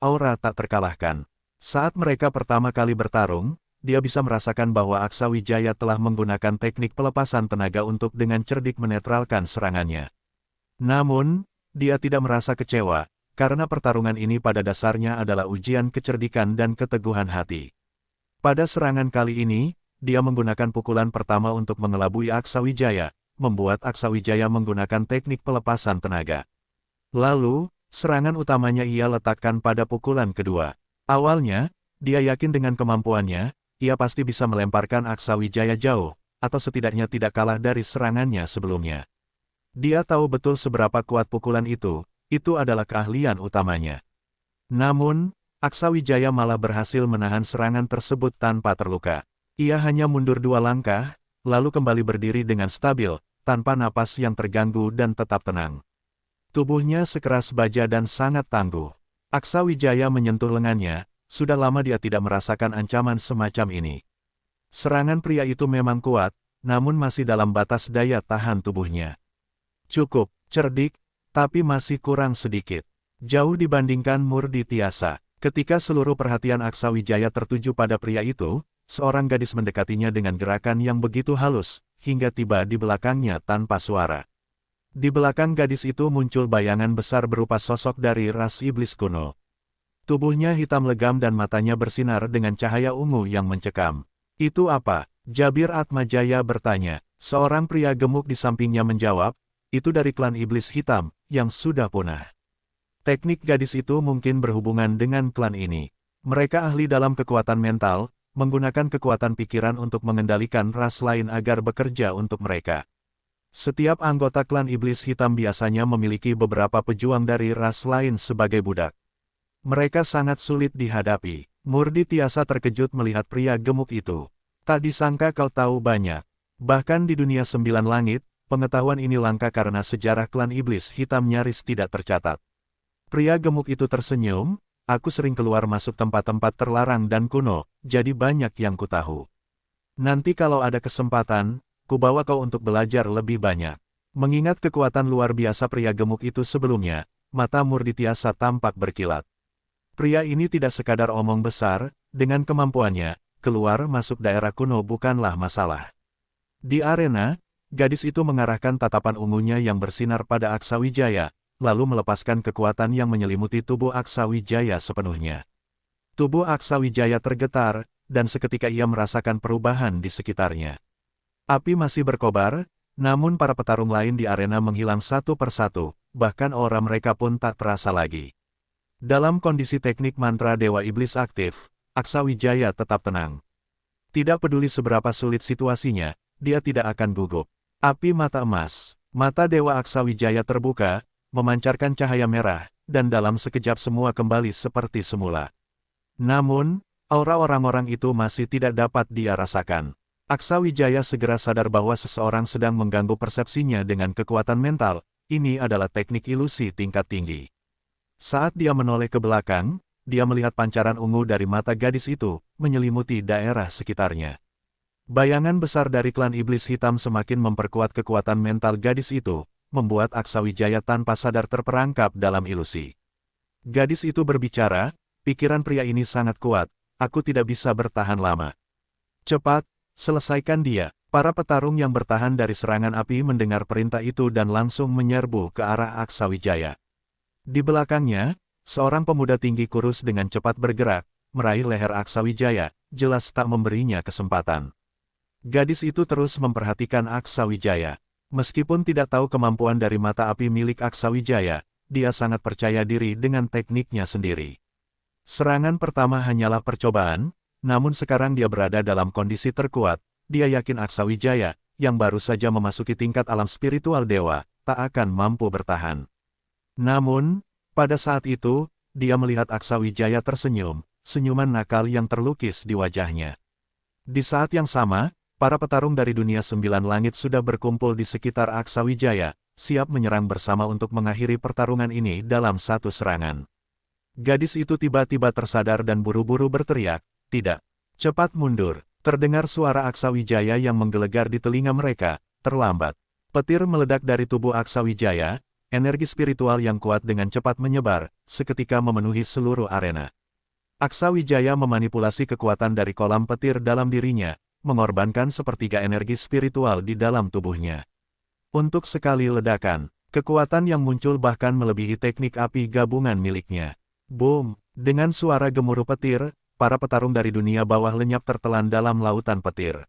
Aura Tak Terkalahkan. Saat mereka pertama kali bertarung, dia bisa merasakan bahwa Aksawijaya telah menggunakan teknik pelepasan tenaga untuk dengan cerdik menetralkan serangannya. Namun, dia tidak merasa kecewa, karena pertarungan ini pada dasarnya adalah ujian kecerdikan dan keteguhan hati. Pada serangan kali ini, dia menggunakan pukulan pertama untuk mengelabui Aksawijaya, membuat Aksawijaya menggunakan teknik pelepasan tenaga. Lalu, serangan utamanya ia letakkan pada pukulan kedua. Awalnya, dia yakin dengan kemampuannya, ia pasti bisa melemparkan Aksawijaya jauh, atau setidaknya tidak kalah dari serangannya sebelumnya. Dia tahu betul seberapa kuat pukulan itu adalah keahlian utamanya. Namun, Aksawijaya malah berhasil menahan serangan tersebut tanpa terluka. Ia hanya mundur 2 langkah, lalu kembali berdiri dengan stabil, tanpa napas yang terganggu dan tetap tenang. Tubuhnya sekeras baja dan sangat tangguh. Aksawijaya menyentuh lengannya, sudah lama dia tidak merasakan ancaman semacam ini. Serangan pria itu memang kuat, namun masih dalam batas daya tahan tubuhnya. Cukup cerdik, tapi masih kurang sedikit. Jauh dibandingkan Murditiasa. Ketika seluruh perhatian Aksawijaya tertuju pada pria itu, seorang gadis mendekatinya dengan gerakan yang begitu halus, hingga tiba di belakangnya tanpa suara. Di belakang gadis itu muncul bayangan besar berupa sosok dari ras iblis kuno. Tubuhnya hitam legam dan matanya bersinar dengan cahaya ungu yang mencekam. Itu apa? Jabir Atmajaya bertanya. Seorang pria gemuk di sampingnya menjawab, itu dari klan iblis hitam, yang sudah punah. Teknik gadis itu mungkin berhubungan dengan klan ini. Mereka ahli dalam kekuatan mental, menggunakan kekuatan pikiran untuk mengendalikan ras lain agar bekerja untuk mereka. Setiap anggota klan iblis hitam biasanya memiliki beberapa pejuang dari ras lain sebagai budak. Mereka sangat sulit dihadapi. Murditiasa terkejut melihat pria gemuk itu. Tak disangka kau tahu banyak. Bahkan di dunia 9 langit, pengetahuan ini langka karena sejarah klan iblis hitam nyaris tidak tercatat. Pria gemuk itu tersenyum, aku sering keluar masuk tempat-tempat terlarang dan kuno, jadi banyak yang kutahu. Nanti kalau ada kesempatan, kubawa kau untuk belajar lebih banyak. Mengingat kekuatan luar biasa pria gemuk itu sebelumnya, mata Murditiasa tampak berkilat. Pria ini tidak sekadar omong besar, dengan kemampuannya, keluar masuk daerah kuno bukanlah masalah. Di arena, gadis itu mengarahkan tatapan ungunya yang bersinar pada Aksawijaya, lalu melepaskan kekuatan yang menyelimuti tubuh Aksawijaya sepenuhnya. Tubuh Aksawijaya tergetar, dan seketika ia merasakan perubahan di sekitarnya. Api masih berkobar, namun para petarung lain di arena menghilang satu persatu, bahkan aura mereka pun tak terasa lagi. Dalam kondisi teknik mantra Dewa Iblis aktif, Aksawijaya tetap tenang. Tidak peduli seberapa sulit situasinya, dia tidak akan gugup. Api mata emas, mata Dewa Aksawijaya terbuka, memancarkan cahaya merah, dan dalam sekejap semua kembali seperti semula. Namun, aura orang-orang itu masih tidak dapat dia rasakan. Aksawijaya segera sadar bahwa seseorang sedang mengganggu persepsinya dengan kekuatan mental, ini adalah teknik ilusi tingkat tinggi. Saat dia menoleh ke belakang, dia melihat pancaran ungu dari mata gadis itu, menyelimuti daerah sekitarnya. Bayangan besar dari klan iblis hitam semakin memperkuat kekuatan mental gadis itu, membuat Aksawijaya tanpa sadar terperangkap dalam ilusi. Gadis itu berbicara, pikiran pria ini sangat kuat, aku tidak bisa bertahan lama. Cepat, selesaikan dia. Para petarung yang bertahan dari serangan api mendengar perintah itu dan langsung menyerbu ke arah Aksawijaya. Di belakangnya, seorang pemuda tinggi kurus dengan cepat bergerak, meraih leher Aksawijaya, jelas tak memberinya kesempatan. Gadis itu terus memperhatikan Aksawijaya. Meskipun tidak tahu kemampuan dari mata api milik Aksawijaya, dia sangat percaya diri dengan tekniknya sendiri. Serangan pertama hanyalah percobaan, namun sekarang dia berada dalam kondisi terkuat. Dia yakin Aksawijaya, yang baru saja memasuki tingkat alam spiritual dewa, tak akan mampu bertahan. Namun, pada saat itu, dia melihat Aksawijaya tersenyum, senyuman nakal yang terlukis di wajahnya. Di saat yang sama, para petarung dari dunia 9 langit sudah berkumpul di sekitar Aksawijaya, siap menyerang bersama untuk mengakhiri pertarungan ini dalam satu serangan. Gadis itu tiba-tiba tersadar dan buru-buru berteriak, "Tidak! Cepat mundur!" Terdengar suara Aksawijaya yang menggelegar di telinga mereka, terlambat. Petir meledak dari tubuh Aksawijaya, energi spiritual yang kuat dengan cepat menyebar, seketika memenuhi seluruh arena. Aksawijaya memanipulasi kekuatan dari kolam petir dalam dirinya, mengorbankan sepertiga energi spiritual di dalam tubuhnya. Untuk sekali ledakan, kekuatan yang muncul bahkan melebihi teknik api gabungan miliknya. Boom! Dengan suara gemuruh petir, para petarung dari dunia bawah lenyap tertelan dalam lautan petir.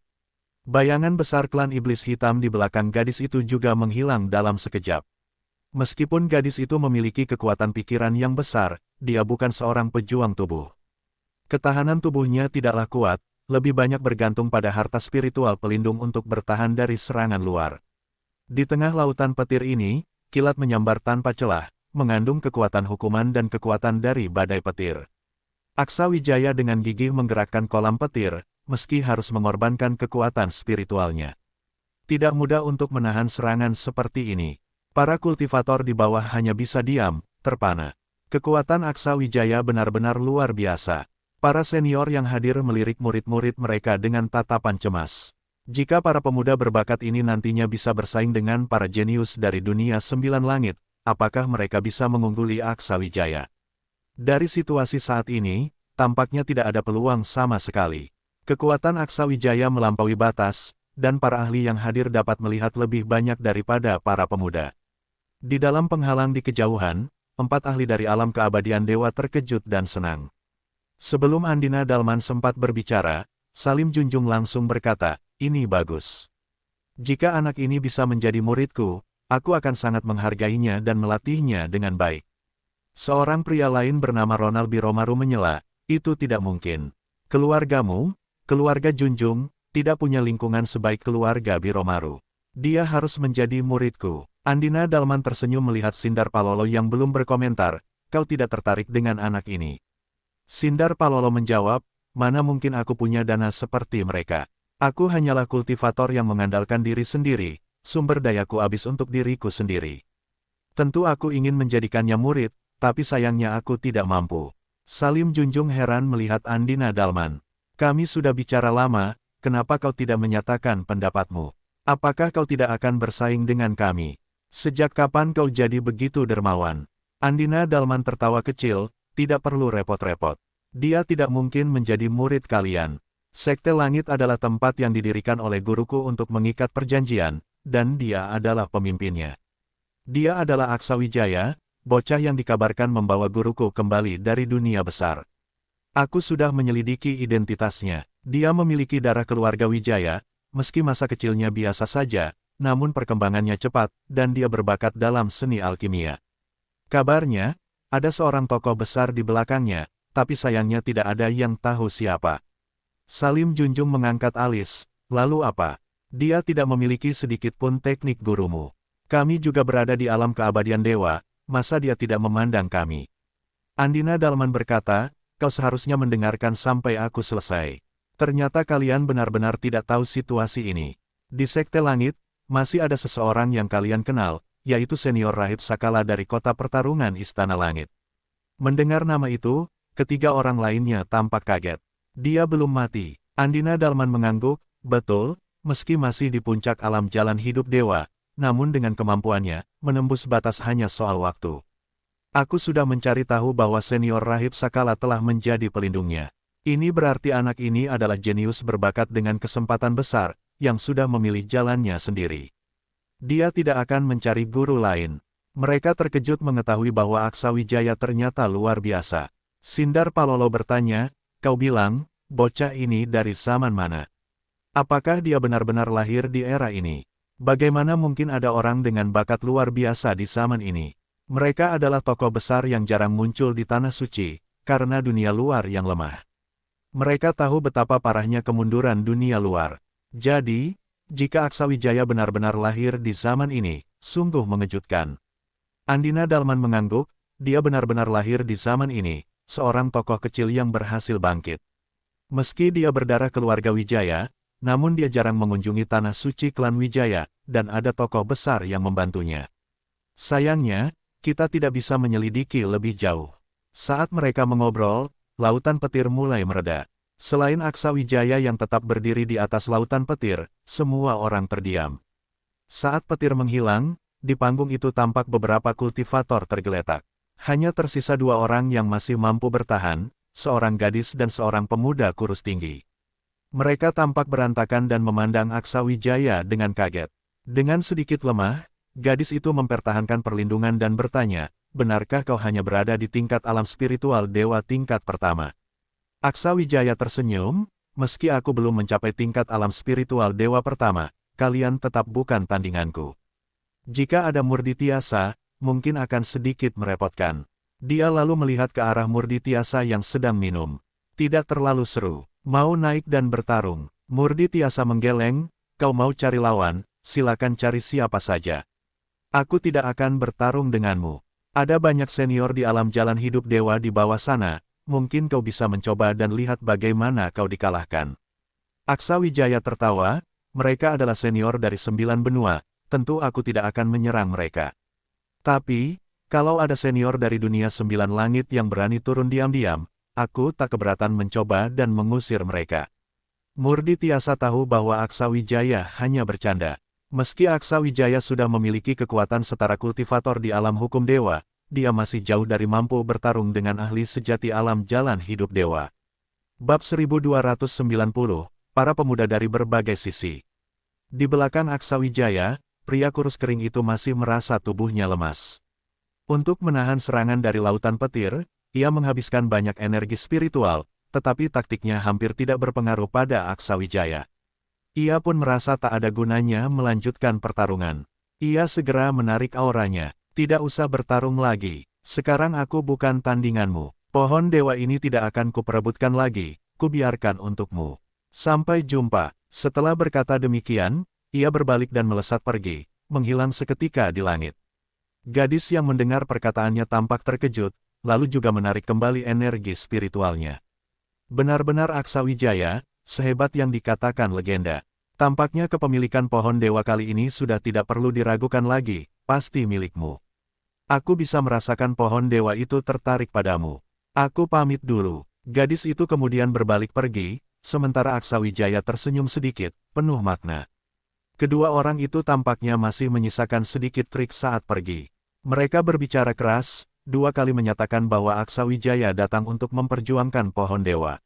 Bayangan besar klan iblis hitam di belakang gadis itu juga menghilang dalam sekejap. Meskipun gadis itu memiliki kekuatan pikiran yang besar, dia bukan seorang pejuang tubuh. Ketahanan tubuhnya tidaklah kuat, lebih banyak bergantung pada harta spiritual pelindung untuk bertahan dari serangan luar. Di tengah lautan petir ini, kilat menyambar tanpa celah, mengandung kekuatan hukuman dan kekuatan dari badai petir. Aksawijaya dengan gigih menggerakkan kolam petir, meski harus mengorbankan kekuatan spiritualnya. Tidak mudah untuk menahan serangan seperti ini. Para kultivator di bawah hanya bisa diam, terpana. Kekuatan Aksawijaya benar-benar luar biasa. Para senior yang hadir melirik murid-murid mereka dengan tatapan cemas. Jika para pemuda berbakat ini nantinya bisa bersaing dengan para jenius dari dunia 9 langit, apakah mereka bisa mengungguli Aksawijaya? Dari situasi saat ini, tampaknya tidak ada peluang sama sekali. Kekuatan Aksawijaya melampaui batas, dan para ahli yang hadir dapat melihat lebih banyak daripada para pemuda. Di dalam penghalang di kejauhan, 4 ahli dari alam keabadian dewa terkejut dan senang. Sebelum Andina Dalman sempat berbicara, Salim Junjung langsung berkata, "Ini bagus. Jika anak ini bisa menjadi muridku, aku akan sangat menghargainya dan melatihnya dengan baik." Seorang pria lain bernama Ronald Biromaru menyela, "Itu tidak mungkin. Keluargamu, keluarga Junjung, tidak punya lingkungan sebaik keluarga Biromaru. Dia harus menjadi muridku." Andina Dalman tersenyum melihat Sindar Palolo yang belum berkomentar, "Kau tidak tertarik dengan anak ini?" Sindar Palolo menjawab, "Mana mungkin aku punya dana seperti mereka. Aku hanyalah kultivator yang mengandalkan diri sendiri, sumber dayaku habis untuk diriku sendiri. Tentu aku ingin menjadikannya murid, tapi sayangnya aku tidak mampu." Salim Junjung heran melihat Andina Dalman. "Kami sudah bicara lama, kenapa kau tidak menyatakan pendapatmu? Apakah kau tidak akan bersaing dengan kami? Sejak kapan kau jadi begitu dermawan?" Andina Dalman tertawa kecil, "Tidak perlu repot-repot. Dia tidak mungkin menjadi murid kalian. Sekte Langit adalah tempat yang didirikan oleh guruku untuk mengikat perjanjian, dan dia adalah pemimpinnya. Dia adalah Aksawijaya, bocah yang dikabarkan membawa guruku kembali dari dunia besar. Aku sudah menyelidiki identitasnya. Dia memiliki darah keluarga Wijaya, meski masa kecilnya biasa saja, namun perkembangannya cepat, dan dia berbakat dalam seni alkimia. Kabarnya, ada seorang tokoh besar di belakangnya, tapi sayangnya tidak ada yang tahu siapa." Salim Junjung mengangkat alis, "Lalu apa? Dia tidak memiliki sedikit pun teknik gurumu. Kami juga berada di alam keabadian dewa, masa dia tidak memandang kami?" Andina Dalman berkata, "Kau seharusnya mendengarkan sampai aku selesai. Ternyata kalian benar-benar tidak tahu situasi ini. Di Sekte Langit, masih ada seseorang yang kalian kenal, yaitu senior rahib Sakala dari kota pertarungan Istana Langit." Mendengar nama itu, ketiga orang lainnya tampak kaget. "Dia belum mati." Andina Dalman mengangguk, "Betul, meski masih di puncak alam jalan hidup dewa, namun dengan kemampuannya, menembus batas hanya soal waktu. Aku sudah mencari tahu bahwa senior rahib Sakala telah menjadi pelindungnya. Ini berarti anak ini adalah jenius berbakat dengan kesempatan besar, yang sudah memilih jalannya sendiri. Dia tidak akan mencari guru lain." Mereka terkejut mengetahui bahwa Aksawijaya ternyata luar biasa. Sindar Palolo bertanya, "Kau bilang, bocah ini dari zaman mana? Apakah dia benar-benar lahir di era ini? Bagaimana mungkin ada orang dengan bakat luar biasa di zaman ini?" Mereka adalah tokoh besar yang jarang muncul di Tanah Suci, karena dunia luar yang lemah. Mereka tahu betapa parahnya kemunduran dunia luar. Jadi, jika Aksawijaya benar-benar lahir di zaman ini, sungguh mengejutkan. Andina Dalman mengangguk, dia benar-benar lahir di zaman ini, seorang tokoh kecil yang berhasil bangkit. Meski dia berdarah keluarga Wijaya, namun dia jarang mengunjungi Tanah Suci klan Wijaya, dan ada tokoh besar yang membantunya. Sayangnya, kita tidak bisa menyelidiki lebih jauh. Saat mereka mengobrol, lautan petir mulai mereda. Selain Aksawijaya yang tetap berdiri di atas lautan petir, semua orang terdiam. Saat petir menghilang, di panggung itu tampak beberapa kultivator tergeletak. Hanya tersisa 2 orang yang masih mampu bertahan, seorang gadis dan seorang pemuda kurus tinggi. Mereka tampak berantakan dan memandang Aksawijaya dengan kaget. Dengan sedikit lemah, gadis itu mempertahankan perlindungan dan bertanya, benarkah kau hanya berada di tingkat alam spiritual dewa tingkat pertama? Aksawijaya tersenyum, meski aku belum mencapai tingkat alam spiritual dewa pertama, kalian tetap bukan tandinganku. Jika ada Murditiasa, mungkin akan sedikit merepotkan. Dia lalu melihat ke arah Murditiasa yang sedang minum. Tidak terlalu seru, mau naik dan bertarung. Murditiasa menggeleng, kau mau cari lawan, silakan cari siapa saja. Aku tidak akan bertarung denganmu. Ada banyak senior di alam jalan hidup dewa di bawah sana, mungkin kau bisa mencoba dan lihat bagaimana kau dikalahkan. Aksawijaya tertawa, mereka adalah senior dari 9 benua, tentu aku tidak akan menyerang mereka. Tapi, kalau ada senior dari dunia 9 langit yang berani turun diam-diam, aku tak keberatan mencoba dan mengusir mereka. Murditiasa tahu bahwa Aksawijaya hanya bercanda. Meski Aksawijaya sudah memiliki kekuatan setara kultivator di alam hukum dewa, dia masih jauh dari mampu bertarung dengan ahli sejati alam jalan hidup dewa. Bab 1290, para pemuda dari berbagai sisi. Di belakang Aksawijaya, pria kurus kering itu masih merasa tubuhnya lemas. Untuk menahan serangan dari lautan petir, ia menghabiskan banyak energi spiritual, tetapi taktiknya hampir tidak berpengaruh pada Aksawijaya. Ia pun merasa tak ada gunanya melanjutkan pertarungan. Ia segera menarik auranya. Tidak usah bertarung lagi. Sekarang aku bukan tandinganmu. Pohon dewa ini tidak akan kuperebutkan lagi. Kubiarkan untukmu. Sampai jumpa. Setelah berkata demikian, ia berbalik dan melesat pergi, menghilang seketika di langit. Gadis yang mendengar perkataannya tampak terkejut, lalu juga menarik kembali energi spiritualnya. Benar-benar Aksawijaya, sehebat yang dikatakan legenda. Tampaknya kepemilikan pohon dewa kali ini sudah tidak perlu diragukan lagi, pasti milikmu. Aku bisa merasakan pohon dewa itu tertarik padamu. Aku pamit dulu. Gadis itu kemudian berbalik pergi, sementara Aksawijaya tersenyum sedikit, penuh makna. Kedua orang itu tampaknya masih menyisakan sedikit trik saat pergi. Mereka berbicara keras, 2 kali menyatakan bahwa Aksawijaya datang untuk memperjuangkan pohon dewa.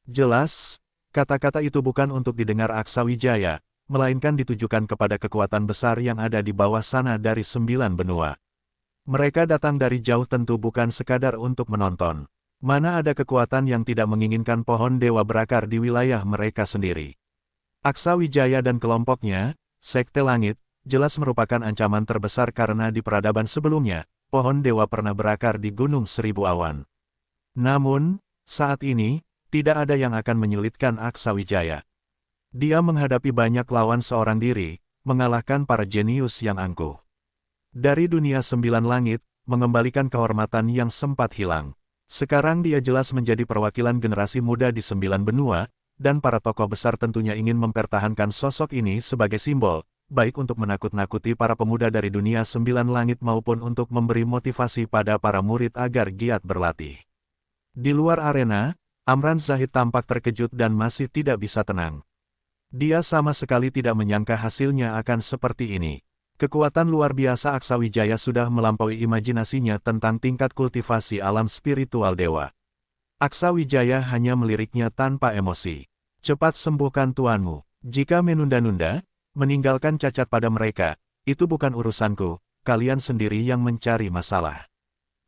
Jelas, kata-kata itu bukan untuk didengar Aksawijaya, melainkan ditujukan kepada kekuatan besar yang ada di bawah sana dari 9 benua. Mereka datang dari jauh tentu bukan sekadar untuk menonton. Mana ada kekuatan yang tidak menginginkan pohon dewa berakar di wilayah mereka sendiri. Aksawijaya dan kelompoknya, Sekte Langit, jelas merupakan ancaman terbesar karena di peradaban sebelumnya, pohon dewa pernah berakar di Gunung Seribu Awan. Namun, saat ini, tidak ada yang akan menyulitkan Aksawijaya. Dia menghadapi banyak lawan seorang diri, mengalahkan para jenius yang angkuh. Dari dunia 9 langit, mengembalikan kehormatan yang sempat hilang. Sekarang dia jelas menjadi perwakilan generasi muda di 9 benua, dan para tokoh besar tentunya ingin mempertahankan sosok ini sebagai simbol, baik untuk menakut-nakuti para pemuda dari dunia 9 langit maupun untuk memberi motivasi pada para murid agar giat berlatih. Di luar arena, Amran Zahid tampak terkejut dan masih tidak bisa tenang. Dia sama sekali tidak menyangka hasilnya akan seperti ini. Kekuatan luar biasa Aksawijaya sudah melampaui imajinasinya tentang tingkat kultivasi alam spiritual dewa. Aksawijaya hanya meliriknya tanpa emosi. Cepat sembuhkan tuanmu. Jika menunda-nunda, meninggalkan cacat pada mereka, itu bukan urusanku, kalian sendiri yang mencari masalah.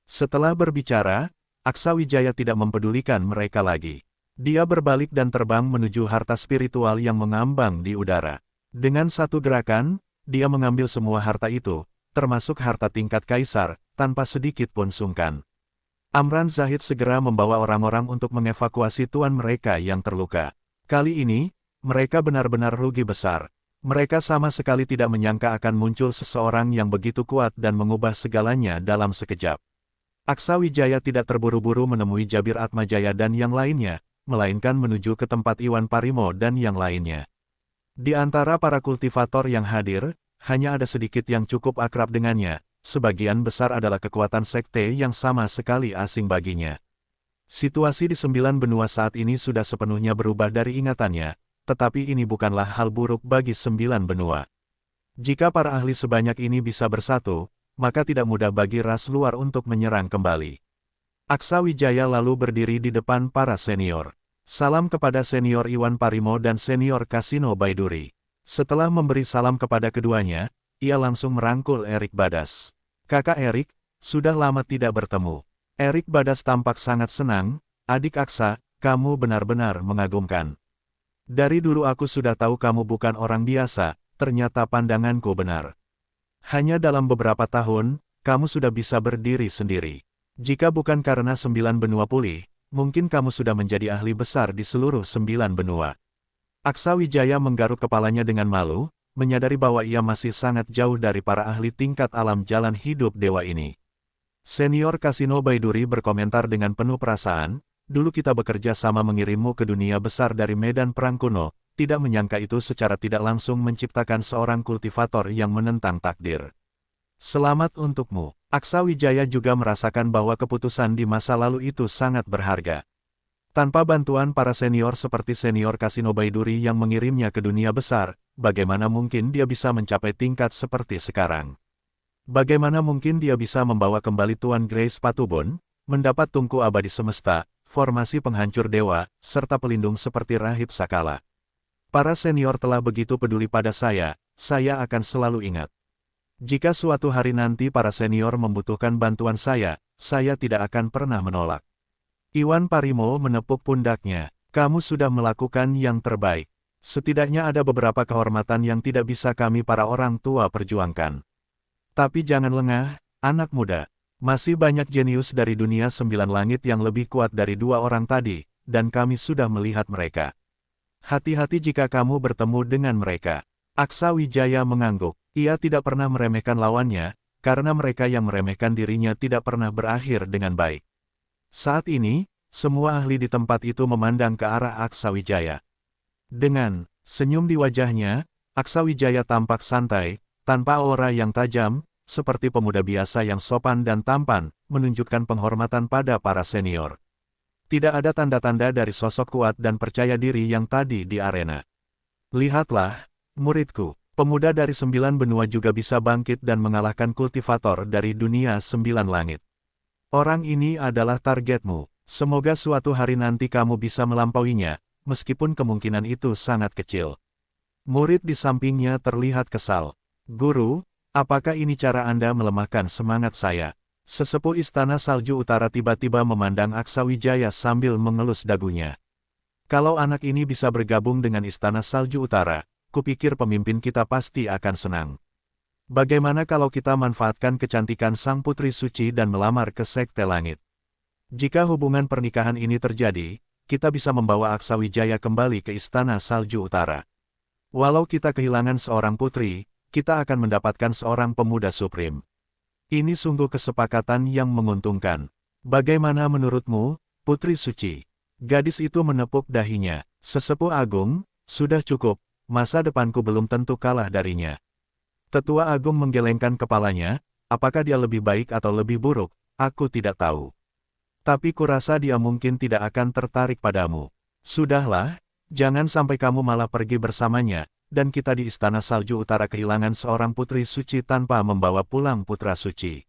Setelah berbicara, Aksawijaya tidak mempedulikan mereka lagi. Dia berbalik dan terbang menuju harta spiritual yang mengambang di udara. Dengan satu gerakan, dia mengambil semua harta itu, termasuk harta tingkat kaisar, tanpa sedikit pun sungkan. Amran Zahid segera membawa orang-orang untuk mengevakuasi tuan mereka yang terluka. Kali ini, mereka benar-benar rugi besar. Mereka sama sekali tidak menyangka akan muncul seseorang yang begitu kuat dan mengubah segalanya dalam sekejap. Aksa Wijaya tidak terburu-buru menemui Jabir Atmajaya dan yang lainnya, melainkan menuju ke tempat Iwan Parimo dan yang lainnya. Di antara para kultivator yang hadir, hanya ada sedikit yang cukup akrab dengannya, sebagian besar adalah kekuatan sekte yang sama sekali asing baginya. Situasi di 9 benua saat ini sudah sepenuhnya berubah dari ingatannya, tetapi ini bukanlah hal buruk bagi 9 benua. Jika para ahli sebanyak ini bisa bersatu, maka tidak mudah bagi ras luar untuk menyerang kembali. Aksa Wijaya lalu berdiri di depan para senior. Salam kepada senior Iwan Parimo dan senior Kasino Baiduri. Setelah memberi salam kepada keduanya, ia langsung merangkul Erik Badas. Kakak Erik, sudah lama tidak bertemu. Erik Badas tampak sangat senang. Adik Aksa, kamu benar-benar mengagumkan. Dari dulu aku sudah tahu kamu bukan orang biasa, ternyata pandanganku benar. Hanya dalam beberapa tahun, kamu sudah bisa berdiri sendiri. Jika bukan karena 9 benua pulih, mungkin kamu sudah menjadi ahli besar di seluruh 9 benua. Aksa Wijaya menggaruk kepalanya dengan malu, menyadari bahwa ia masih sangat jauh dari para ahli tingkat alam jalan hidup dewa ini. Senior Kasino Baiduri berkomentar dengan penuh perasaan, dulu kita bekerja sama mengirimmu ke dunia besar dari medan perang kuno, tidak menyangka itu secara tidak langsung menciptakan seorang kultivator yang menentang takdir. Selamat untukmu. Aksa Wijaya juga merasakan bahwa keputusan di masa lalu itu sangat berharga. Tanpa bantuan para senior seperti senior Kasino Baiduri yang mengirimnya ke dunia besar, bagaimana mungkin dia bisa mencapai tingkat seperti sekarang? Bagaimana mungkin dia bisa membawa kembali Tuan Grace Patubon, mendapat tungku abadi semesta, formasi penghancur dewa, serta pelindung seperti Rahib Sakala? Para senior telah begitu peduli pada saya akan selalu ingat. Jika suatu hari nanti para senior membutuhkan bantuan saya tidak akan pernah menolak. Iwan Parimo menepuk pundaknya. Kamu sudah melakukan yang terbaik. Setidaknya ada beberapa kehormatan yang tidak bisa kami para orang tua perjuangkan. Tapi jangan lengah, anak muda. Masih banyak jenius dari dunia 9 langit yang lebih kuat dari 2 orang tadi, dan kami sudah melihat mereka. Hati-hati jika kamu bertemu dengan mereka. Aksa Wijaya mengangguk. Ia tidak pernah meremehkan lawannya, karena mereka yang meremehkan dirinya tidak pernah berakhir dengan baik. Saat ini, semua ahli di tempat itu memandang ke arah Aksa Wijaya. Dengan senyum di wajahnya, Aksa Wijaya tampak santai, tanpa aura yang tajam, seperti pemuda biasa yang sopan dan tampan, menunjukkan penghormatan pada para senior. Tidak ada tanda-tanda dari sosok kuat dan percaya diri yang tadi di arena. Lihatlah, muridku. Pemuda dari 9 benua juga bisa bangkit dan mengalahkan kultivator dari dunia 9 langit. Orang ini adalah targetmu. Semoga suatu hari nanti kamu bisa melampauinya, meskipun kemungkinan itu sangat kecil. Murid di sampingnya terlihat kesal. Guru, apakah ini cara Anda melemahkan semangat saya? Sesepuh Istana Salju Utara tiba-tiba memandang Aksa Wijaya sambil mengelus dagunya. Kalau anak ini bisa bergabung dengan Istana Salju Utara, kupikir pemimpin kita pasti akan senang. Bagaimana kalau kita manfaatkan kecantikan sang putri suci dan melamar ke Sekte Langit? Jika hubungan pernikahan ini terjadi, kita bisa membawa Aksa Wijaya kembali ke Istana Salju Utara. Walau kita kehilangan seorang putri, kita akan mendapatkan seorang pemuda supreme. Ini sungguh kesepakatan yang menguntungkan. Bagaimana menurutmu, Putri Suci? Gadis itu menepuk dahinya. Sesepuh agung, sudah cukup. Masa depanku belum tentu kalah darinya. Tetua Agung menggelengkan kepalanya, apakah dia lebih baik atau lebih buruk, aku tidak tahu. Tapi kurasa dia mungkin tidak akan tertarik padamu. Sudahlah, jangan sampai kamu malah pergi bersamanya, dan kita di Istana Salju Utara kehilangan seorang putri suci tanpa membawa pulang putra suci.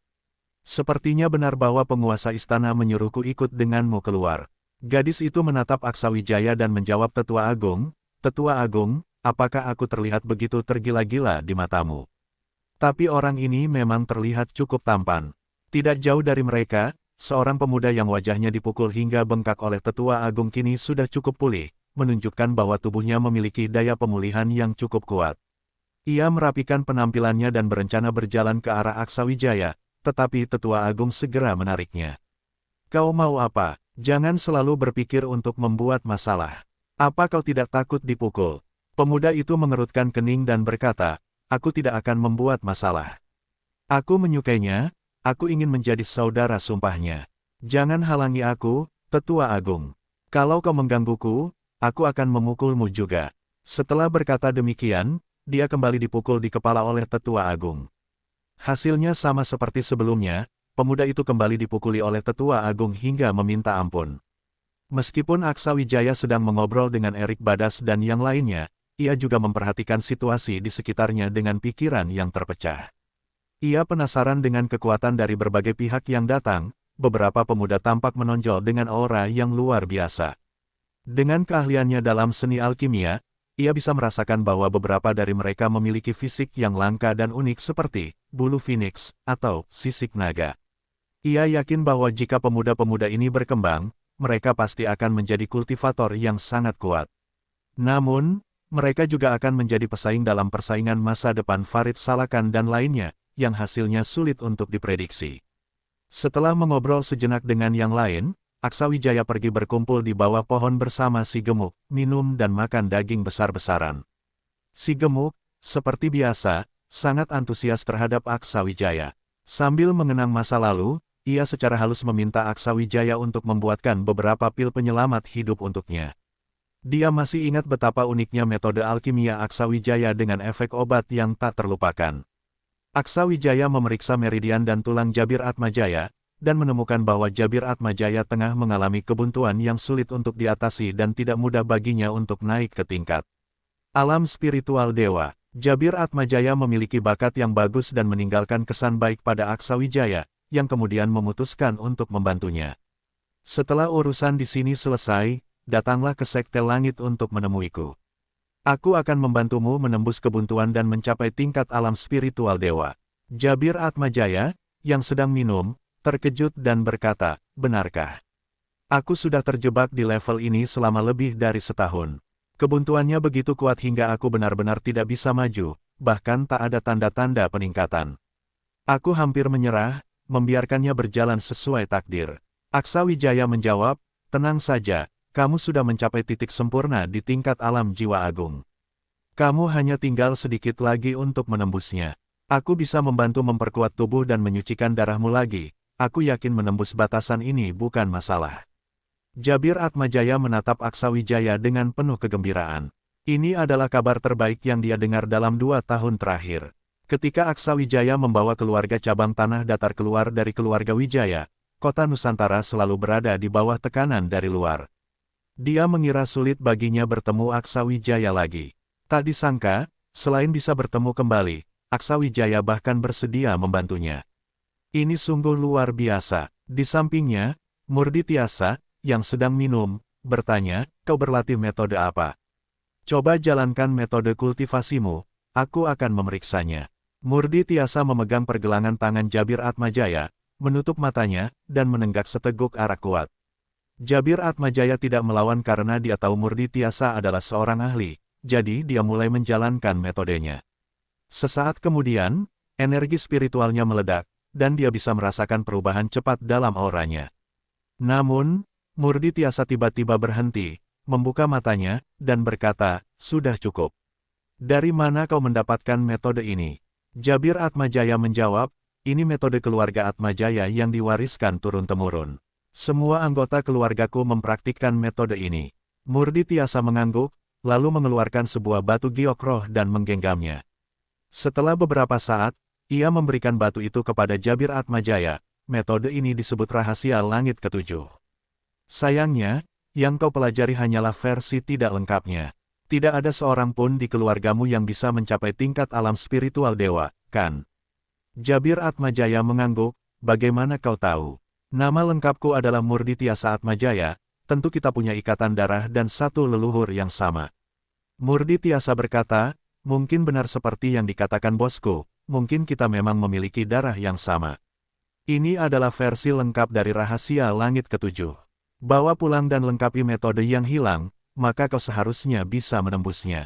Sepertinya benar bahwa penguasa istana menyuruhku ikut denganmu keluar. Gadis itu menatap Aksa Wijaya dan menjawab Tetua Agung, Tetua Agung, apakah aku terlihat begitu tergila-gila di matamu? Tapi orang ini memang terlihat cukup tampan. Tidak jauh dari mereka, seorang pemuda yang wajahnya dipukul hingga bengkak oleh Tetua Agung kini sudah cukup pulih, menunjukkan bahwa tubuhnya memiliki daya pemulihan yang cukup kuat. Ia merapikan penampilannya dan berencana berjalan ke arah Aksawijaya, tetapi Tetua Agung segera menariknya. Kau mau apa? Jangan selalu berpikir untuk membuat masalah. Apa kau tidak takut dipukul? Pemuda itu mengerutkan kening dan berkata, aku tidak akan membuat masalah. Aku menyukainya, aku ingin menjadi saudara sumpahnya. Jangan halangi aku, Tetua Agung. Kalau kau menggangguku, aku akan memukulmu juga. Setelah berkata demikian, dia kembali dipukul di kepala oleh Tetua Agung. Hasilnya sama seperti sebelumnya, pemuda itu kembali dipukuli oleh Tetua Agung hingga meminta ampun. Meskipun Aksawijaya sedang mengobrol dengan Erik Badas dan yang lainnya, ia juga memperhatikan situasi di sekitarnya dengan pikiran yang terpecah. Ia penasaran dengan kekuatan dari berbagai pihak yang datang, beberapa pemuda tampak menonjol dengan aura yang luar biasa. Dengan keahliannya dalam seni alkimia, ia bisa merasakan bahwa beberapa dari mereka memiliki fisik yang langka dan unik seperti bulu phoenix atau sisik naga. Ia yakin bahwa jika pemuda-pemuda ini berkembang, mereka pasti akan menjadi kultivator yang sangat kuat. Namun, mereka juga akan menjadi pesaing dalam persaingan masa depan Farid Salakan dan lainnya, yang hasilnya sulit untuk diprediksi. Setelah mengobrol sejenak dengan yang lain, Aksawijaya pergi berkumpul di bawah pohon bersama si gemuk, minum dan makan daging besar-besaran. Si gemuk, seperti biasa, sangat antusias terhadap Aksawijaya. Sambil mengenang masa lalu, ia secara halus meminta Aksawijaya untuk membuatkan beberapa pil penyelamat hidup untuknya. Dia masih ingat betapa uniknya metode alkimia Aksawijaya dengan efek obat yang tak terlupakan. Aksawijaya memeriksa meridian dan tulang Jabir Atmajaya, dan menemukan bahwa Jabir Atmajaya tengah mengalami kebuntuan yang sulit untuk diatasi dan tidak mudah baginya untuk naik ke tingkat alam spiritual dewa. Jabir Atmajaya memiliki bakat yang bagus dan meninggalkan kesan baik pada Aksawijaya, yang kemudian memutuskan untuk membantunya. Setelah urusan di sini selesai, datanglah ke Sekte Langit untuk menemuiku. Aku akan membantumu menembus kebuntuan dan mencapai tingkat alam spiritual dewa. Jabir Atmajaya, yang sedang minum, terkejut dan berkata, benarkah? Aku sudah terjebak di level ini selama lebih dari setahun. Kebuntuannya begitu kuat hingga aku benar-benar tidak bisa maju, bahkan tak ada tanda-tanda peningkatan. Aku hampir menyerah, membiarkannya berjalan sesuai takdir. Aksawijaya menjawab, tenang saja, kamu sudah mencapai titik sempurna di tingkat alam jiwa agung. Kamu hanya tinggal sedikit lagi untuk menembusnya. Aku bisa membantu memperkuat tubuh dan menyucikan darahmu lagi. Aku yakin menembus batasan ini bukan masalah. Jabir Atmajaya menatap Aksawijaya dengan penuh kegembiraan. Ini adalah kabar terbaik yang dia dengar dalam 2 tahun terakhir. Ketika Aksawijaya membawa keluarga cabang tanah datar keluar dari keluarga Wijaya, kota Nusantara selalu berada di bawah tekanan dari luar. Dia mengira sulit baginya bertemu Aksawijaya lagi. Tak disangka, selain bisa bertemu kembali, Aksawijaya bahkan bersedia membantunya. Ini sungguh luar biasa. Di sampingnya, Murdi Tiasa, yang sedang minum, bertanya, kau berlatih metode apa? Coba jalankan metode kultivasimu, aku akan memeriksanya. Murdi Tiasa memegang pergelangan tangan Jabir Atmajaya, menutup matanya, dan menenggak seteguk arak kuat. Jabir Atmajaya tidak melawan karena dia tahu Murdi Tiasa adalah seorang ahli, jadi dia mulai menjalankan metodenya. Sesaat kemudian, energi spiritualnya meledak, dan dia bisa merasakan perubahan cepat dalam auranya. Namun, Murdi Tiasa tiba-tiba berhenti, membuka matanya, dan berkata, sudah cukup. Dari mana kau mendapatkan metode ini? Jabir Atmajaya menjawab, ini metode keluarga Atmajaya yang diwariskan turun-temurun. Semua anggota keluargaku mempraktikkan metode ini. Murdi Tiasa mengangguk, lalu mengeluarkan sebuah batu giok roh dan menggenggamnya. Setelah beberapa saat, ia memberikan batu itu kepada Jabir Atmajaya. Metode ini disebut rahasia langit ketujuh. Sayangnya, yang kau pelajari hanyalah versi tidak lengkapnya. Tidak ada seorang pun di keluargamu yang bisa mencapai tingkat alam spiritual dewa, kan? Jabir Atmajaya mengangguk, bagaimana kau tahu? Nama lengkapku adalah Murdi Tiasa Atmajaya, tentu kita punya ikatan darah dan satu leluhur yang sama. Murdi Tiasa berkata, mungkin benar seperti yang dikatakan bosku, mungkin kita memang memiliki darah yang sama. Ini adalah versi lengkap dari rahasia langit ketujuh. Bawa pulang dan lengkapi metode yang hilang, maka kau seharusnya bisa menembusnya.